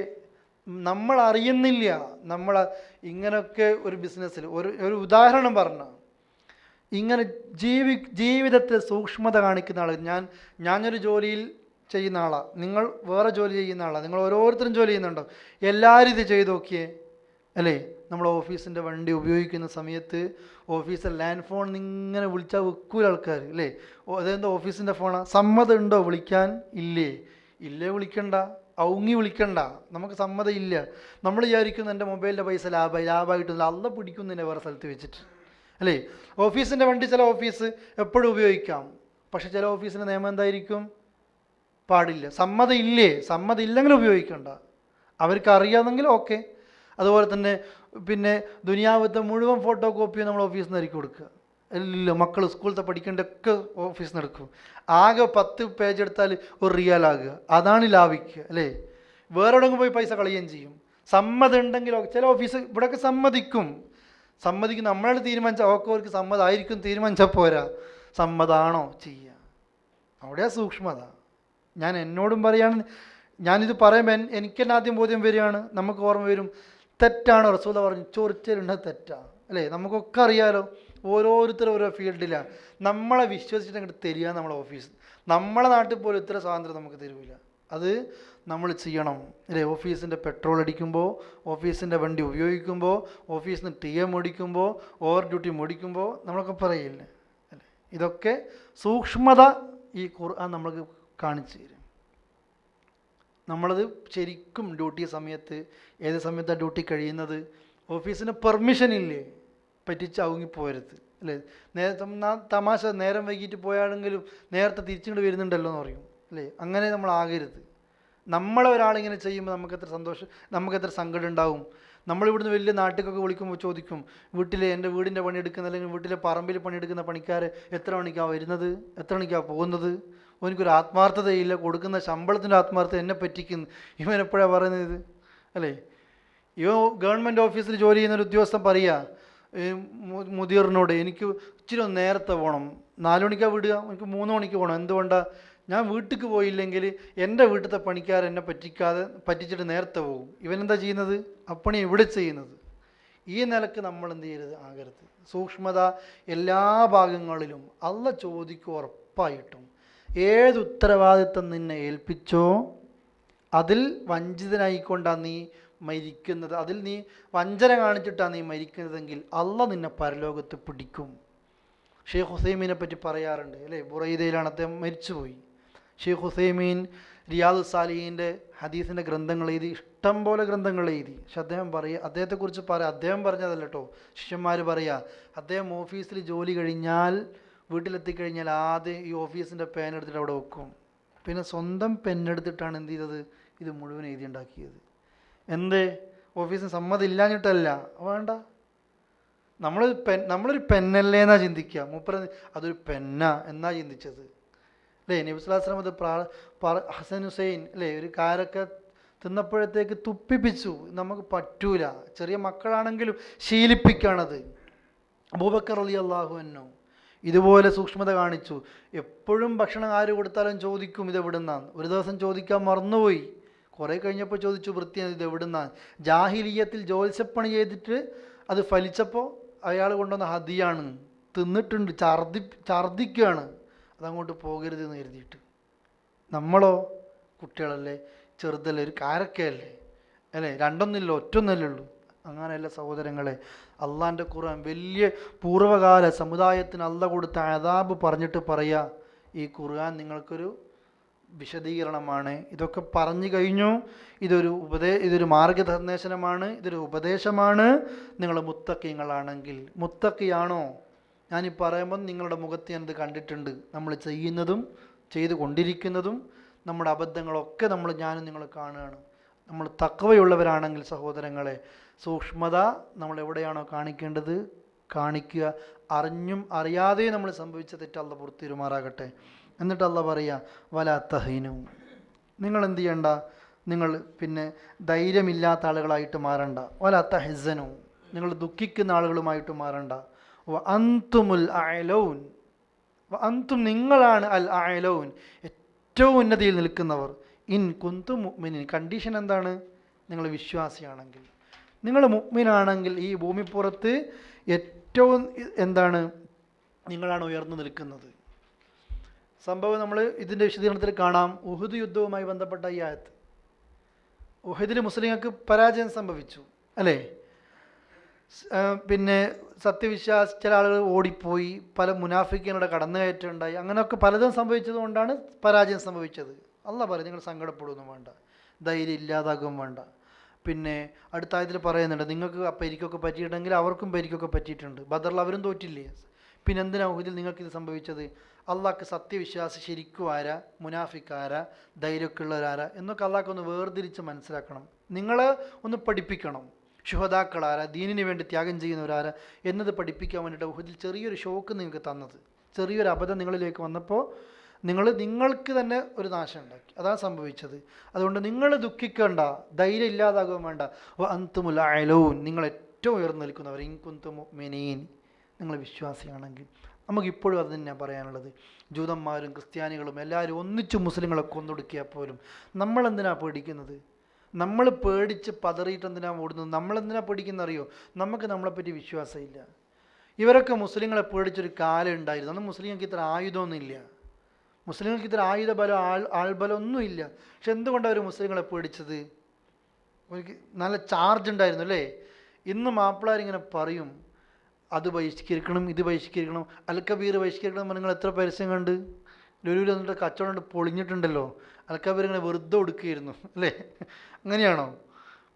നമ്മൾ അറിയുന്നില്ല. നമ്മൾ ഇങ്ങനെയൊക്കെ ഒരു ബിസിനസ്സിൽ ഒരു ഉദാഹരണം പറഞ്ഞ ഇങ്ങനെ ജീവിതത്തിൽ സൂക്ഷ്മത കാണിക്കുന്ന ആൾ. ഞാനൊരു ജോലിയിൽ ചെയ്യുന്ന ആളാണ്, നിങ്ങൾ വേറെ ജോലി ചെയ്യുന്ന ആളാണ്, നിങ്ങൾ ഓരോരുത്തരും ജോലി ചെയ്യുന്നുണ്ടോ? എല്ലാവരും ഇത് ചെയ്ത് നോക്കിയേ അല്ലേ? നമ്മൾ ഓഫീസിൻ്റെ വണ്ടി ഉപയോഗിക്കുന്ന സമയത്ത് ഓഫീസിൽ ലാൻഡ് ഫോൺ ഇങ്ങനെ വിളിച്ചാൽ വെക്കൂല ആൾക്കാർ അല്ലേ? അതെന്താ ഓഫീസിൻ്റെ ഫോണാണ്? സമ്മതം ഉണ്ടോ വിളിക്കാൻ? ഇല്ലേ വിളിക്കണ്ട, വിളിക്കണ്ട, നമുക്ക് സമ്മതം ഇല്ല. നമ്മൾ വിചാരിക്കുന്നു എൻ്റെ മൊബൈലിൻ്റെ പൈസ ലാഭമായിട്ടൊന്നുമില്ല, അല്ല പിടിക്കുന്നതിനെ വേറെ സ്ഥലത്ത് വെച്ചിട്ട് അല്ലേ? ഓഫീസിൻ്റെ വണ്ടി ചില ഓഫീസ് എപ്പോഴും ഉപയോഗിക്കാം, പക്ഷെ ചില ഓഫീസിൻ്റെ നിയമം എന്തായിരിക്കും? പാടില്ല. സമ്മതം ഇല്ലെങ്കിൽ ഉപയോഗിക്കണ്ട. അവർക്ക് അറിയാമെങ്കിൽ ഓക്കെ. അതുപോലെ തന്നെ പിന്നെ ദുനിയാവത്തെ മുഴുവൻ ഫോട്ടോ കോപ്പിയും നമ്മൾ ഓഫീസിൽ നിന്ന് ആയിരിക്കും കൊടുക്കുക. എല്ലാം മക്കൾ സ്കൂളത്തെ പഠിക്കേണ്ടതൊക്കെ ഓഫീസിൽ നിന്ന് എടുക്കും. ആകെ 10 പേജ് എടുത്താൽ 1 റിയാലാകുക, അതാണ് ലാഭിക്കുക അല്ലേ? വേറെ എവിടെയെങ്കിലും പോയി പൈസ കളയുകയും ചെയ്യും. സമ്മതം ഉണ്ടെങ്കിലോ ചില ഓഫീസ് ഇവിടെയൊക്കെ സമ്മതിക്കും. നമ്മളാണ് തീരുമാനിച്ചാൽ അവർക്ക് സമ്മതമായിരിക്കും, തീരുമാനിച്ചാൽ പോരാ, സമ്മതമാണോ ചെയ്യുക. അവിടെയാ സൂക്ഷ്മത. ഞാൻ എന്നോടും പറയാണ്, ഞാനിത് പറയുമ്പോൾ എനിക്ക് തന്നെ ആദ്യം ബോധ്യം വരികയാണ്, നമുക്ക് ഓർമ്മ വരും, തെറ്റാണോ റസൂല പറഞ്ഞു ചൊറിച്ചലുണ്ട് തെറ്റാണ് അല്ലേ? നമുക്കൊക്കെ അറിയാലോ, ഓരോരുത്തരും ഓരോ ഫീൽഡിലാണ്. നമ്മളെ വിശ്വസിച്ചിട്ട് അങ്ങോട്ട് തരിക നമ്മളെ ഓഫീസ്. നമ്മളെ നാട്ടിൽ പോലും ഇത്ര സ്വാതന്ത്ര്യം നമുക്ക് തരില്ല. അത് നമ്മൾ ചെയ്യണം അല്ലേ? ഓഫീസിൻ്റെ പെട്രോൾ അടിക്കുമ്പോൾ, ഓഫീസിൻ്റെ വണ്ടി ഉപയോഗിക്കുമ്പോൾ, ഓഫീസിൽ നിന്ന് TM ഓടിക്കുമ്പോൾ, ഓവർ ഡ്യൂട്ടി ഓടിക്കുമ്പോൾ നമ്മളൊക്കെ പറയില്ലേ അല്ലേ? ഇതൊക്കെ സൂക്ഷ്മത ഈ ഖുർആൻ നമ്മൾക്ക് കാണിച്ചു തരും. നമ്മളത് ശരിക്കും ഡ്യൂട്ടി സമയത്ത്, ഏത് സമയത്താണ് ഡ്യൂട്ടി കഴിയുന്നത്, ഓഫീസിന് പെർമിഷൻ ഇല്ലേ, പറ്റിച്ച് അവങ്ങിപ്പോരുത് അല്ലേ? തമാശ നേരം വൈകിട്ട് പോയാണെങ്കിലും നേരത്തെ തിരിച്ചുകൊണ്ട് വരുന്നുണ്ടല്ലോ എന്ന് പറയും അല്ലേ? അങ്ങനെ നമ്മൾ ആകരുത്. നമ്മളെ ഒരാളിങ്ങനെ ചെയ്യുമ്പോൾ നമുക്കെത്ര സന്തോഷം, നമുക്കെത്ര സങ്കടം ഉണ്ടാവും. നമ്മളിവിടുന്ന് വലിയ നാട്ടിലൊക്കെ വിളിക്കുമ്പോൾ ചോദിക്കും, എൻ്റെ വീടിൻ്റെ പണിയെടുക്കുന്ന അല്ലെങ്കിൽ വീട്ടിലെ പറമ്പിൽ പണിയെടുക്കുന്ന പണിക്കാർ എത്ര മണിക്കാണ് വരുന്നത്, എത്ര മണിക്കാണ് പോകുന്നത്? എനിക്കൊരു ആത്മാർത്ഥതയില്ല, കൊടുക്കുന്ന ശമ്പളത്തിൻ്റെ ആത്മാർത്ഥത എന്നെ പറ്റിക്കുന്നു. ഇവൻ എപ്പോഴാണ് പറയുന്നത് അല്ലേ? ഗവൺമെൻറ് ഓഫീസിൽ ജോലി ചെയ്യുന്നൊരു ഉദ്യോഗസ്ഥൻ പറയുക മുദീറിനോട്, എനിക്ക് ഇച്ചിരി നേരത്തെ പോകണം, 4 മണിക്കാണ് വിടുക, എനിക്ക് 3 മണിക്ക് പോകണം. എന്തുകൊണ്ടാണ്? ഞാൻ വീട്ടിലേക്ക് പോയില്ലെങ്കിൽ എൻ്റെ വീട്ടിലത്തെ പണിക്കാരെന്നെ പറ്റിച്ചിട്ട് നേരത്തെ പോകും. ഇവനെന്താ ചെയ്യുന്നത്? അപ്പണി ഇവിടെ ചെയ്യുന്നത്. ഈ നിലക്ക് നമ്മൾ എന്ത് ചെയ്യരുത്, ആകരുത്. സൂക്ഷ്മത എല്ലാ ഭാഗങ്ങളിലും അള്ള ചോദിക്കും ഉറപ്പായിട്ടും. ഏത് ഉത്തരവാദിത്തം നിന്നെ ഏൽപ്പിച്ചോ അതിൽ വഞ്ചിതനായിക്കൊണ്ടാണ് നീ മരിക്കുന്നത്, അതിൽ നീ വഞ്ചന കാണിച്ചിട്ടാണ് നീ മരിക്കുന്നതെങ്കിൽ അള്ള നിന്നെ പരലോകത്ത് പിടിക്കും. ഷെയ്ഖ് ഹുസൈമീനെ പറ്റി പറയാറുണ്ട് അല്ലേ? ബുറൈദയിലാണ് അദ്ദേഹം മരിച്ചുപോയി. ഷെയ്ഖ് ഹുസൈമീൻ റിയാദ് സാലിഹിൻ്റെ ഹദീസിൻ്റെ ഗ്രന്ഥങ്ങൾ എഴുതി, ഇഷ്ടം പോലെ ഗ്രന്ഥങ്ങൾ എഴുതി. പക്ഷെ അദ്ദേഹത്തെക്കുറിച്ച് അദ്ദേഹം പറഞ്ഞതല്ല കേട്ടോ, ശിഷ്യന്മാർ പറയുക, അദ്ദേഹം ഓഫീസിൽ ജോലി കഴിഞ്ഞാൽ വീട്ടിലെത്തിക്കഴിഞ്ഞാൽ ആദ്യം ഈ ഓഫീസിൻ്റെ പെന്നെടുത്തിട്ട് അവിടെ വെക്കും. പിന്നെ സ്വന്തം പെന്നെടുത്തിട്ടാണ് എന്ത് ചെയ്തത്, ഇത് മുഴുവൻ എഴുതി ഉണ്ടാക്കിയത്. എന്തേ? ഓഫീസിന് സമ്മതം ഇല്ലാഞ്ഞിട്ടല്ല, വേണ്ട, നമ്മളൊരു പെന്നല്ലേ എന്നാ ചിന്തിക്കുക. മൂപ്പര അതൊരു പെന്നാ എന്നാ ചിന്തിച്ചത് അല്ലേ? നബി സ്വല്ലല്ലാഹു അലൈഹി വസല്ലം അത് ഹസൻ ഹുസൈൻ അല്ലേ ഒരു കാരൊക്കെ തിന്നപ്പോഴത്തേക്ക് തുപ്പിപ്പിച്ചു. നമുക്ക് പറ്റൂല, ചെറിയ മക്കളാണെങ്കിലും ശീലിപ്പിക്കുകയാണത്. അബൂബക്കർ റളിയല്ലാഹു അൻഹു ഇതുപോലെ സൂക്ഷ്മത കാണിച്ചു. എപ്പോഴും ഭക്ഷണം ആര് കൊടുത്താലും ചോദിക്കും ഇതെവിടുന്നാണ്. ഒരു ദിവസം ചോദിക്കാൻ മറന്നുപോയി, കുറേ കഴിഞ്ഞപ്പോൾ ചോദിച്ചു, വൃത്തിയാണ് ഇത് എവിടുന്നാണ്. ജാഹിലിയത്തിൽ ജോത്സ്യപ്പണി ചെയ്തിട്ട് അത് ഫലിച്ചപ്പോൾ അയാൾ കൊണ്ടുവന്ന ഹദിയാണ്, തിന്നിട്ടുണ്ട്, ഛർദിക്കുകയാണ്. അതങ്ങോട്ട് പോകരുതെന്ന് കരുതിയിട്ട്. നമ്മളോ കുട്ടികളല്ലേ, ചെറുതല്ലേ, ഒരു കാരക്കയല്ലേ അല്ലേ? 2 ഒന്നുമില്ല, ഒറ്റൊന്നല്ലേ ഉള്ളൂ അങ്ങനെയല്ല സഹോദരങ്ങളെ. അള്ളാൻ്റെ ഖുർആൻ വലിയ പൂർവ്വകാല സമുദായത്തിന് അള്ളാഹ് കൊടുത്ത അദാബ് പറഞ്ഞിട്ട് പറയാ, ഈ ഖുർആൻ നിങ്ങൾക്കൊരു വിശദീകരണമാണ്. ഇതൊക്കെ പറഞ്ഞു കഴിഞ്ഞു. ഇതൊരു മാർഗനിർദ്ദേശനമാണ്, ഇതൊരു ഉപദേശമാണ്. നിങ്ങൾ മുത്തഖീങ്ങളാണെങ്കിൽ. മുത്തഖിയാണോ? ഞാനീ പറയുമ്പം നിങ്ങളുടെ മുഖത്ത് ഞാനിത് കണ്ടിട്ടുണ്ട്. നമ്മൾ ചെയ്യുന്നതും ചെയ്തു കൊണ്ടിരിക്കുന്നതും നമ്മുടെ അബദ്ധങ്ങളൊക്കെ ഞാനും നിങ്ങൾ കാണുകയാണ്. നമ്മൾ തഖ്വയുള്ളവരാണെങ്കിൽ സഹോദരങ്ങളെ, സൂക്ഷ്മത നമ്മൾ എവിടെയാണോ കാണിക്കേണ്ടത് കാണിക്കുക. അറിഞ്ഞും അറിയാതെയും നമ്മൾ സംഭവിച്ച തെറ്റ് അള്ളാഹ് പുറത്തിരുമാറാകട്ടെ. എന്നിട്ട് അള്ളാഹ് പറയുക, വലാ തഹീനു, നിങ്ങൾ എന്ത് ചെയ്യണ്ട, നിങ്ങൾ പിന്നെ ധൈര്യമില്ലാത്ത ആളുകളായിട്ട് മാറണ്ട. വലാ തഹ്സനു, നിങ്ങൾ ദുഃഖിക്കുന്ന ആളുകളുമായിട്ട് മാറണ്ട. വ അൻതുമുൽ അഅലൗൻ, അൻതും നിങ്ങളാണ് അൽ അഅലൗൻ, ഏറ്റവും ഉന്നതിയിൽ നിൽക്കുന്നവർ. ഇൻ കുന്തും മുഅ്മിനീൻ, കണ്ടീഷൻ എന്താണ്? നിങ്ങൾ വിശ്വാസിയാണെങ്കിൽ, നിങ്ങൾ മുഅ്മിനാണെങ്കിൽ ഈ ഭൂമിപ്പുറത്ത് ഏറ്റവും എന്താണ്, നിങ്ങളാണ് ഉയർന്നു നിൽക്കുന്നത്. സംഭവം നമ്മൾ ഇതിൻ്റെ വിശദീകരണത്തിൽ കാണാം. ഉഹുദ് യുദ്ധവുമായി ബന്ധപ്പെട്ട ഈ ആയത്ത്. ഉഹദിൽ മുസ്ലിങ്ങൾക്ക് പരാജയം സംഭവിച്ചു അല്ലേ? പിന്നെ സത്യവിശ്വാസി ചില ആളുകൾ ഓടിപ്പോയി, പല മുനാഫിക്കുകളുടെ കടന്നുകയറ്റം ഉണ്ടായി, അങ്ങനെയൊക്കെ പലതും സംഭവിച്ചത് കൊണ്ടാണ് പരാജയം സംഭവിച്ചത്. അള്ളാഹ് പറയും, നിങ്ങൾ സങ്കടപ്പെടുകയൊന്നും വേണ്ട, ധൈര്യം ഇല്ലാതാകും വേണ്ട. പിന്നെ അടുത്ത ആയത്തിൽ പറയുന്നുണ്ട്, നിങ്ങൾക്ക് പരിക്കൊക്കെ പറ്റിയിട്ടുണ്ടെങ്കിൽ അവർക്കും പരിക്കൊക്കെ പറ്റിയിട്ടുണ്ട്. ബദറിൽ അവരും തോറ്റില്ലേ? പിന്നെ എന്തിനാ ഉഹദിൽ നിങ്ങൾക്കിത് സംഭവിച്ചത്? അള്ളാഹ്ക്ക് സത്യവിശ്വാസി ശരിക്കും ആരാ, മുനാഫിക്കാരാ, ധൈര്യമൊക്കെ ഉള്ളവരാരാ എന്നൊക്കെ അള്ളാഹ്ക്ക് ഒന്ന് വേർതിരിച്ച് മനസ്സിലാക്കണം. നിങ്ങളെ ഒന്ന് പഠിപ്പിക്കണം. ശുഹദാക്കളാരാ, ദീനിന് വേണ്ടി ത്യാഗം ചെയ്യുന്നവരാരാ എന്നത് പഠിപ്പിക്കാൻ വേണ്ടിയിട്ട് ഉഹദിൽ ചെറിയൊരു ഷോക്ക് നിങ്ങൾക്ക് തന്നത്. ചെറിയൊരു അബദ്ധം നിങ്ങളിലേക്ക് വന്നപ്പോൾ നിങ്ങൾക്ക് തന്നെ ഒരു നാശം ഉണ്ടാക്കി. അതാണ് സംഭവിച്ചത്. അതുകൊണ്ട് നിങ്ങൾ ദുഃഖിക്കേണ്ട, ധൈര്യം ഇല്ലാതാകുക വേണ്ട. അൻതുമുൽ അഅലൗൻ, നിങ്ങൾ ഏറ്റവും ഉയർന്നു നിൽക്കുന്നവർ. ഇൻ കുന്തും മുഅ്മിനീൻ, നിങ്ങൾ വിശ്വാസിയാണെങ്കിൽ. നമുക്കിപ്പോഴും അത് തന്നെയാണ് പറയാനുള്ളത്. ജൂതന്മാരും ക്രിസ്ത്യാനികളും എല്ലാവരും ഒന്നിച്ചു മുസ്ലിങ്ങളെ കൊന്നൊടുക്കിയാൽ പോലും നമ്മളെന്തിനാ പേടിക്കുന്നത്? നമ്മൾ പേടിച്ച് പതറിയിട്ട് എന്തിനാണ് ഓടുന്നത്? നമ്മളെന്തിനാ പേടിക്കുന്നറിയോ? നമുക്ക് നമ്മളെപ്പറ്റി വിശ്വാസമില്ല. ഇവരൊക്കെ മുസ്ലിങ്ങളെ പേടിച്ചൊരു കാലം ഉണ്ടായിരുന്നു. അന്ന് മുസ്ലിങ്ങൾക്ക് ഇത്ര ആയുധമൊന്നുമില്ല, മുസ്ലിങ്ങൾക്ക് ഇത്ര ആയുധബലം ആൾബലം ഒന്നുമില്ല. പക്ഷെ എന്തുകൊണ്ടാണ് അവർ മുസ്ലിങ്ങളെ പേടിച്ചത്? നല്ല ചാർജ് ഉണ്ടായിരുന്നു അല്ലേ? ഇന്ന് മാപ്പിളാരിങ്ങനെ പറയും, അത് ബഹിഷ്കരിക്കണം, ഇത് ബഹിഷ്കരിക്കണം, അൽക്കബീർ ബഹിഷ്കരിക്കണം. നിങ്ങൾ എത്ര പരസ്യം കണ്ട് ലുലുവിൽ വന്നിട്ട് കച്ചവടം കൊണ്ട് പൊളിഞ്ഞിട്ടുണ്ടല്ലോ. അൽക്കബീർ ഇങ്ങനെ വെറുതെ കൊടുക്കുകയായിരുന്നു അല്ലേ? അങ്ങനെയാണോ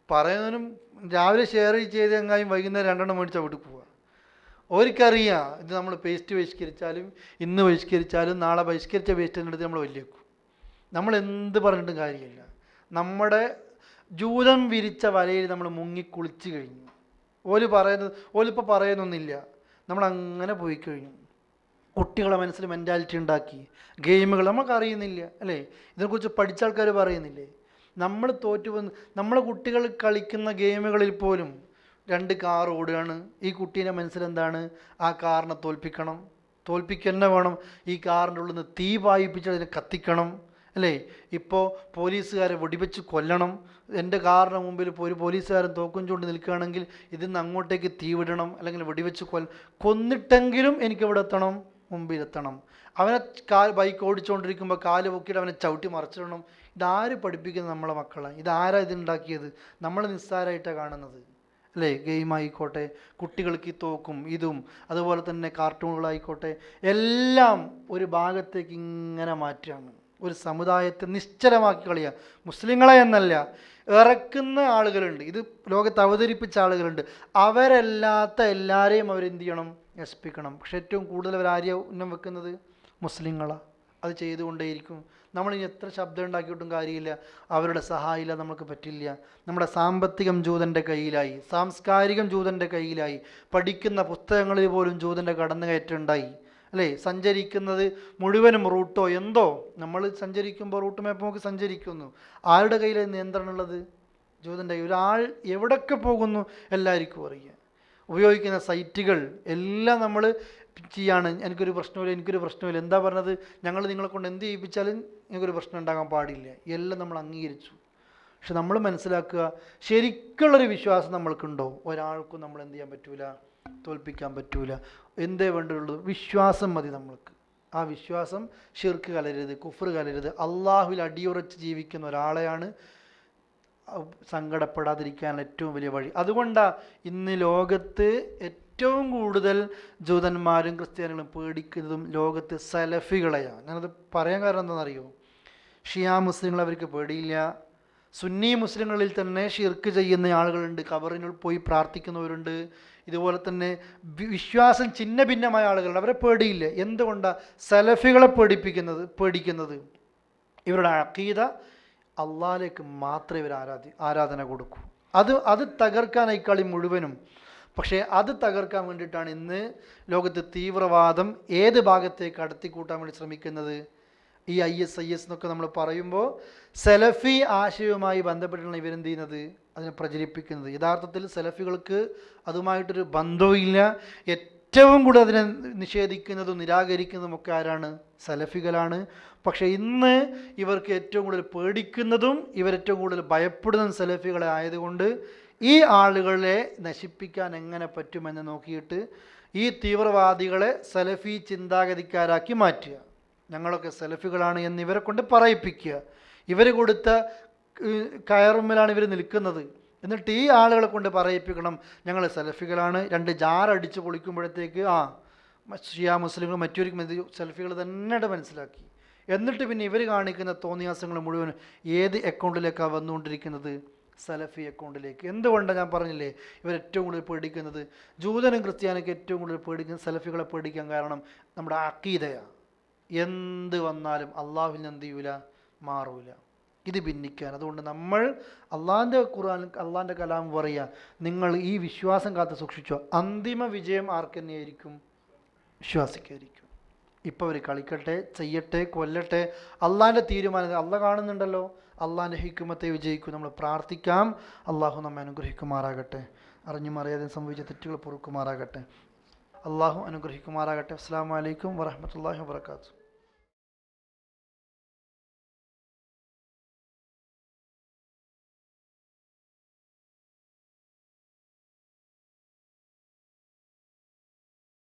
പറയുന്നതിനും? രാവിലെ ഷെയർ ചെയ്ത് എങ്ങായും വൈകുന്നേരം 2 മേടിച്ചാൽ വീട്ടിൽ പോവുക. ഓർക്കറിയാം ഇത് നമ്മൾ പേസ്റ്റ് ബഹിഷ്കരിച്ചാലും ഇന്ന് ബഹിഷ്കരിച്ചാലും നാളെ ബഹിഷ്കരിച്ച പേസ്റ്റിൻ്റെ അടുത്ത് നമ്മൾ വലിയേക്കും. നമ്മൾ എന്ത് പറഞ്ഞിട്ടും കാര്യമില്ല. നമ്മുടെ ജൂതം വിരിച്ച വലയിൽ നമ്മൾ മുങ്ങിക്കുളിച്ച് കഴിഞ്ഞു. ഓലിപ്പോൾ പറയുന്നൊന്നുമില്ല. നമ്മളങ്ങനെ പോയി കഴിഞ്ഞു. കുട്ടികളെ മനസ്സിൽ മെൻറ്റാലിറ്റി ഉണ്ടാക്കി. ഗെയിമുകൾ നമുക്കറിയുന്നില്ല അല്ലേ? ഇതിനെക്കുറിച്ച് പഠിച്ച ആൾക്കാർ പറയുന്നില്ലേ? നമ്മൾ തോറ്റുവന്ന് നമ്മളെ കുട്ടികൾ കളിക്കുന്ന ഗെയിമുകളിൽ പോലും 2 കാർ ഓടുകയാണ്. ഈ കുട്ടീൻ്റെ മനസ്സിലെന്താണ്? ആ കാറിനെ തോൽപ്പിക്കന്നെ വേണം. ഈ കാറിൻ്റെ ഉള്ളിൽ നിന്ന് തീ പായിപ്പിച്ച് അതിനെ കത്തിക്കണം അല്ലേ? ഇപ്പോൾ പോലീസുകാരെ വെടിവെച്ച് കൊല്ലണം. എൻ്റെ കാറിന് മുമ്പിൽ ഇപ്പോൾ ഒരു പോലീസുകാരൻ തോക്കും ചൂണ്ടി നിൽക്കുകയാണെങ്കിൽ ഇതിന്ന് അങ്ങോട്ടേക്ക് തീ വിടണം, അല്ലെങ്കിൽ വെടിവെച്ച് കൊന്നിട്ടെങ്കിലും എനിക്കെവിടെ എത്തണം? മുമ്പിലെത്തണം. അവനെ ബൈക്ക് ഓടിച്ചുകൊണ്ടിരിക്കുമ്പോൾ കാല് പൊക്കിയിട്ട് അവനെ ചവിട്ടി മറിച്ചിടണം. ഇതാര് പഠിപ്പിക്കുന്നത്? നമ്മളെ മക്കളെ. ഇതാരാ ഇതുണ്ടാക്കിയത്? നമ്മൾ നിസ്സാരമായിട്ടാണ് കാണുന്നത് അല്ലേ? ഗെയിമായിക്കോട്ടെ, കുട്ടികൾക്ക് ഈ തോക്കും ഇതും, അതുപോലെ തന്നെ കാർട്ടൂണുകളായിക്കോട്ടെ, എല്ലാം ഒരു ഭാഗത്തേക്ക് ഇങ്ങനെ മാറ്റുകയാണ്. ഒരു സമുദായത്തെ നിശ്ചലമാക്കി കളയുക. മുസ്ലിങ്ങളെ എന്നല്ല, ഇറക്കുന്ന ആളുകളുണ്ട്, ഇത് ലോകത്ത് അവതരിപ്പിച്ച ആളുകളുണ്ട്. അവരല്ലാത്ത എല്ലാവരെയും അവരെന്ത് ചെയ്യണം? നശിപ്പിക്കണം. പക്ഷെ ഏറ്റവും കൂടുതൽ അവരാരെയാ ഉന്നം വെക്കുന്നത്? മുസ്ലിങ്ങളാണ്. അത് ചെയ്തുകൊണ്ടേയിരിക്കും. നമ്മളിനി എത്ര ശബ്ദം ഉണ്ടാക്കിയിട്ടും കാര്യമില്ല. അവരുടെ സഹായമില്ല, നമുക്ക് പറ്റില്ല. നമ്മുടെ സാമ്പത്തികം ജൂതൻ്റെ കയ്യിലായി, സാംസ്കാരികം ജൂതൻ്റെ കയ്യിലായി, പഠിക്കുന്ന പുസ്തകങ്ങളിൽ പോലും ജൂതൻ്റെ കടന്നുകയറ്റം ഉണ്ടായി അല്ലേ? സഞ്ചരിക്കുന്നത് മുഴുവനും റൂട്ടോ എന്തോ. നമ്മൾ സഞ്ചരിക്കുമ്പോൾ റൂട്ട് മാപ്പ് നോക്കി സഞ്ചരിക്കുന്നു. ആരുടെ കയ്യിലാണ് നിയന്ത്രണമുള്ളത്? ജൂതൻ്റെ. ഒരാൾ എവിടൊക്കെ പോകുന്നു എല്ലാവർക്കും അറിയാം. ഉപയോഗിക്കുന്ന സൈറ്റുകൾ എല്ലാം നമ്മൾ ചെയ്യാണ്. എനിക്കൊരു പ്രശ്നമില്ല. എന്താ പറഞ്ഞത്? ഞങ്ങൾ നിങ്ങളെ കൊണ്ട് എന്ത് ചെയ്യിപ്പിച്ചാലും എനിക്കൊരു പ്രശ്നം ഉണ്ടാകാൻ പാടില്ല. എല്ലാം നമ്മൾ അംഗീകരിച്ചു. പക്ഷെ നമ്മൾ മനസ്സിലാക്കുക, ശരിക്കുള്ളൊരു വിശ്വാസം നമ്മൾക്കുണ്ടോ? ഒരാൾക്കും നമ്മൾ എന്ത് ചെയ്യാൻ പറ്റൂല, തോൽപ്പിക്കാൻ പറ്റൂല. എന്തേ വേണ്ടുള്ളൂ? വിശ്വാസം മതി നമ്മൾക്ക്. ആ വിശ്വാസം ഷിർക്ക് കലരരുത്, കുഫ്ർ കലരരുത്. അള്ളാഹുവിൽ അടിയുറച്ച് ജീവിക്കുന്ന ഒരാളെയാണ് സങ്കടപ്പെടാതിരിക്കാനുള്ള ഏറ്റവും വലിയ വഴി. അതുകൊണ്ടാണ് ഇന്ന് ലോകത്ത് ഏറ്റവും കൂടുതൽ ജൂതന്മാരും ക്രിസ്ത്യാനികളും പേടിക്കുന്നതും ലോകത്ത് സലഫികളെയാണ്. ഞാനത് പറയാൻ കാരണം എന്താണെന്നറിയോ? ഷിയാ മുസ്ലിങ്ങൾ അവർക്ക് പേടിയില്ല. സുന്നി മുസ്ലിങ്ങളിൽ തന്നെ ഷിർക്ക് ചെയ്യുന്ന ആളുകളുണ്ട്, ഖബറിനുള്ളിൽ പോയി പ്രാർത്ഥിക്കുന്നവരുണ്ട്. ഇതുപോലെ തന്നെ വിശ്വാസം ചിഹ്ന ഭിന്നമായ ആളുകളുണ്ട്, അവരെ പേടിയില്ല. എന്തുകൊണ്ടാണ് സലഫികളെ പേടിക്കുന്നത്? ഇവരുടെ അഖീദ അള്ളാഹിലേക്ക് മാത്രമേ ഇവർ ആരാധന കൊടുക്കൂ. അത് തകർക്കാനായിക്കാളി മുഴുവനും. പക്ഷേ അത് തകർക്കാൻ വേണ്ടിയിട്ടാണ് ഇന്ന് ലോകത്ത് തീവ്രവാദം ഏത് ഭാഗത്തേക്ക് കടത്തിക്കൂട്ടാൻ വേണ്ടി ശ്രമിക്കുന്നത്. ഈ IS എന്നൊക്കെ നമ്മൾ പറയുമ്പോൾ സലഫി ആശയവുമായി ബന്ധപ്പെട്ടാണ് ഇവരെന്ത് ചെയ്യുന്നത്, അതിനെ പ്രചരിപ്പിക്കുന്നത്. യഥാർത്ഥത്തിൽ സലഫികൾക്ക് അതുമായിട്ടൊരു ബന്ധവുമില്ല. ഏറ്റവും കൂടുതൽ അതിനെ നിഷേധിക്കുന്നതും നിരാകരിക്കുന്നതും ഒക്കെ ആരാണ്? സലഫികളാണ്. പക്ഷേ ഇന്ന് ഇവർക്ക് ഏറ്റവും കൂടുതൽ പേടിക്കുന്നതും ഇവരേറ്റവും കൂടുതൽ ഭയപ്പെടുന്നതും സലഫികളെ ആയതുകൊണ്ട് ഈ ആളുകളെ നശിപ്പിക്കാൻ എങ്ങനെ പറ്റുമെന്ന് നോക്കിയിട്ട് ഈ തീവ്രവാദികളെ സലഫി ചിന്താഗതിക്കാരാക്കി മാറ്റുക. ഞങ്ങളൊക്കെ സലഫികളാണ് എന്ന് ഇവരെ കൊണ്ട് പറയിപ്പിക്കുക. ഇവർ കൊടുത്ത കയറുമ്മലാണ് ഇവർ നിൽക്കുന്നത്. എന്നിട്ട് ഈ ആളുകളെ കൊണ്ട് പറയിപ്പിക്കണം ഞങ്ങൾ സലഫികളാണ്. 2 ജാറടിച്ച് പൊളിക്കുമ്പോഴത്തേക്ക് ഷിയാ മുസ്ലിങ്ങൾ മറ്റൊരു സലഫികൾ തന്നെ മനസ്സിലാക്കി. എന്നിട്ട് പിന്നെ ഇവർ കാണിക്കുന്ന തോന്നിയാസങ്ങൾ മുഴുവൻ ഏത് അക്കൗണ്ടിലേക്കാണ് വന്നുകൊണ്ടിരിക്കുന്നത്? സലഫി അക്കൗണ്ടിലേക്ക്. എന്തുകൊണ്ടാണ് ഞാൻ പറഞ്ഞില്ലേ ഇവരേറ്റവും കൂടുതൽ പേടിക്കുന്നത്? ജൂതനും ക്രിസ്ത്യാനൊക്കെ ഏറ്റവും കൂടുതൽ പേടിക്കുന്നത് സലഫികളെ പേടിക്കാൻ കാരണം നമ്മുടെ അഖീദയാണ്. എന്ത് വന്നാലും അള്ളാഹുവിൽ നിന്ന് എന്ത് ചെയ്യൂല, മാറൂല. ഇത് ഭിന്നിക്കാൻ. അതുകൊണ്ട് നമ്മൾ അള്ളാഹിൻ്റെ ഖുർആൻ, അള്ളാഹിൻ്റെ കലാം പറയുക, നിങ്ങൾ ഈ വിശ്വാസം കാത്ത് സൂക്ഷിച്ചോ, അന്തിമ വിജയം ആർക്ക് തന്നെയായിരിക്കും? വിശ്വാസിക്കായിരിക്കും. ഇപ്പോൾ അവർ കളിക്കട്ടെ, ചെയ്യട്ടെ, കൊല്ലട്ടെ, അള്ളാഹിൻ്റെ തീരുമാനം അള്ളാഹ് കാണുന്നുണ്ടല്ലോ. അള്ളാഹിൻ്റെ ഹിക്കുമത്തെ വിജയിക്കും. നമ്മൾ പ്രാർത്ഥിക്കാം, അള്ളാഹു നമ്മെ അനുഗ്രഹിക്കുമാറാകട്ടെ. അറിഞ്ഞും അറിയാതെ സംഭവിച്ച തെറ്റുകൾ പൊറുക്കുമാറാകട്ടെ. അള്ളാഹു അനുഗ്രഹിക്കുമാറാകട്ടെ. അസ്സലാമു അലൈക്കും വറഹ്മത്തുള്ളാഹി വബറകാതുഹു.